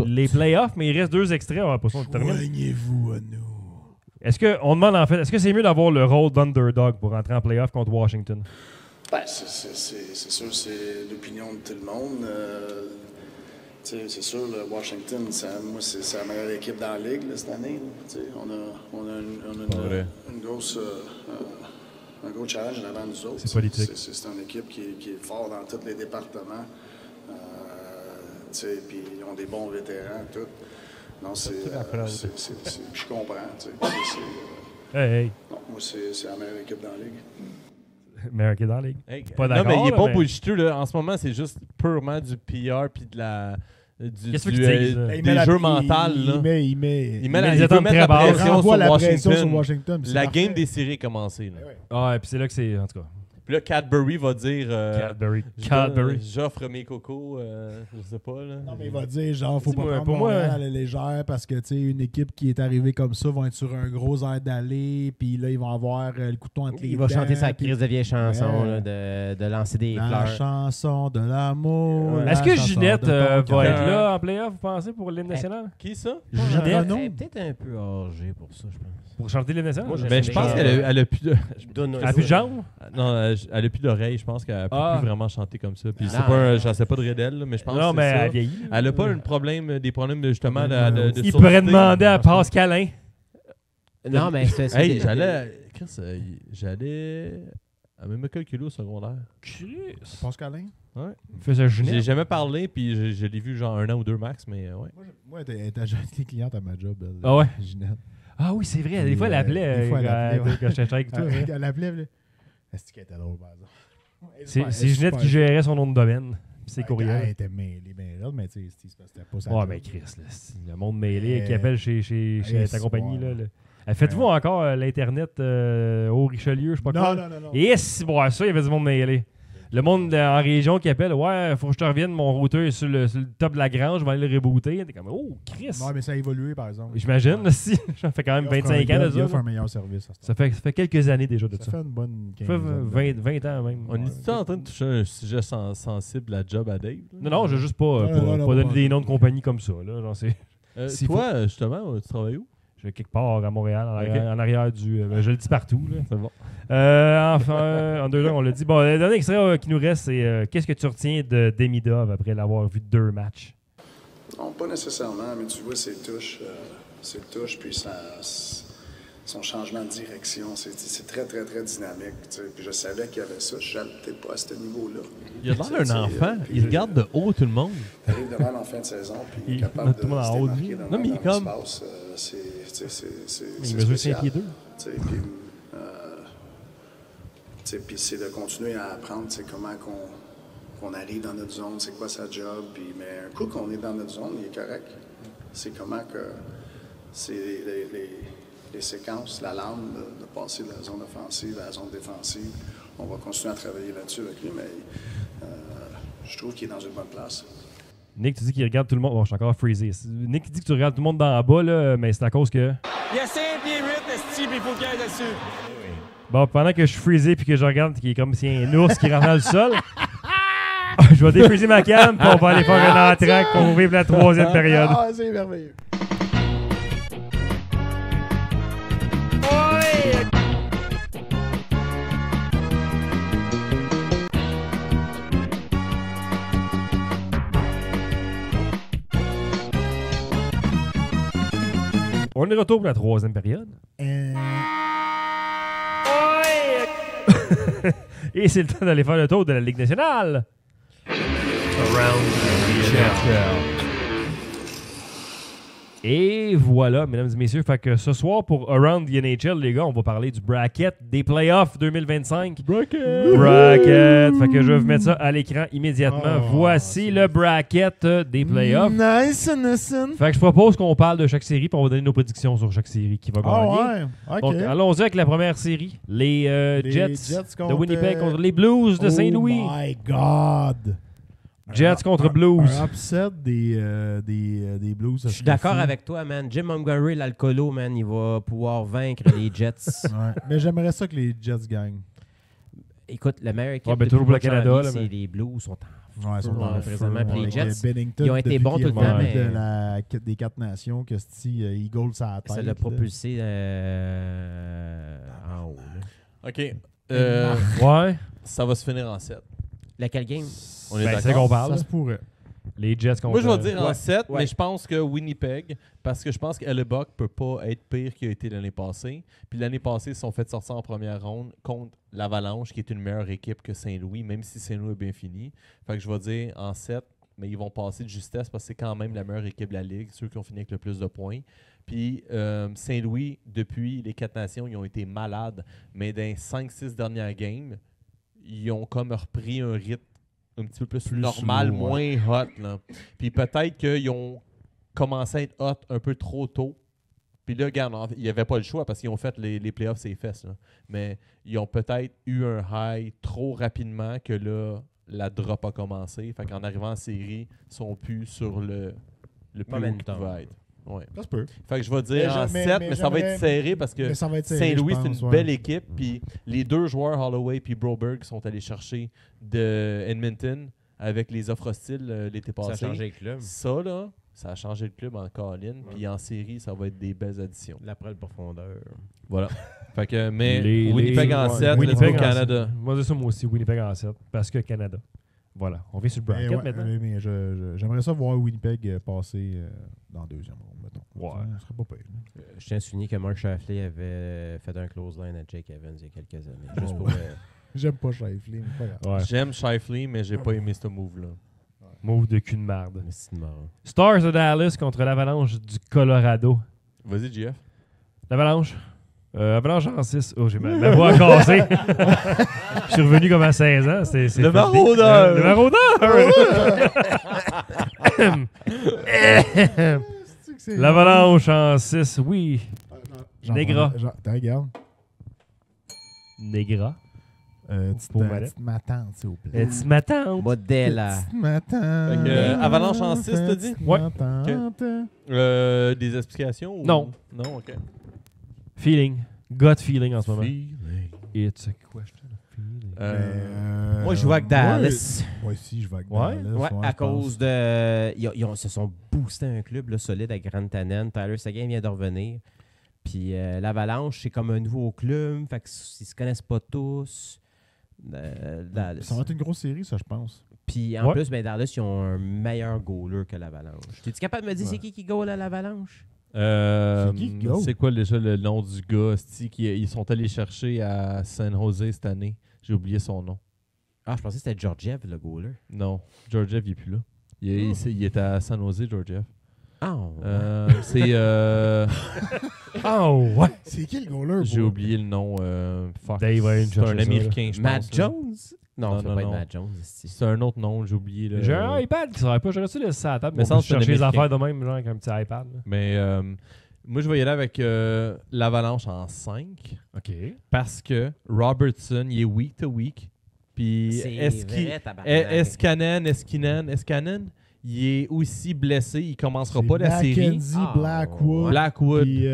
les playoffs, mais il reste 2 extraits. On va pas joignez-vous à nous. On demande en fait, est-ce que c'est mieux d'avoir le rôle d'underdog pour rentrer en playoff contre Washington? Ben, c'est sûr, c'est l'opinion de tout le monde. C'est sûr, Washington, moi, c'est la meilleure équipe dans la Ligue là, cette année. On a une grosse... un gros challenge devant nous autres. C'est politique. C'est une équipe qui est forte dans tous les départements. Puis ils ont des bons vétérans, tout. Non, je comprends. Non, moi, c'est la meilleure équipe dans la Ligue. Meilleure équipe dans la Ligue. Hey, pas d'accord. Non, mais il est pas bullshiteux, là. En ce moment, c'est juste purement du PR puis de la... des jeux mentaux. Il met les attentes très basses. Il envoie la pression sur Washington. La game des séries est commencée. Ah, et puis c'est là que c'est, en tout cas. Puis là, Cadbury va dire... Cadbury. J'offre mes cocos, je sais pas. Là. Non, mais il va dire, genre, faut pas prendre pour Montréal moi, à la légère parce que, tu sais, une équipe qui est arrivée comme ça va être sur un gros air d'aller, puis là, ils vont avoir le couteau entre les Il va dents, chanter sa puis- crise de vieille chanson, Ouais. là, de lancer des La fleurs. chanson de l'amour. Ouais. la Est-ce que chanson Ginette de ton va cœur. être là en playoff, vous pensez, pour l'hymne national? Qui, ça? Ginette. Renaud? Elle est peut-être un peu âgée pour ça, je pense. Pour chanter l'hymne national? Moi, Mais je pense qu'elle a plus de... Elle a plus de jambes? Non, elle a plus d'oreilles. Je pense qu'elle peut plus vraiment chanter comme ça. Puis c'est pas, je sais pas de rire d'elle, là, mais je pense Non, que mais c'est ça. elle vieillit. Elle a pas des problèmes justement de Il surdité. pourrait demander à Pascalin. Non, mais c'est... Hey, Chris, j'allais à même école que lui au secondaire. Pascalin? Ouais. Fais ça, J'ai Ginette. jamais parlé, puis je l'ai vu genre 1 an ou 2 max, mais ouais. Moi, elle était jeune cliente à ma job, elle, Ah ouais? Ginette. Ah oui, c'est vrai. Des fois, elle appelait. Des fois, elle appelait, quand j'étais avec toi. hein. Elle appelait. Est-ce qu'elle était drôle, par exemple? C'est Ginette qui gérait son nom de domaine. Puis ses Elle courriels. était mêlée, mais tu sais, c'était pas ça. Ouais, mais Chris, là, c'est le monde mêlé qui appelle chez ta c'est compagnie. bon. Là. Faites-vous encore l'Internet au Richelieu, je sais pas quoi? Non. Et si, bon, ça, il y avait du monde mêlé. Le monde en région qui appelle, ouais, faut que je te revienne, mon routeur est sur le top de la grange, je vais aller le rebooter. T'es comme, oh, Chris! Ouais, mais ça a évolué, par exemple. J'imagine, là, si. Ça fait quand même 25 ans de Il ça. offre un meilleur service. Ça fait quelques années déjà de ça. Ça fait une bonne Ça fait 20 ans même. On est en train de toucher un sujet sensible à job à Dave? Là? Non, je veux juste pas non, donner pas des noms de compagnie comme ça. Là. Genre, c'est Toi, justement, tu travailles où? je vais quelque part à Montréal, Ok. en arrière du... je le dis partout. Là. C'est bon. Enfin, en 2 ans, on l'a dit. Bon, le dernier extrait qui nous reste, c'est qu'est-ce que tu retiens de Demidov après l'avoir vu 2 matchs? Non, pas nécessairement, mais tu vois ses touches, puis son changement de direction, c'est très, très, très dynamique. Tu sais. Puis je savais qu'il y avait ça, je ne savais peut-être pas à ce niveau-là. Il a l'air d'un enfant. Puis, Il regarde de haut tout le monde. Il arrive de mal en fin de saison, puis il est Il capable met de tout le monde en haut de se lui. démarquer Non, mais il est comme- l'espace. Il mesure 5 pieds 2. Tu sais, puis, tu sais, puis c'est de continuer à apprendre comment qu'on arrive dans notre zone, c'est quoi sa job. Puis, mais un coup qu'on est dans notre zone, il est correct. C'est comment que c'est les séquences, la lame de passer de la zone offensive à la zone défensive. On va continuer à travailler là-dessus avec lui, mais je trouve qu'il est dans une bonne place. Nick, tu dis qu'il regarde tout le monde. Bon, je suis encore freezé. Nick dit que tu regardes tout le monde d'en bas, là, mais c'est à cause que. Il y a 5 pieds 8, esti, puis il faut qu'il aille dessus. Bon, pendant que je suis freezé puis que je regarde qu'il est comme si un ours qui rentre dans le sol, je vais défreezer ma canne puis on va aller faire un entraque pour vivre la 3e période. Ah, c'est merveilleux. On est de retour pour la 3e période. Et c'est le temps d'aller faire le tour de la Ligue nationale. Et voilà, mesdames et messieurs, fait que ce soir pour Around the NHL, les gars, on va parler du bracket des playoffs 2025. Bracket! Fait que je vais vous mettre ça à l'écran immédiatement. Voici le bracket des playoffs. Nice, listen. Fait que je propose qu'on parle de chaque série, puis on va donner nos prédictions sur chaque série qui va Ah gagner. ouais, ok. Donc, allons-y avec la première série. Les Jets, contre, de Winnipeg contre les Blues de Saint-Louis. Oh my God! Jets contre Blues. Un upset des Blues. Je suis d'accord avec toi, man. Jim Montgomery, l'alcoolo, man, il va pouvoir vaincre les Jets. Ouais. Mais j'aimerais ça que les Jets gagnent. Écoute, le meilleur équipe Ouais, ben, depuis toujours pour le Marc Canada, Henry, là, c'est mais- les Blues sont en Ouais, ils sont en en présentement. feu, Puis les avec Jets, Bennington, ils ont été depuis bons qu'il tout est le temps, revenu mais des 4 nations, que Eagle ça a la tête. ça l'a là. propulsé en haut. là. OK. Ouais. Ça va se finir en 7. Laquelle game? On est Ben, c'est d'accord? qu'on parle. Ça se pourrait. Les Jets contre... Moi, je vais dire en 7, ouais. mais je pense que Winnipeg, parce que je pense que Hellebuck peut pas être pire qu'il a été l'année passée. Puis l'année passée, ils se sont fait sortir en première ronde contre l'Avalanche, qui est une meilleure équipe que Saint-Louis, même si Saint-Louis est bien fini. Fait que je vais dire en 7, mais ils vont passer de justesse parce que c'est quand même la meilleure équipe de la Ligue, ceux qui ont fini avec le plus de points. Puis Saint-Louis, depuis les 4 nations, ils ont été malades, mais dans les 5-6 dernières games, ils ont comme repris un rythme un petit peu plus normal, slow, moins hot. Là. Puis peut-être qu'ils ont commencé à être hot un peu trop tôt. Puis là, regarde, il n'y avait pas le choix parce qu'ils ont fait les playoffs, c'est les fesses. Là. Mais ils ont peut-être eu un high trop rapidement que là, la drop a commencé. Fait qu'en arrivant en série, ils sont plus sur le plus haut qu'ils pouvaient être. Ouais. Ça se peut. Fait que je vais dire en 7, mais ça va être serré parce que Saint-Louis, c'est une belle équipe. Puis les 2 joueurs, Holloway et Broberg, sont allés chercher de Edmonton avec les offres hostiles l'été passé. Ça a changé le club. Ça, là, ça a changé le club en Caroline. Puis en série, ça va être des belles additions. L'après le profondeur. Voilà. Fait que, mais Les- Winnipeg les- en 7, Winnipeg en Canada. 7. Moi, c'est ça, moi aussi, Winnipeg en 7. Parce que Canada. Voilà. On vient sur le bracket Ouais, maintenant. mais j'aimerais ça voir Winnipeg passer dans le deuxième round, mettons. Ouais. Ça serait pas pire. Je tiens à souligner que Mark Shafley avait fait un close line à Jake Evans il y a quelques années. Juste pour, J'aime pas Shifley, mais pas grave. Ouais. J'aime Shifley, mais j'ai pas aimé ce move-là. Move de cul de marde. mais c'est mort. Stars de Dallas contre l'Avalanche du Colorado. Vas-y, JF. L'Avalanche. Avalanche en 6. Oh, j'ai ma voix cassée. Je suis revenu comme à 16 ans. C'est Le maraudeur! Le maraudeur! L'Avalanche en 6. Oui. Negra. Regarde. Negra. Petite ma tante, s'il vous plaît. Petite ma tante. Modella. Petite ma tante. Fait que, Avalanche en 6, t'as dit? Ouais. Des explications? Ou... Non. Non, OK. Feeling. Gut feeling en ce moment. Feeling. It's a question of feeling. Moi, je joue avec Dallas. Ouais, si, je vais avec Ouais? Dallas. Ouais, à je pense. cause de. Ils se sont boostés un club là, solide à Grand Tannen. Tyler Seguin vient de revenir. Puis l'Avalanche, c'est comme un nouveau club. Fait qu'ils se connaissent pas tous. Dallas. Ça va être une grosse série, ça, je pense. Puis en Ouais. plus, ben, Dallas, ils ont un meilleur goaler que l'Avalanche. T'es-tu capable de me dire c'est qui goal à l'Avalanche? C'est qui go? C'est quoi déjà le nom du gars ils sont allés chercher à San Jose cette année? J'ai oublié son nom. Ah, je pensais que c'était Georgiev, le goaler. Non, Georgiev, il est plus là. Il est à San Jose, Georgiev. Ah, C'est... Oh, ouais. C'est qui le goaler? J'ai oublié le nom. Fuck. Dave va aller C'est un chercher ça, Américain, je pense. Matt là. Jones? Non, ça Non, va pas non. être Matt Jones. C'est un autre nom, j'ai oublié. Là. J'ai un iPad qui serait pas. J'aurais dû laisser ça à la table. Mais Mais ça, on peut c'est un chercher les Américain. affaires de même, genre avec un petit iPad. là. Mais moi, je vais y aller avec l'Avalanche en 5 OK. parce que Robertson, il est week to week. Puis C'est vrai, tabarnak. Eskanen, il est aussi blessé. Il commencera pas la série. Mackenzie Ah, Blackwood. Blackwood. Puis,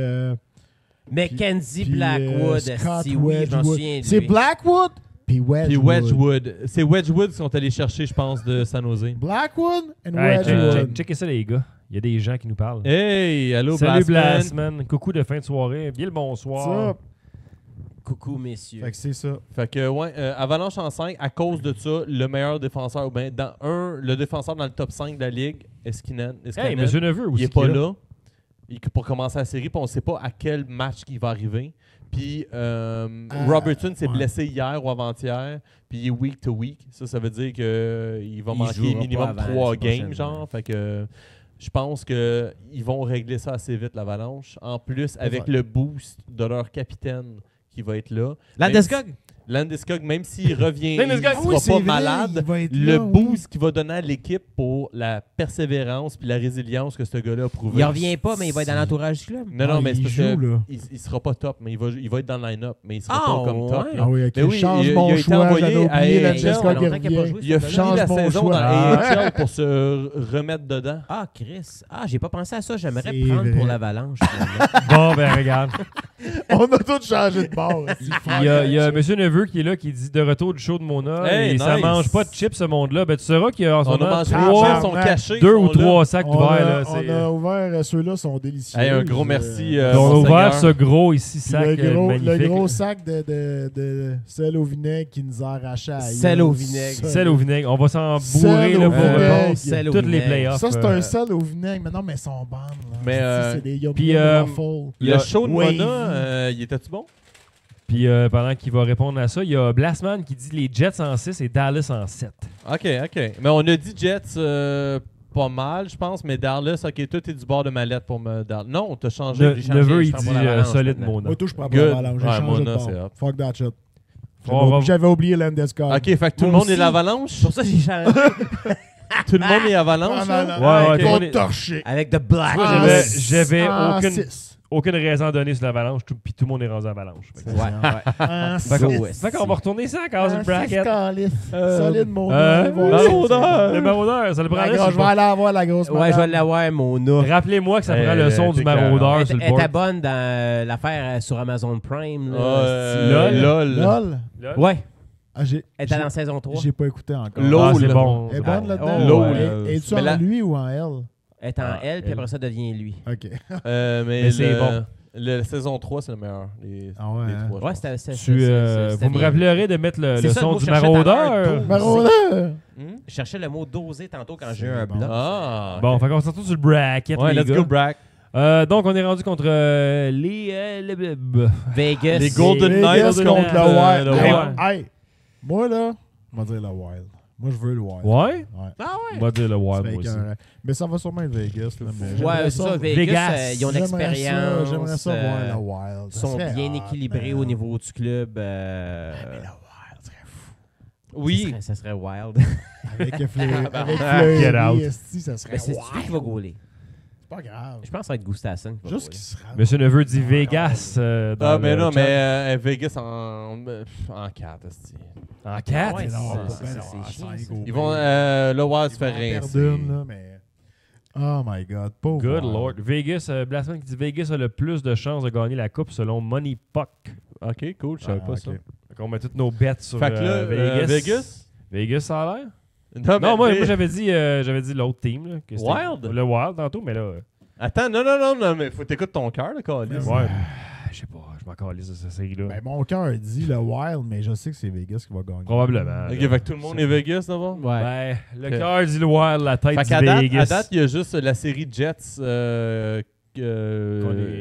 Mackenzie puis, Blackwood. Scott Si oui, je m'en Wedgwood. souviens de C'est lui. Blackwood puis Wedgwood. Puis Wedgwood. C'est Wedgwood qui sont allés chercher, je pense, de San Jose. Blackwood and Hey, Wedgwood. checkez ça, les gars. Il y a des gens qui nous parlent. Hey, allô, Salut Blastman. Blastman. Coucou de fin de soirée. Bien le bonsoir. Ça. Coucou, messieurs. Fait que c'est ça. Fait que, ouais, Avalanche en 5, à cause de ça, le meilleur défenseur, ou bien, le défenseur dans le top 5 de la ligue, Eskanen, Hey, Monsieur Neveu aussi. il est pas qui est là. Pour commencer la série, puis on ne sait pas à quel match il va arriver. Puis Robertson s'est blessé hier ou avant-hier, puis il est week to week. Ça veut dire qu'il va manquer jouera minimum pas avant 3 la games, prochaine, genre. ouais. Fait que je pense qu'ils vont régler ça assez vite, l'Avalanche. En plus, avec le boost de leur capitaine qui va être là. Landeskog? Landeskog, même s'il revient, il Landeskog, ne oui, sera pas c'est vrai, malade. il va être Le là, boost qu'il va donner à l'équipe pour la persévérance puis la résilience que ce gars-là a prouvé. Il revient pas, mais il va être dans l'entourage du club. Non, mais c'est il parce joue, que là. il sera pas top, mais il va être dans le line-up, mais il sera Ah, pas comme top. ouais. là. Ah oui, ok. Mais oui, Change il a mon été choix. envoyé J'avais à oublié AHL. Landeskog, Ça fait longtemps qu'il a pas joué, Il a ce fini Change la mon saison choix. dans Ah. AHL pour se remettre dedans. Ah, Chris. Ah, j'ai pas pensé à ça. J'aimerais C'est prendre vrai. pour l'Avalanche. Bon, ben regarde. On a tous changé de bord. Il y a Monsieur Neveu qui est là, qui dit de retour du show de Mona. Hey, et ça nice. mange pas de chips, ce monde-là. Ben, tu sauras qu'il y a en ce On a moment mangé trois- les sont cachés. 2 ou ils sont là. 3 sacs On d'ouvert. a, là, on c'est- a ouvert, ceux-là sont délicieux. Hey, un gros merci. on a Monseigneur. ouvert ce gros ici, sac le magnifique. gros sac de sel au vinaigre qui nous a arraché à Sel au vinaigre. Sel au vinaigre. On va s'en Sel bourrer au là, pour vinaigre. Sel au toutes les vinaigre. playoffs. Ça, c'est un sel au vinaigre. Mais non, mais elles sont bonnes. Là. Mais, C'est des yum puis, yum euh, waffles. Le show de Wavy. Mona, il était-tu bon? Puis pendant qu'il va répondre à ça, il y a Blastman qui dit les Jets en 6 et Dallas en 7. OK. Mais on a dit Jets pas mal, je pense, mais Dallas, OK, toi, t'es du bord de ma lettre pour me... Non, t'as changé. Neveu, il je prends dit pour l'Avalanche solide maintenant. Mona. Moi, tout, je prends pas Good. l'Avalanche. J'ai Ouais, changé Mona, de c'est bord. up. Fuck that shit. On va- J'avais oublié Landeskog. OK, fait que tout le Moi monde est aussi. l'Avalanche? Pour ça, j'ai changé. Tout le monde est Avalanche, là? Ouais, ouais, OK. tout le monde Contre est- torché. Avec de Black. Moi, j'avais aucune, aucune raison donnée sur l'Avalanche, puis tout le monde est rendu à l'Avalanche. Fait qu'on va retourner ça à cause du bracket. Solide, mon Le maraudeur, ça le prend. Je vais aller avoir la grosse Ouais, je vais l'avoir, Mona. Rappelez-moi que ça prend le son du maraudeur sur le Elle board. était bonne dans l'affaire sur Amazon Prime. LOL. Ouais. Elle était dans saison 3. J'ai pas écouté encore. LOL, c'est bon. Elle est bonne là-dedans? LOL. Es-tu en lui ou en elle? Elle est en elle, puis après ça, devient lui. OK. Mais c'est bon. La saison 3, c'est le meilleur. Les 3. Ouais, c'était vous me rappellerez de mettre le son du maraudeur. Maraudeur! Je cherchais le mot doser tantôt quand j'ai eu un bloc. Bon, fait qu'on se retrouve sur le bracket. Ouais, les let's gars. go, Brack. Donc, on est rendu contre les Vegas. Les Golden Knights contre le Wild. Wild. Hey, moi, là, on va dire le Wild. Moi, je veux le Wild. Ouais? Ah ouais? On va dire le Wild, moi aussi. Mais ça va sûrement être Vegas. Là, mais Ouais, c'est ça. Vegas, ils ont l'expérience. J'aimerais ça voir le Wild. Ils sont bien équilibrés au niveau du club. Mais le Wild serait fou. Oui. Ça serait wild. Avec Fleury, Get out. ça serait Mais c'est wild. lui qui va gauler. C'est pas grave. Je pense que ça va être Gustafsson. Juste qu'il se rende. Monsieur Neveu dit Vegas. Dans mais le non, chat. mais Vegas en 4. En 4? Ouais, c'est chiant, ça. Ils vont. Le Wild se fait rincer. Mais... Oh my God, pauvre. Good Lord. Vegas, Blasman qui dit Vegas a le plus de chances de gagner la coupe selon Money Puck. Ok, cool, je savais pas ça. Fait on met toutes nos bets sur Fait que là, Vegas. Vegas, ça a l'air? Non, moi j'avais dit l'autre team. Là, que c'était Wild? Le Wild tantôt, mais là... Attends, non, mais faut t'écouter ton cœur, le câlisse. Ouais. Je sais pas, je m'en calisse de cette série-là. Ben, mon cœur dit le Wild, mais je sais que c'est Vegas qui va gagner. Probablement. Ok, fait que tout le monde est Vegas d'abord? Ouais. Ben, le cœur dit le Wild, la tête Fait dit qu'à Vegas. à date, il y a juste la série Jets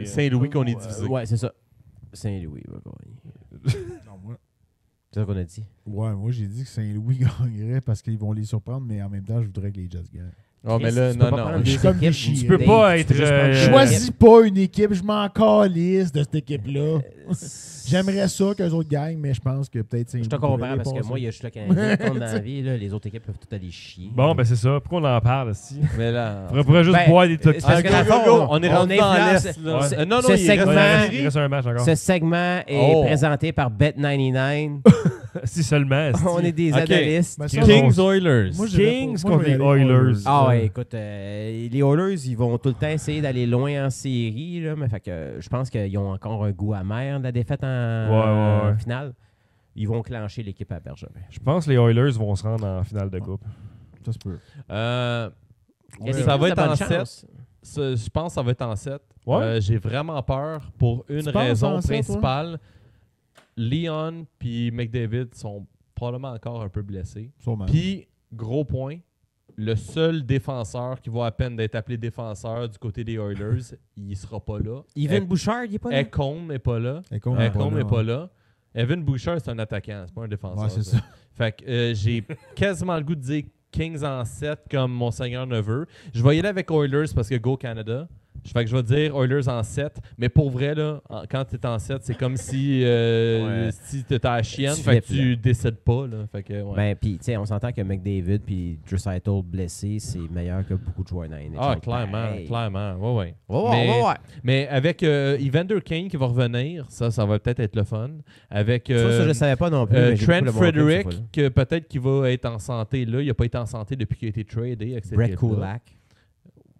Saint-Louis qu'on est divisé. Ouais, c'est ça. Saint-Louis va gagner. Non, moi... C'est ça qu'on a dit. Ouais, moi j'ai dit que Saint-Louis gagnerait parce qu'ils vont les surprendre, mais en même temps, je voudrais que les Jets gagnent. Oh, mais là, Tu peux non. pas prendre Je suis deux comme équipes, déchiré. Tu peux pas être... Choisis pas une équipe, je m'en calisse de cette équipe-là. J'aimerais ça qu'eux autres gagnent, mais je pense que peut-être Saint-Louis. Je te comprends parce que moi, il y a juste le Canadien qui compte dans la vie. Là, les autres équipes peuvent toutes aller chier. Bon, ben c'est ça. Pourquoi on en parle, aussi? Mais là... On pourrait juste Ben, boire des toxiques. parce que dans le fond, on est rendu dans influence- l'Est. là. Ouais. Non, Ce segment- Il reste un match encore. Ce segment est présenté par Bet99. Si seulement. On est des Ok. analystes. Ben, ça, Kings Oilers. Moi, Kings moi, contre je vais les aller Oilers. Ah ouais, écoute, les Oilers, ils vont tout le temps essayer d'aller loin en série, là, mais fait que je pense qu'ils ont encore un goût amer de la défaite en finale. Ils vont clencher l'équipe à Bergevin. Je pense que les Oilers vont se rendre en finale de coupe. Ça se peut. Il y a des Ça plus va de être en bonnes 7. chances. Je pense que ça va être en 7. Ouais. J'ai vraiment peur pour une Tu penses raison en 7, principale. Leon puis McDavid sont probablement encore un peu blessés. Sûrement. Puis, gros point, le seul défenseur qui va à peine d'être appelé défenseur du côté des Oilers, il sera pas là. Evan Bouchard, il est pas là? Ekholm n'est pas là. Ekholm n'est pas là. Evan Bouchard, c'est un attaquant, c'est pas un défenseur. Ouais, c'est ça. Fait que j'ai quasiment le goût de dire Kings en 7 comme mon seigneur neveu. Je vais y aller avec Oilers parce que Go Canada. Fait que je vais dire Oilers en 7. Mais pour vrai, là, quand tu es en 7, c'est comme si, si tu étais à la chienne. Tu Fait que flippes, tu décides pas. Là. Fait que, ouais. Ben, puis, tu sais, on s'entend que McDavid puis Draisaitl blessé, c'est meilleur que beaucoup de joueurs dans la NHL. Ah, clairement. Ouais. On va voir. Mais avec Evander Kane qui va revenir, ça va peut-être être le fun. Avec Ça, je ne savais pas non plus. mais j'ai Trent beaucoup le montrer, Frederick, cette fois-là. que peut-être qu'il va être en santé là. Il n'a pas été en santé depuis qu'il a été tradé, etc. Brett Kulak.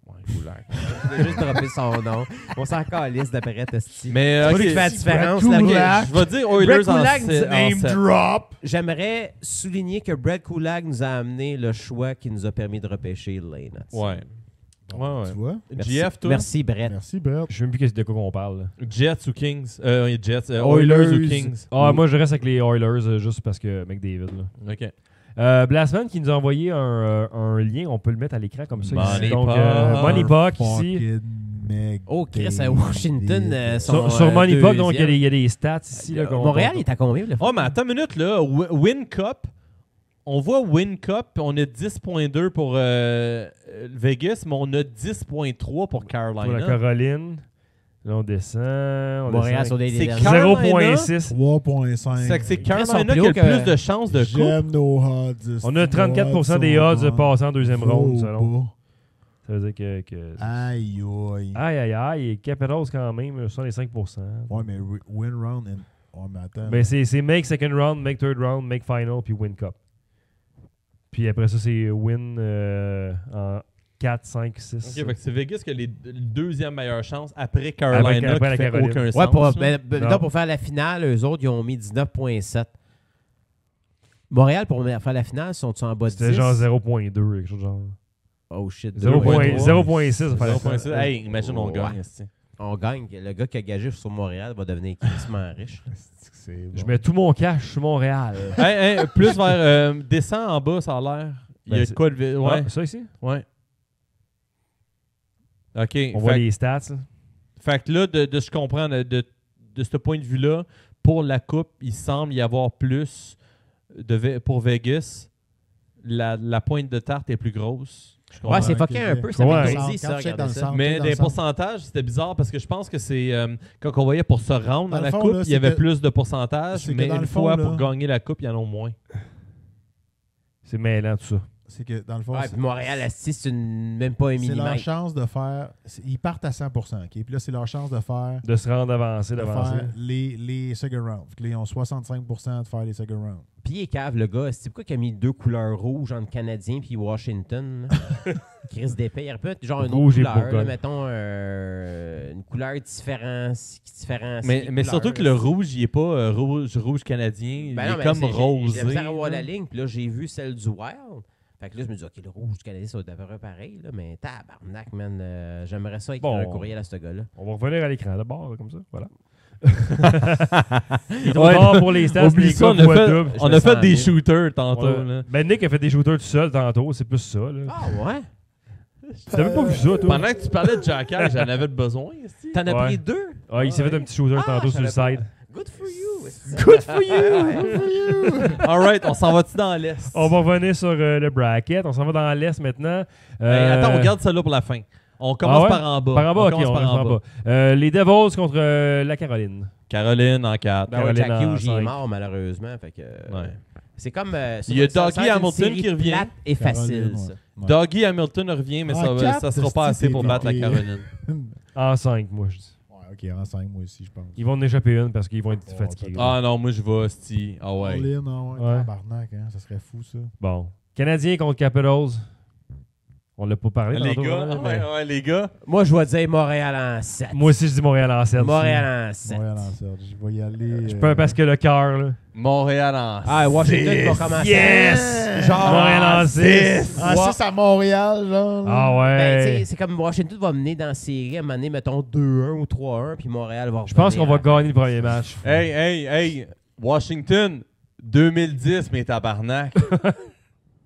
Ouais, Kulak. Je vais juste dropper son nom. On s'en calisse d'après Testi. Mais c'est pas ok, lui qui fait la différence. Brett là, Kulak. je vais dire Oilers Brett en Kulak, 7. Name drop! J'aimerais souligner que Brett Kulak nous a amené le choix qui nous a permis de repêcher Lane. Ouais. Tu vois? GF, toi? Merci, Brett. Merci, Brett. Je sais même plus de quoi on parle. Là. Jets ou Kings? Oilers ou Kings? Moi, je reste avec les Oilers juste parce que McDavid. Là. OK. Blasman qui nous a envoyé un lien, on peut le mettre à l'écran comme ça. Money ici. Donc, Puck. Money Puck ici. Fucking Oh, Chris, à Washington. Sur Money Puck, donc il y a des stats ici. Là, Montréal, il est à combien? Là? Oh, mais attends une minute, là. Win Cup. On voit Win Cup, on a 10.2 pour Vegas, mais on a 10.3 pour Carolina. Pour la Caroline. Là, on descend. Montréal sur des C'est derniers. 0.6. 3.5. C'est que c'est Ils Carolina sont qui a plus le haut que- plus de chances de coupe. J'aime nos odds. On a 34% des odds de passer en deuxième ronde, selon. Ça veut dire que Aïe, aïe. Aïe. Capitals quand même, 65%. Ouais, mais win round. Ouais, mais attends. Mais c'est make second round, make third round, make final, puis win cup. Puis après ça, c'est win en 4, 5, 6. Ok, fait que c'est Vegas qui a les deuxième meilleure chance après Carolina Après la qui fait Caroline. aucun Ouais, sens. pour faire la finale, eux autres, ils ont mis 19,7. Montréal, pour faire la finale, sont-ils en bas de 10? C'était genre 0.2, quelque chose de genre. Oh shit. 0.6. 0.6. Hey, imagine on gagne. On gagne. Le gars qui a gagé sur Montréal va devenir crissement riche. Je mets tout mon cash sur Montréal. Plus vers descend en bas, ça a l'air. Il y a de quoi de... Ouais. Ça ici? Ouais. OK. On voit les stats. Là. Fait que là, de ce que je comprends, de ce point de vue-là, pour la Coupe, il semble y avoir plus pour Vegas. La pointe de tarte est plus grosse. Ouais, c'est fucké un peu. Ça Ouais. m'a ça, regardez ça. Mais des pourcentages, c'était bizarre parce que je pense que c'est quand on voyait pour se rendre à la fond, Coupe, là, il y avait que- plus de pourcentage, c'est que mais dans une le fond, fois là- pour gagner la Coupe, il y en a moins. C'est mêlant tout ça. C'est que dans le fond, Ouais, puis Montréal, asti, c'est même pas un c'est leur millimètre. chance de faire. Ils partent à 100%. OK? Puis là, c'est leur chance de faire. De se rendre avancé, De d'avancer. faire les second round. Fait que là, ils ont 65% de faire les second round. Puis il est cave, le gars. C'est pourquoi il a mis 2 couleurs rouges entre Canadien puis Washington? là? Chris d'épée. Il aurait pu être genre une Rouge et autre couleur. Là, Bourgogne. mettons une couleur différente. Mais surtout que le rouge, il n'est pas rouge canadien. Ben il non, est mais comme rosé. J'ai besoin d'avoir là. la ligne. Puis là, j'ai vu celle du Wild. Fait que là, je me dis, OK, le rouge du Canadien, ça va être à peu près pareil. Là, mais tabarnak, man. J'aimerais ça écrire Bon. un courriel à ce gars-là. On va revenir à l'écran d'abord, comme ça. Voilà. Il est trop fort pour les stats. Oublie les ça, gars voient double. on a fait des shooters tantôt. Là. Ben, Nick a fait des shooters tout seul tantôt. C'est plus ça. Là. Ah ouais? T'avais pas vu ça, toi? Pendant que tu parlais de Jackal, j'en avais besoin. esti. T'en as Ouais. pris 2? Ah, il s'est fait un petit shooter tantôt sur le side. Good for you. Good for you! Alright, on s'en va-tu dans l'Est? On va revenir sur le bracket. On s'en va dans l'Est maintenant. Attends, on garde ça là pour la fin. On commence ouais? par en bas. Par en bas, ok, on commence commence en bas. Les Devils contre la Caroline. Caroline en 4. Ben ouais, Caroline Jack en Hughes, il est 5. mort, malheureusement. Fait que, Ouais. c'est comme. Il y a ça Dougie va être une Hamilton série qui revient. plate et facile, Caroline, ça. ouais. Dougie Hamilton revient, mais En ça 4, sera pas assez pour t'es battre la bloqué. Caroline. En 5, moi, je dis. Ouais, ok, en 5, moi aussi, je pense. Ils vont en échapper une parce qu'ils vont être Oh, fatigués. Ah non, moi je vais, Sti. Ah ouais. All-in, ah ouais, Ouais. tabarnak, hein, ça serait fou, ça. Bon. Canadiens contre Capitals. On l'a pas parlé Les tantôt, gars, hein, mais- ouais, les gars. Moi, je vais dire Montréal en 7. Moi aussi, je dis Montréal en 7. Montréal en 7. Montréal en Serge. Je vais y aller. Je peux parce que le cœur, là. Montréal en Ah, Washington va commencer. Yes! Genre Montréal en 6. En 6 à Montréal, genre. Ah Ben, ouais. tu sais, c'est comme Washington va mener dans la série à un moment donné, mettons 2-1 ou 3-1, puis Montréal va Je pense qu'on va revenir. gagner le premier match. Hey, Washington, 2010, mais tabarnak.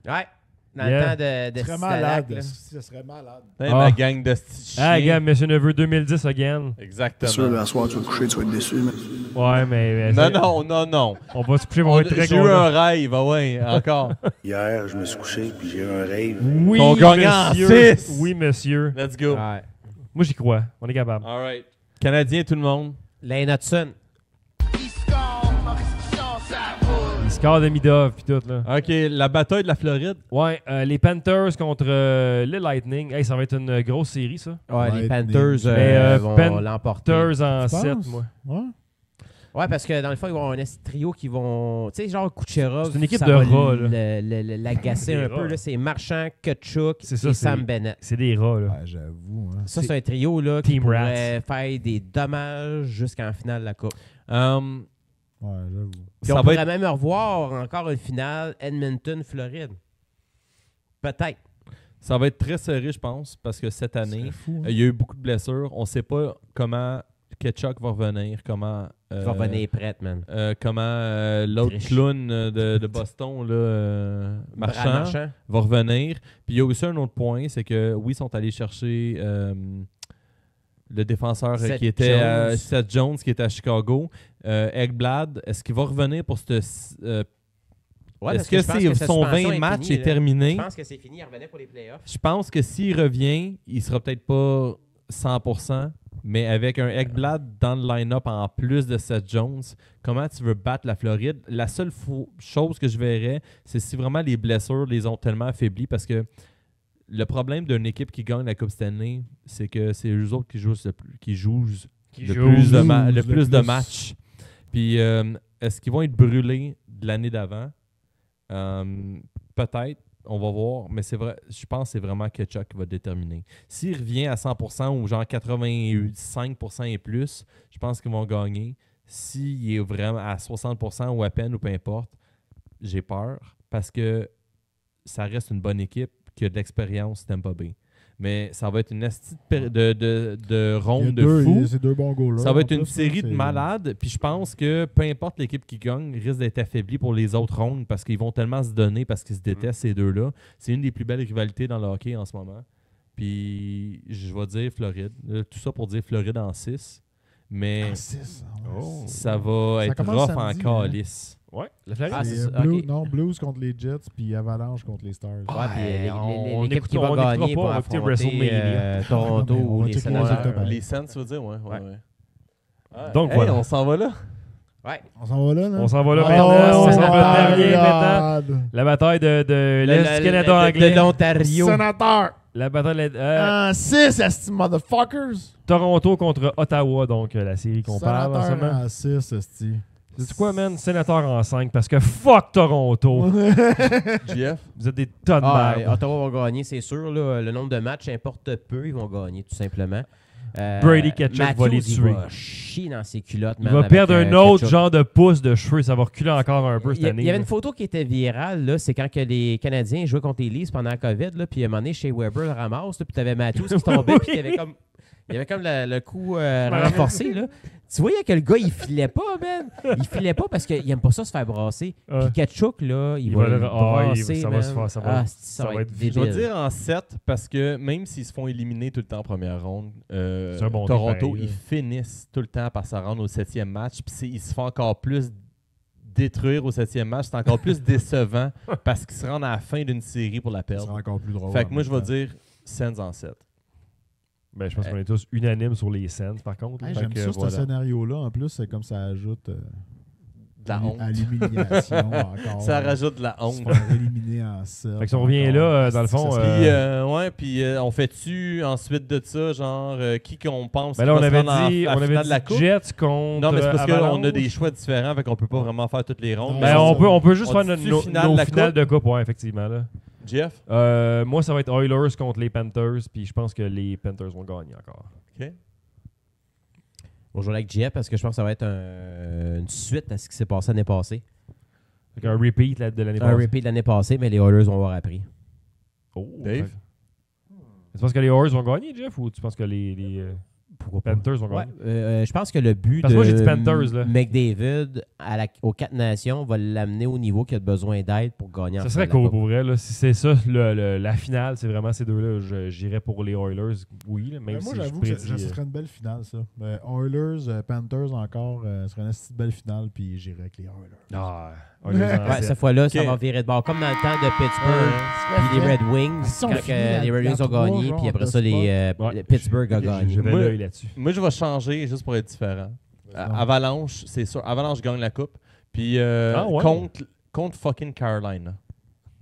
Ouais. Dans Yeah. le temps de Ce serait Stalac, malade. là. Ce serait malade. Hey, Ah. ma gang de chiens. Ah, gars, Monsieur Neveu 2010 again. C'est sûr, Exactement. là, à soir, tu vas te coucher, tu vas être déçu. Mais... Ouais, mais. Non. On va se coucher, on va être très J'ai eu contents. un rêve, ah ouais, encore. Hier, je me suis couché, puis j'ai eu un rêve. Oui, Qu'on gagne en monsieur. 6. Oui, monsieur. Let's go. Ouais. Moi, j'y crois. On est capable. All right. Canadien, tout le monde. Lane Hudson. Il score de Midov puis tout, là. OK, la bataille de la Floride. Ouais, les Panthers contre le Lightning. Hey, ça va être une grosse série, ça. Ouais, les Lightning. Panthers Mais, vont Panthers l'emporter. en Tu 7, penses? moi. Ouais. Ouais, parce que dans le fond, ils vont avoir un trio qui vont. Tu sais, genre Kucherov. C'est une équipe ça de va rats, là. l'agacer Des un rats. peu. Là. C'est Marchand, Kutchuk C'est ça, et c'est- Sam Bennett. C'est des rats, là. Ouais, j'avoue. Hein. Ça, c'est un trio là, qui Team pourrait faire des dommages jusqu'en finale de la Coupe. Ouais, j'avoue. Puis Ça on va pourrait être- même revoir encore une finale Edmonton-Floride. Peut-être. Ça va être très serré, je pense, parce que cette année, Fou, hein. il y a eu beaucoup de blessures. On ne sait pas comment Ketchuk va revenir, comment... Il va revenir prête, man. comment l'autre Triche. clown de Boston, là, Brad Marchand, va revenir. Puis il y a aussi un autre point, c'est que oui, ils sont allés chercher le défenseur Seth qui était Jones. Seth Jones, qui était à Chicago. Ekblad, est-ce qu'il va revenir pour cette... Ouais, est-ce parce que, je pense sa son suspension 20 matchs finie, est là. terminé? Je pense que c'est fini. Il revenait pour les playoffs. Je pense que s'il revient, il sera peut-être pas 100%, mais avec un Ekblad dans le line-up en plus de Seth Jones, comment tu veux battre la Floride? La seule chose que je verrais, c'est si vraiment les blessures les ont tellement affaiblis, parce que le problème d'une équipe qui gagne la Coupe Stanley, c'est que c'est eux autres qui jouent le plus de matchs. Puis, est-ce qu'ils vont être brûlés de l'année d'avant? Peut-être. On va voir, mais c'est vrai, je pense que c'est vraiment Ketchuk qui va déterminer. S'il revient à 100% ou genre 85% et plus, je pense qu'ils vont gagner. S'il est vraiment à 60% ou à peine ou peu importe, j'ai peur parce que ça reste une bonne équipe qui a de l'expérience Tampa Bay. Mais ça va être une astuce de ronde de fou. C'est deux bons goals, ça va être une série de malades. Puis je pense que peu importe l'équipe qui gagne, risque d'être affaiblie pour les autres rondes parce qu'ils vont tellement se donner parce qu'ils se détestent, ces deux-là. C'est une des plus belles rivalités dans le hockey en ce moment. Puis je vais dire Floride. Tout ça pour dire Floride en 6. Mais ça va être rough en calice. Ouais, la Floride. Non, Blues contre les Jets, puis Avalanche contre les Stars. L'équipe qui va gagner pour affronter Toronto ou les Sénateurs. Les Sens, tu veux dire, ouais. Donc voilà. On s'en va là. Ouais. On s'en va là, non? On s'en va là maintenant. On s'en va dernier maintenant. La bataille de l'Est du Canada anglais. De l'Ontario. Sénateur. La bataille en 6, esti motherfuckers. Toronto contre Ottawa, donc la série qu'on parle en ce moment. En 6, esti. C'est quoi, man? Sénateur en 5, parce que fuck Toronto! GF? Vous êtes des tonnes de merde. Ottawa va gagner, c'est sûr. Là, le nombre de matchs importe peu. Ils vont gagner, tout simplement. Brady Ketchuk va les tuer. Il va chier dans ses culottes. Il va perdre un autre genre de pouce de cheveux. Ça va reculer encore un peu cette année. Il y avait une photo qui était virale. Là, c'est quand que les Canadiens jouaient contre les Leafs pendant la COVID. Là, puis à un moment donné, chez Weber le ramasse. Puis tu avais Matthews qui tombait. Puis il y avait comme le coup renforcé. Là. Tu voyais que le gars, il filait pas, man. Il filait pas parce qu'il aime pas ça se faire brasser. Puis Ketchuk, là, il va le brasser, ça va être débile. Je vais dire en 7 parce que même s'ils se font éliminer tout le temps en première ronde, Toronto, ils finissent tout le temps par se rendre au 7e match. Puis ils se font encore plus détruire au 7e match. C'est encore plus décevant parce qu'ils se rendent à la fin d'une série pour la perdre. C'est encore plus drôle. Fait que moi, je vais dire Sens en 7. Ben, je pense qu'on est tous unanimes sur les Sens, par contre. J'aime ça, ce scénario-là. En plus, c'est comme ça ajoute de la honte. À l'humiliation encore. Ça rajoute de la honte. Se faire éliminer en 7. Fait que si on revient là, dans le fond... Puis on fait-tu ensuite de ça, genre, qui qu'on pense ben là, on avait dit de la coupe? Jets contre Non, mais c'est parce Avalanche. qu'on a des choix différents, fait qu'on peut pas vraiment faire toutes les rondes. Ben, on peut juste faire nos finales de coupe, ouais, effectivement, là. Jeff? Moi, ça va être Oilers contre les Panthers, puis je pense que les Panthers vont gagner encore. OK. On joue avec Jeff parce que je pense que ça va être une suite à ce qui s'est passé l'année passée. Un repeat de l'année passée. Un repeat de l'année passée, mais les Oilers vont avoir appris. Oh, Dave? Tu penses que les Oilers vont gagner, Jeff, ou tu penses que les Panthers vont gagner? Je pense que le but moi, j'ai dit Panthers, là. McDavid aux 4 nations va l'amener au niveau qu'il a besoin d'aide pour gagner. Ça serait cool pour vrai. Là. Si c'est ça, la finale, c'est vraiment ces deux-là. J'irais pour les Oilers, oui. Là, même moi, si j'avoue que ce serait une belle finale, ça. Oilers, Panthers encore, ce serait une belle finale, puis j'irais avec les Oilers. Cette fois-là, ça va virer de bord. Comme dans le temps de Pittsburgh puis les Red Wings, quand les Red Wings ont gagné, puis après ça, les Pittsburgh a gagné. Moi, je vais changer juste pour être différent. Avalanche, c'est sûr. Avalanche gagne la coupe. Puis contre fucking Carolina.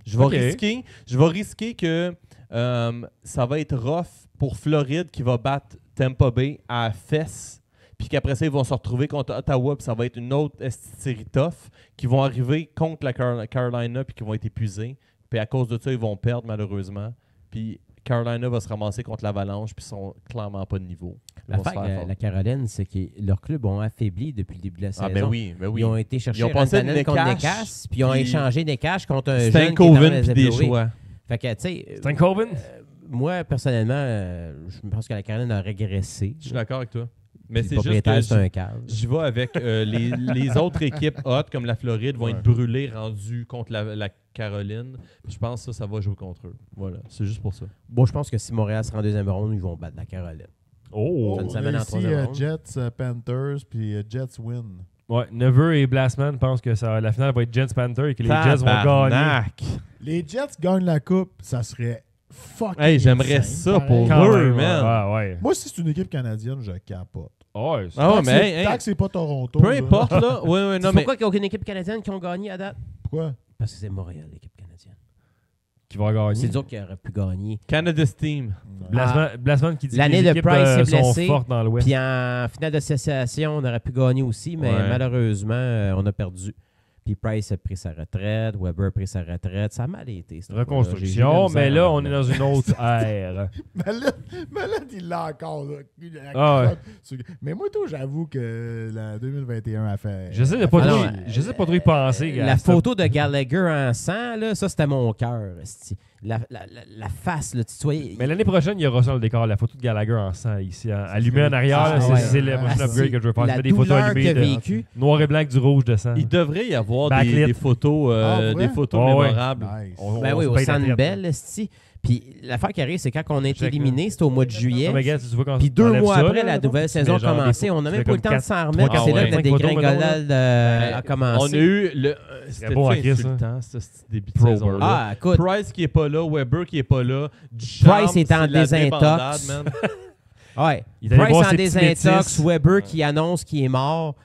Je vais risquer que ça va être rough pour Floride qui va battre Tampa Bay à fesse. Puis qu'après ça, ils vont se retrouver contre Ottawa. Puis ça va être une autre série tough qui vont arriver contre la Carolina puis qui vont être épuisés. Puis à cause de ça, ils vont perdre malheureusement. Puis Carolina va se ramasser contre l'Avalanche puis ils sont clairement pas de niveau. La Caroline, c'est que leurs clubs ont affaibli depuis le début de la saison. Ben oui. Ils ont été chercher Rantanen contre Necas, puis ils ont échangé Necas contre un jeune Stankoven puis des choix. Fait que, tu sais... Stankoven? Moi, personnellement, je pense que la Caroline a régressé. Je suis d'accord avec toi. Mais c'est juste que j'y vais avec les autres équipes hot comme la Floride vont être brûlées rendues contre la Caroline. Je pense que ça va jouer contre eux. Voilà, c'est juste pour ça. Bon, je pense que si Montréal se rend en deuxième ronde, ils vont battre la Caroline. Jets, Panthers, puis Jets win. Ouais, Neveu et Blastman pensent que la finale va être Jets-Panthers et que les Jets vont gagner. Les Jets gagnent la coupe, ça serait fucking hey, j'aimerais ça pour eux, man. Ouais. Moi, si c'est une équipe canadienne, je capote. Tant que c'est pas Toronto. Peu importe, là. Pourquoi il n'y a aucune équipe canadienne qui ont gagné à date? Pourquoi? Parce que c'est Montréal, l'équipe canadienne. qui va gagner. C'est dur qu'il aurait pu gagner. Canada's Team. Blasman qui dit l'année que les de équipes Price est sont blessé, fortes dans l'Ouest. Puis en finale d'association, on aurait pu gagner aussi, mais malheureusement, on a perdu. Puis Price a pris sa retraite, Weber a pris sa retraite. Ça a mal été. Reconstruction, mais là, on est dans une autre ère. Malade, il l'a encore. Là. Mais moi, tout, j'avoue que la 2021 a fait... J'essaie de pas trop y penser. La photo de Gallagher en sang, là, ça, c'était mon cœur. La face, là, tu vois. Mais l'année prochaine, il y aura ça dans le décor, la photo de Gallagher en sang ici, allumée en arrière. C'est le prochain upgrade que je veux faire. Je fais des photos allumées de noir et blanc avec du rouge de sang. Il devrait y avoir des photos, mémorables. Nice. Ben oui, au Centre Bell, Puis l'affaire qui arrive, c'est quand on a été éliminé, c'était au mois de juillet. Puis 2 mois après, la nouvelle saison a commencé. On n'a même pas eu le temps de s'en remettre. C'est là que la dégringolade a commencé. On a eu le... C'était insultant, ce début de saison. Ah, écoute. Price qui est pas là, Weber qui est pas là. Price est en désintox. Ouais. Price en désintox, Weber qui annonce qu'il est mort.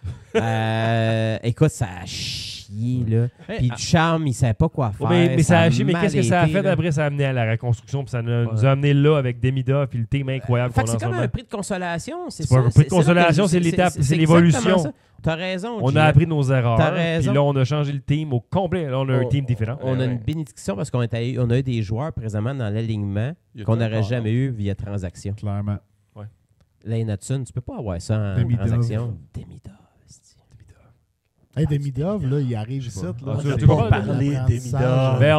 Écoute, ça a chié, là. Puis Ducharme, il ne savait pas quoi faire. Mais ça a chié, mais qu'est-ce que ça a fait après? Ça a amené à la reconstruction, puis ça nous a amené là avec Demidov, puis le team incroyable qu'on a en ce moment. C'est comme un prix de consolation, c'est ça? Un prix de consolation, c'est l'étape, c'est l'évolution. T'as raison. On a appris de nos erreurs. T'as raison. Puis là, on a changé le team au complet. Là, on a un team différent. On a une bénédiction parce qu'on a eu des joueurs présentement dans l'alignement qu'on n'aurait jamais eu via transaction. Clairement. Lane Hudson, tu peux pas avoir ça en transaction. Demidov. Hey, Demidov, là, il arrive ici. Tu peux pas parler Demidov. Ben,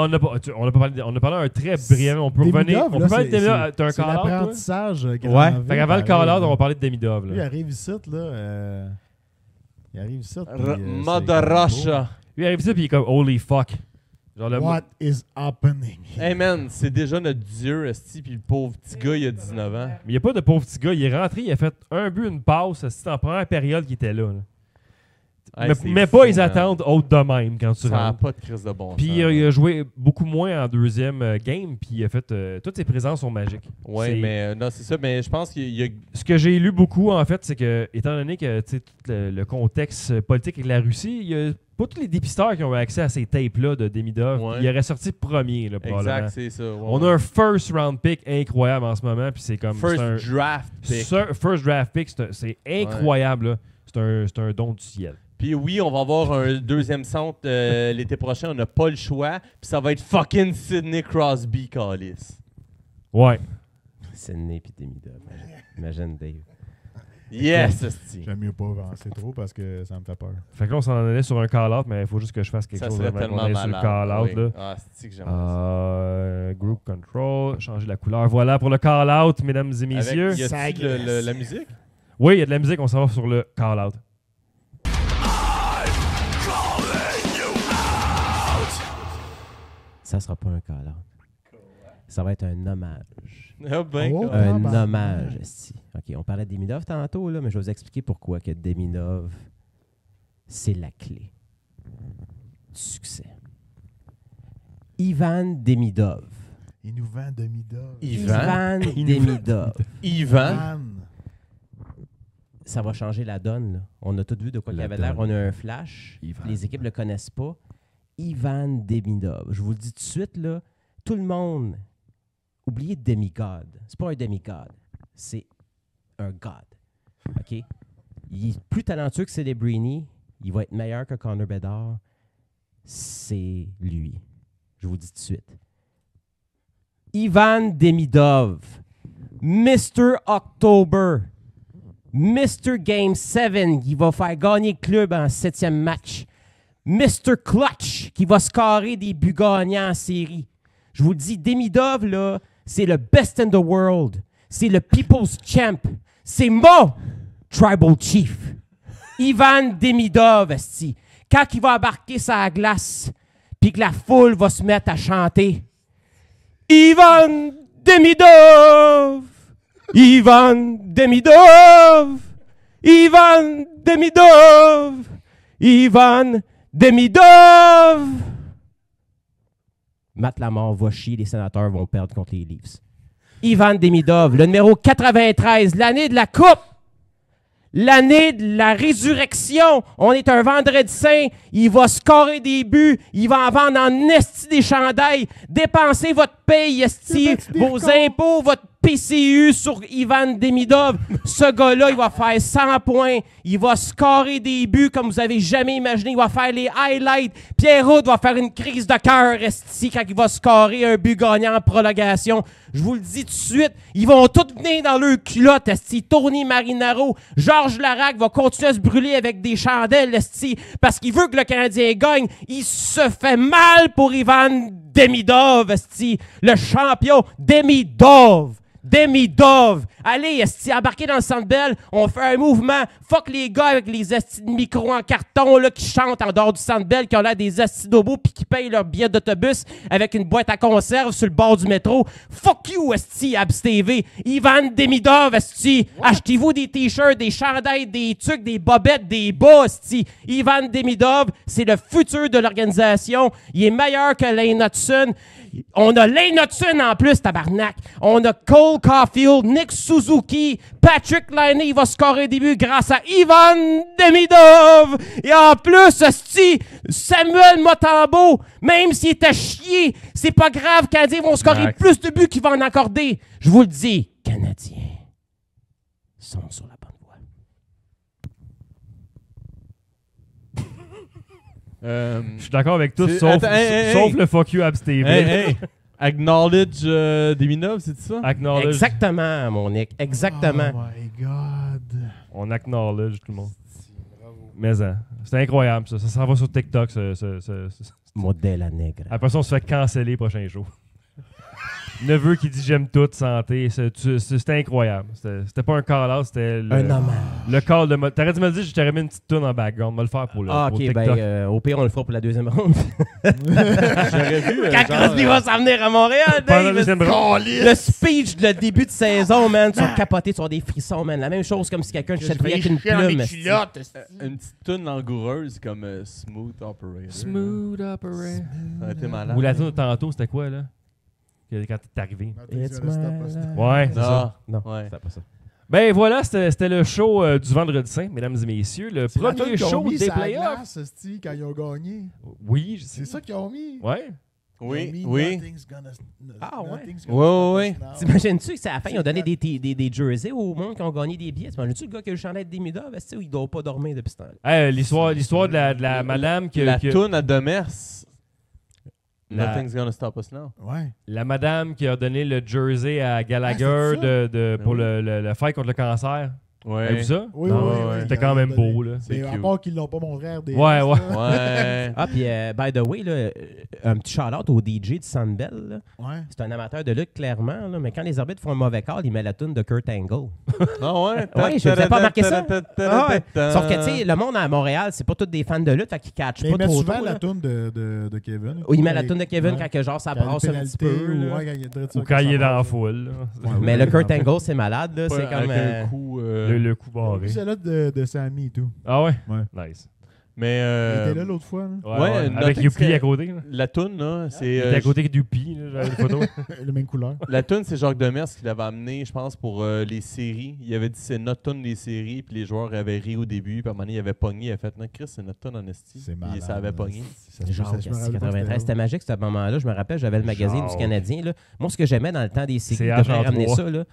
on a parlé un très brièvement. On peut revenir. On peut parler de Demidov. T'as un call-out, toi? L'apprentissage. Ouais. Fait qu'avant le call-out, on va parler de Demidov. Lui, il arrive ici, là. Il arrive ici. Mother Russia. Lui, il arrive ici, puis il est comme holy fuck. What is happening? Hey man, c'est déjà notre dieu, esti, puis le pauvre petit gars, il a 19 ans. Mais il n'y a pas de pauvre petit gars. Il est rentré, il a fait un but, une passe, c'était en première période qu'il était là. Mais pas les attentes hautes de même quand tu rentres. Ça n'a pas de crise de bon sens. Puis il a joué beaucoup moins en deuxième game, puis il a fait... toutes ses présences sont magiques. Oui, mais non, c'est ça. Mais je pense qu'il y a... Ce que j'ai lu beaucoup, en fait, c'est que, étant donné que tout le contexte politique avec la Russie, il y a pas tous les dépisteurs qui ont eu accès à ces tapes-là de Demidov. Ouais. Il aurait sorti premier, là, probablement. Exact, c'est ça. Ouais, on a un first round pick incroyable en ce moment, puis c'est comme... First draft pick. C'est incroyable, là. C'est un don du ciel. Puis oui, on va avoir un deuxième centre l'été prochain. On n'a pas le choix. Puis ça va être fucking Sidney Crosby, Callis. Ouais. Sidney puis Demidov. Imagine Dave. Yes, j'aime mieux pas avancer trop parce que ça me fait peur. Fait que là, on s'en allait sur un call-out, mais il faut juste que je fasse quelque chose avant qu'on aille sur le call-out. Oui. Ah, c'est que j'aimerais ça. Group control, changer la couleur. Voilà pour le call-out, mesdames et messieurs. Y a-t-il la musique? Oui, il y a de la musique. On s'en va sur le call-out. Ça sera pas un call-out. Ça va être un hommage. Un hommage, esti. OK, on parlait de Demidov tantôt, là, mais je vais vous expliquer pourquoi que Demidov, c'est la clé du succès. Ivan Demidov. Il nous vend Demidov. Ivan Demidov. Ivan. Ça va changer la donne. Là. On a tout vu de quoi il avait l'air. On a un flash. Les équipes ne le connaissent pas. Ivan Demidov. Je vous le dis tout de suite, là, tout le monde... Oubliez demigod. C'est pas un demigod. C'est un god. OK? Il est plus talentueux que Celebrini. Il va être meilleur que Connor Bedard. C'est lui. Je vous dis tout de suite. Ivan Demidov. Mr. October. Mr. Game 7 qui va faire gagner le club en 7e match. Mr. Clutch qui va scorer des buts gagnants en série. Je vous le dis, Demidov, là, c'est le best in the world. C'est le People's Champ. C'est mon Tribal Chief. Ivan Demidov, esti. Quand il va embarquer sa glace, puis que la foule va se mettre à chanter. Ivan Demidov! Ivan Demidov! Ivan Demidov! Ivan Demidov! Matt Lamar va chier, les sénateurs vont perdre contre les Leafs. Ivan Demidov, le numéro 93, l'année de la Coupe. l'année de la résurrection. On est un vendredi saint. Il va scorer des buts. Il va en vendre en esti des chandails. Dépensez votre paye, esti, vos impôts, votre PCU sur Ivan Demidov. Ce gars-là, il va faire 100 points. Il va scorer des buts comme vous avez jamais imaginé. Il va faire les highlights. Pierre-Houd va faire une crise de cœur, esti, quand il va scorer un but gagnant en prolongation. Je vous le dis tout de suite, ils vont tous venir dans leur culotte, esti. Tony Marinaro, Georges Larac va continuer à se brûler avec des chandelles, esti, parce qu'il veut que le Canadien gagne. Il se fait mal pour Ivan Demidov, esti, le champion Demidov. Allez, esti, embarquez dans le Centre Bell. On fait un mouvement. Fuck les gars avec les esti de micros en carton là, qui chantent en dehors du Centre Bell, qui ont l'air des esti d'obos puis qui payent leur billet d'autobus avec une boîte à conserve sur le bord du métro. Fuck you, esti, Abs TV. Ivan Demidov, esti. Achetez-vous des t-shirts, des chandails, des trucs, des bobettes, des bas, esti. Ivan Demidov, c'est le futur de l'organisation. Il est meilleur que Lane Hudson. On a Lane Hudson en plus, tabarnak. On a Cole Caulfield, Nick Suzuki, Patrick Laine, il va scorer des buts grâce à Ivan Demidov. Et en plus, esti, Samuel Mutombo, même s'il était chié, c'est pas grave, Canadiens vont scorer plus de buts qu'il va en accorder. Je vous le dis, Canadiens sont sur la bonne voie. Je suis d'accord avec tous, sauf le fuck you Abs TV. Acknowledge Demidov, c'est ça? Acknowledge. Exactement, mon Nick. Exactement. Oh my God. On acknowledge tout le monde. Mais c'est incroyable, ça. Ça s'en va sur TikTok. Modèle à nègre. Après ça, on se fait canceller prochain jour. Neveu qui dit j'aime tout, santé. C'était incroyable. C'était pas un call-out, c'était un hommage. Le call de mode. T'aurais dû me dire que je t'aurais mis une petite toune en background. On va le faire pour le pour ok, TikTok. Au pire, on le fera pour la deuxième ronde. J'aurais vu. Quand Crosby va s'en venir à Montréal, Dave, le speech de le début de saison, man, tu vas capoter, tu vas avoir des frissons, man. La même chose comme si quelqu'un te chatouillait avec une plume. Une petite toune langoureuse comme Smooth Operator. Smooth Operator. Ça a été malade. Ou la toune de tantôt, c'était quoi, là? Quand t'es arrivé. Ouais, c'est ça. Non, ouais. c'était pas ça. Ben voilà, c'était le show du Vendredi Saint, mesdames et messieurs. Le premier show des playoffs. Quand ils ont gagné. Oui, c'est ça qu'ils ont mis. Ouais. Oui. Ah ouais. Oui. T'imagines-tu que c'est à la fin, ils ont donné des jerseys au monde qui ont gagné des billets? T'imagines-tu le gars qui a eu le chandail de Demidov? Il doit pas dormir depuis ce temps-là. L'histoire de la madame qui... La toune à Demers. Nothing's gonna stop us now. Ouais. La madame qui a donné le jersey à Gallagher pour le fight contre le cancer. Ouais. T'as vu ça? Oui, C'était quand même beau, là. Mais à part qu'ils l'ont pas montré à RDS. Ouais. Ah, puis, by the way, là, un petit shout-out au DJ de Sandbell. Ouais. C'est un amateur de lutte, clairement, là, mais quand les arbitres font un mauvais call, il met la tune de Kurt Angle. Ah ouais? Ouais, je ne pas remarqué ça. Ah ouais. Sauf que, tu sais, le monde à Montréal, c'est pas tous des fans de lutte, fait qu'ils catchent pas trop. Il met souvent la tune de Kevin. Oui, il met la tune de Kevin quand que, genre, ça brasse un petit peu. Ou quand il est dans la foule. Mais le Kurt Angle, c'est malade. là. C'est comme... un coup... Le coup barré. C'est celle-là de Sammy et tout. Ah ouais? Ouais. Nice. Mais il était là l'autre fois. Là. Ouais. Avec Youpi à côté. Là. La toune, là, c'est... Il était à côté de Youpi, j'avais une photo. La même couleur. La toune, c'est Jacques Demers qui l'avait amené, je pense, pour les séries. Il avait dit c'est notre toune des séries, puis les joueurs avaient ri au début, puis à un moment donné, il avait pogné, il avait fait « Non, Chris, c'est notre toune en esti. » C'est malade. Et ça avait pogné. Genre, 93, c'était magique ce moment-là. Je me rappelle, j'avais le magazine du Canadien. Là. Moi, ce que j'aimais dans le temps des séries, je devrais ramener ça, là.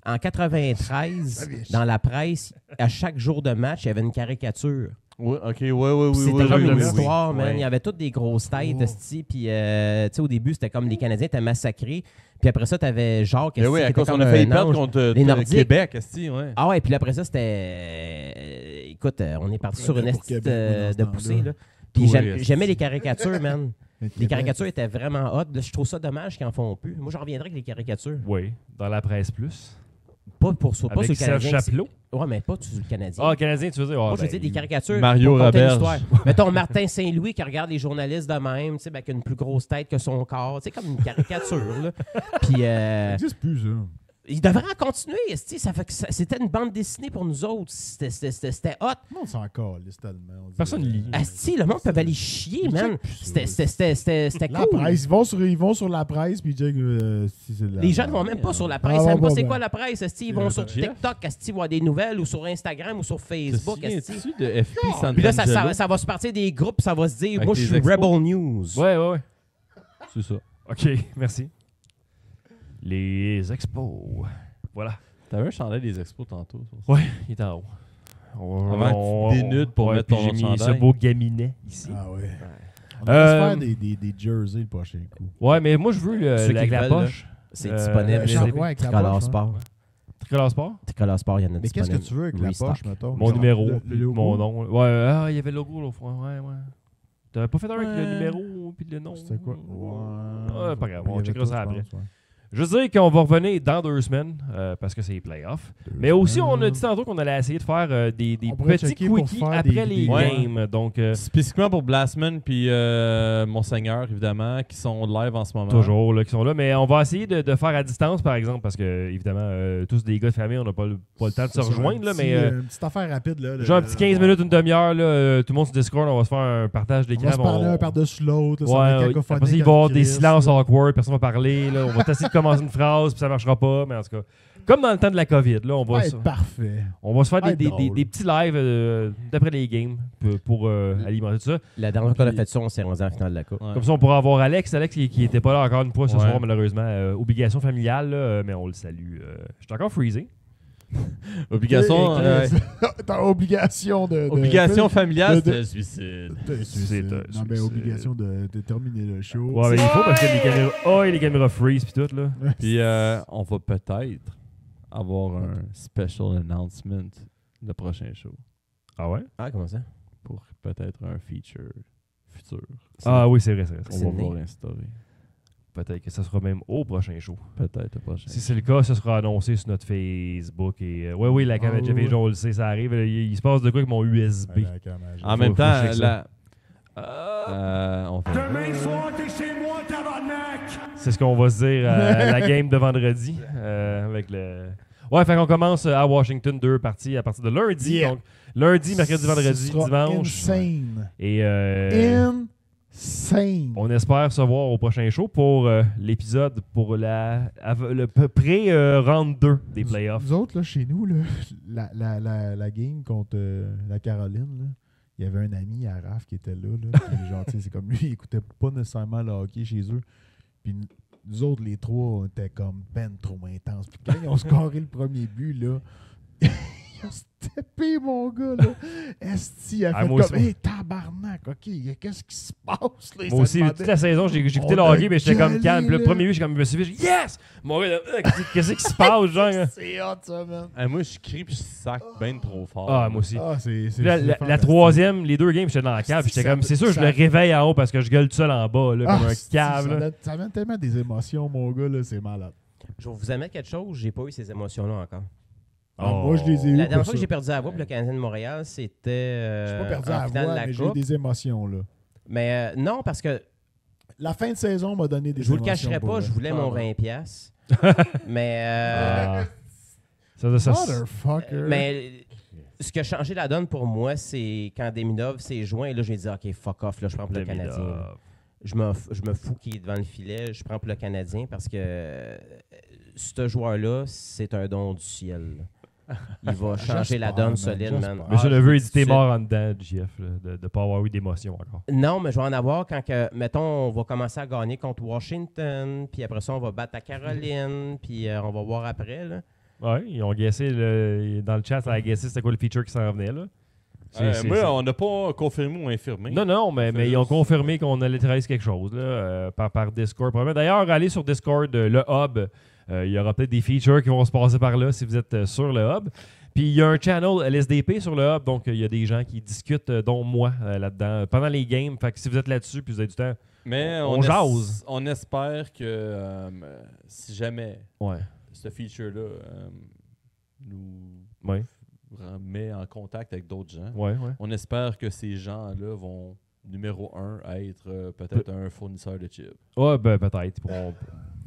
En 93, dans la presse, à chaque jour de match, il y avait une caricature. Oui, ok, oui. C'était comme une histoire, man. Il y avait toutes des grosses têtes, esti. Puis, tu sais, au début, c'était comme les Canadiens étaient massacrés. Puis après ça, t'avais Jacques, esti, oui, qui était comme on a failli un perdre ange. contre Les Nordiques. Québec, esti, ouais. Ah ouais, puis après ça, c'était... écoute, on est parti sur une esti de poussée, là. Puis j'aimais les caricatures, man. Les caricatures étaient vraiment hot. Je trouve ça dommage qu'ils en font plus. Moi, j'en reviendrai avec les caricatures. Oui, dans la presse plus. Pas pour ça, pas sur le Canadien. Serge Chapelot. Ouais, mais pas sur le Canadien. Ah, le Canadien, tu veux dire? Moi, je veux dire des caricatures. Mario pour raconter Roberge. l'histoire. Mettons Martin Saint-Louis qui regarde les journalistes de même, tu sais, avec une plus grosse tête que son corps. C'est comme une caricature, là. Puis. Ça n'existe plus, ça. Il devrait en continuer. Ça fait que c'était une bande dessinée pour nous autres. C'était hot. Non, c'est encore tellement. Personne lit. Asti, le monde peut aller chier, man. C'était La cool. presse, ils vont sur la presse puis ils disent que c'est la Les jeunes ne vont même pas sur la presse. Ah, Ils savent pas bon, c'est ben. quoi la presse. Asti, ils vont sur TikTok, Asti, voir des nouvelles, ou sur Instagram, ou sur Facebook. Te Asti. souviens-tu de FP Santangelo? Puis là, ça va se partir des groupes, ça va se dire, Avec moi, je les suis expos. Rebel News. Ouais. C'est ça. OK, merci. Les expos. Voilà. T'avais un chandail des expos tantôt. Ouais, il est en haut. Avant que tu dénudes pour mettre puis ton j'ai autre mis ce chandail. beau gaminet ici. Ah ouais. On va se faire Euh, des jerseys le prochain coup. Ouais, mais moi, je veux Ceux qui avec la veulent, poche. C'est disponible. ouais, avec la Tricolore poche, Sport. Tricolore Sport. Tricolore Sport, il y en a Mais qu'est-ce disponible. que tu veux avec la Restock. poche, mettons? Mon Genre, numéro, le puis logo? mon nom. Ouais, il y avait le logo l'autre fois. Ouais. T'avais pas fait un avec le numéro puis le nom? C'était quoi? Ouais, pas grave, Il y on avait checkera tout, ça je après. pense, ouais. Je veux dire qu'on va revenir dans 2 semaines parce que c'est les playoffs. Mais aussi, on a dit tantôt qu'on allait essayer de faire des On pourrait petits checker pour quickies faire après des les games. games. Donc, Spécifiquement pour Blastman puis Monseigneur, évidemment, qui sont live en ce moment. toujours, là, qui sont là. Mais on va essayer de faire à distance, par exemple, parce que, évidemment, tous des gars de famille, on n'a pas le temps de se rejoindre. Là, mais Une petite affaire rapide. Là, genre un petit 15 minutes, une demi-heure, là, tout le monde sur Discord, on va se faire un partage On d'écran. va se parler un par-dessus l'autre. là, ça va Ouais, être après cacophonique ça, il va y avoir avec des Chris, silences là. awkward, personne va parler. Là, on va essayer de commencer une phrase, puis ça marchera pas. Mais en tout cas, comme dans le temps de la COVID, là, on va, Ça va être parfait. on va se faire Ça va des être drôle. petits lives d'après les games pour alimenter tout ça. La dernière fois qu'on a fait ça, on s'est rendu en finale de la Coupe. Ouais. Comme ça, on pourra avoir Alex qui était pas là encore une fois ce Ouais. soir, malheureusement. Obligation familiale, là, mais on le salue. Je suis encore freezé. Obligation, T'as obligation de. obligation familiale, de- c'est suicide. C'est un Non, mais suicide. obligation de terminer le show. Ouais, mais il faut parce que les caméras. Oh, et les caméras freeze puis tout, là. Puis on va peut-être avoir un special announcement le prochain show Ah ouais? Ah, comment ça? pour peut-être un feature futur. Ah oui, c'est vrai. On va Sydney. voir instaurer. Peut-être que ça sera même au prochain show. Peut-être le prochain. Si c'est le cas, ça sera annoncé sur notre Facebook. Et oui, la caméra Ah, ouais. on le sait, ça arrive. Il se passe de quoi avec mon USB? Ouais, la caméra. En même temps, faut checker ça. on fait... Demain soir, t'es chez moi, tabarnak! C'est ce qu'on va se dire à la game de vendredi. Avec le... Ouais, fait qu'on commence à Washington 2 parties à partir de lundi. Yeah. Donc, lundi, mercredi, Ce vendredi, sera dimanche. Insane. Et Insane. on espère se voir au prochain show pour l'épisode pour le pré-round 2 des playoffs. Nous autres, là, chez nous, là, la game contre la Caroline, là, il y avait un ami à Raph qui était là. Puis genre, tu sais, c'est comme lui, il écoutait pas nécessairement le hockey chez eux. Puis nous autres, les trois, on était comme ben trop intenses. Puis quand ils ont scoré le premier but, là, ils ont steppé, mon gars, là. Esti a Ah, fait moi comme, aussi. hey, tabarnak, OK, qu'est-ce qui se passe, là? Moi aussi, toute la saison, j'ai écouté le On a hockey, mais j'étais comme gueulé, calme. Puis le là. premier but, j'ai comme me suis dit, yes! Mon gars, qu'est-ce qui se passe, genre? C'est hot, ça, man. Moi, je crie puis je sac bien trop fort. Ah, moi aussi. Ah, c'est Puis la fantastique. troisième, les 2 games, j'étais dans la cave. C'est J'étais ça- comme, c'est sûr, je ça- le réveille en haut parce que je gueule tout seul en bas, là, comme un cave. ça là. donne- ça amène tellement des émotions, mon gars, là, c'est malade. Je vais vous admettre quelque chose, j'ai pas eu ces émotions-là encore. Ah, moi, je les ai eu. La dernière pour fois que ça. j'ai perdu la voix pour le Canadien de Montréal, c'était J'ai pas perdu en la finale voix, de la mais j'ai eu Coupe. des émotions, là. Mais non, parce que La fin de saison m'a donné des je vous émotions. le cacherai pour pas, vrai. je voulais mon 20$. Mais Ah. Ça, Motherfucker. mais ce qui a changé la donne pour moi, c'est quand Deminov s'est joint, là, j'ai dit OK, fuck off, là, je prends pour le Canadien. là. Je me fous qu'il est devant le filet, je prends pour le Canadien parce que ce joueur-là, c'est un don du ciel. là. Il va changer la J'espère, donne man, solide, j'espère. man. Monsieur Ah, Neveu, je il vous dit t'es dis mort en dedans, JF, là, de ne pas avoir eu d'émotion encore. Non, mais je vais en avoir quand, mettons, on va commencer à gagner contre Washington, puis après ça, on va battre à Caroline, puis on va voir après, là. Ouais, ils ont guessé dans le chat, ça a guessé c'était quoi le feature qui s'en venait, là. Moi, on n'a pas confirmé ou infirmé. Non, mais ils ont juste- confirmé qu'on allait travailler sur quelque chose là, par Discord. Probablement. D'ailleurs, allez sur Discord, le hub. Il y aura peut-être des features qui vont se passer par là si vous êtes sur le hub. Puis il y a un channel LSDP sur le hub, donc il y a des gens qui discutent, dont moi, là-dedans, pendant les games. Fait que si vous êtes là-dessus puis vous avez du temps, Mais On jase. On espère que si jamais ouais. ce feature-là nous Ouais, met en contact avec d'autres gens, ouais. on espère que ces gens-là vont, numéro 1, être peut-être un fournisseur de chips. Ouais, ben peut-être.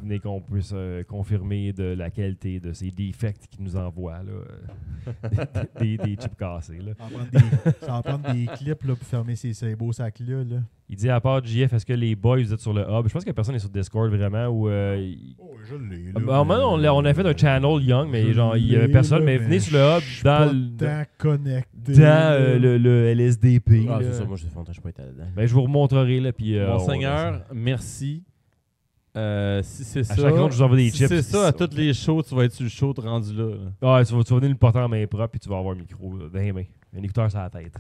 venez qu'on puisse confirmer de la qualité de ces defects qu'ils nous envoient. Là, des chips cassés. Là. Ça va prendre des clips là, pour fermer ces beaux sacs-là. Là. Il dit à part JF, est-ce que les boys vous êtes sur le hub? Je pense que personne n'est sur Discord vraiment. Ou, je l'ai. On a fait un channel Young, mais genre il n'y avait personne. Mais venez sur le hub dans le LSDP. Ah, c'est ça, moi je suis pas été là-dedans. Ben, je vous remontrerai. Là, puis, Monseigneur, merci. Si c'est ça, à chaque ronde, je vous envoie des chips. C'est ça, à toutes les shows, tu vas être sur le show rendu là. Ouais, tu vas venir le porter en main propre puis tu vas avoir un micro dans les mains. Un écouteur sur la tête.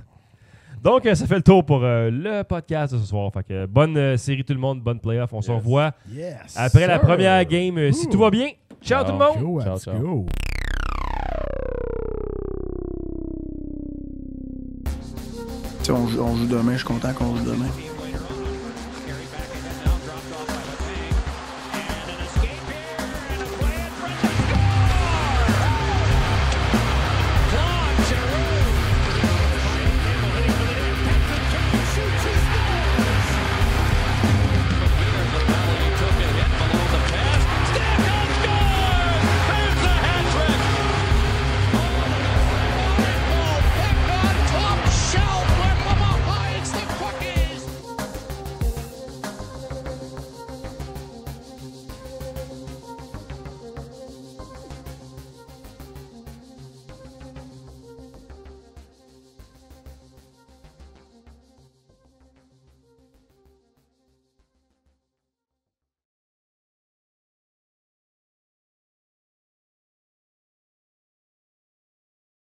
Donc, ça fait le tour pour le podcast de ce soir. Fait que, bonne série tout le monde, bonne playoff. On se revoit après la première game. Si tout va bien, ciao tout le monde! Ciao. On joue demain, je suis content qu'on joue demain.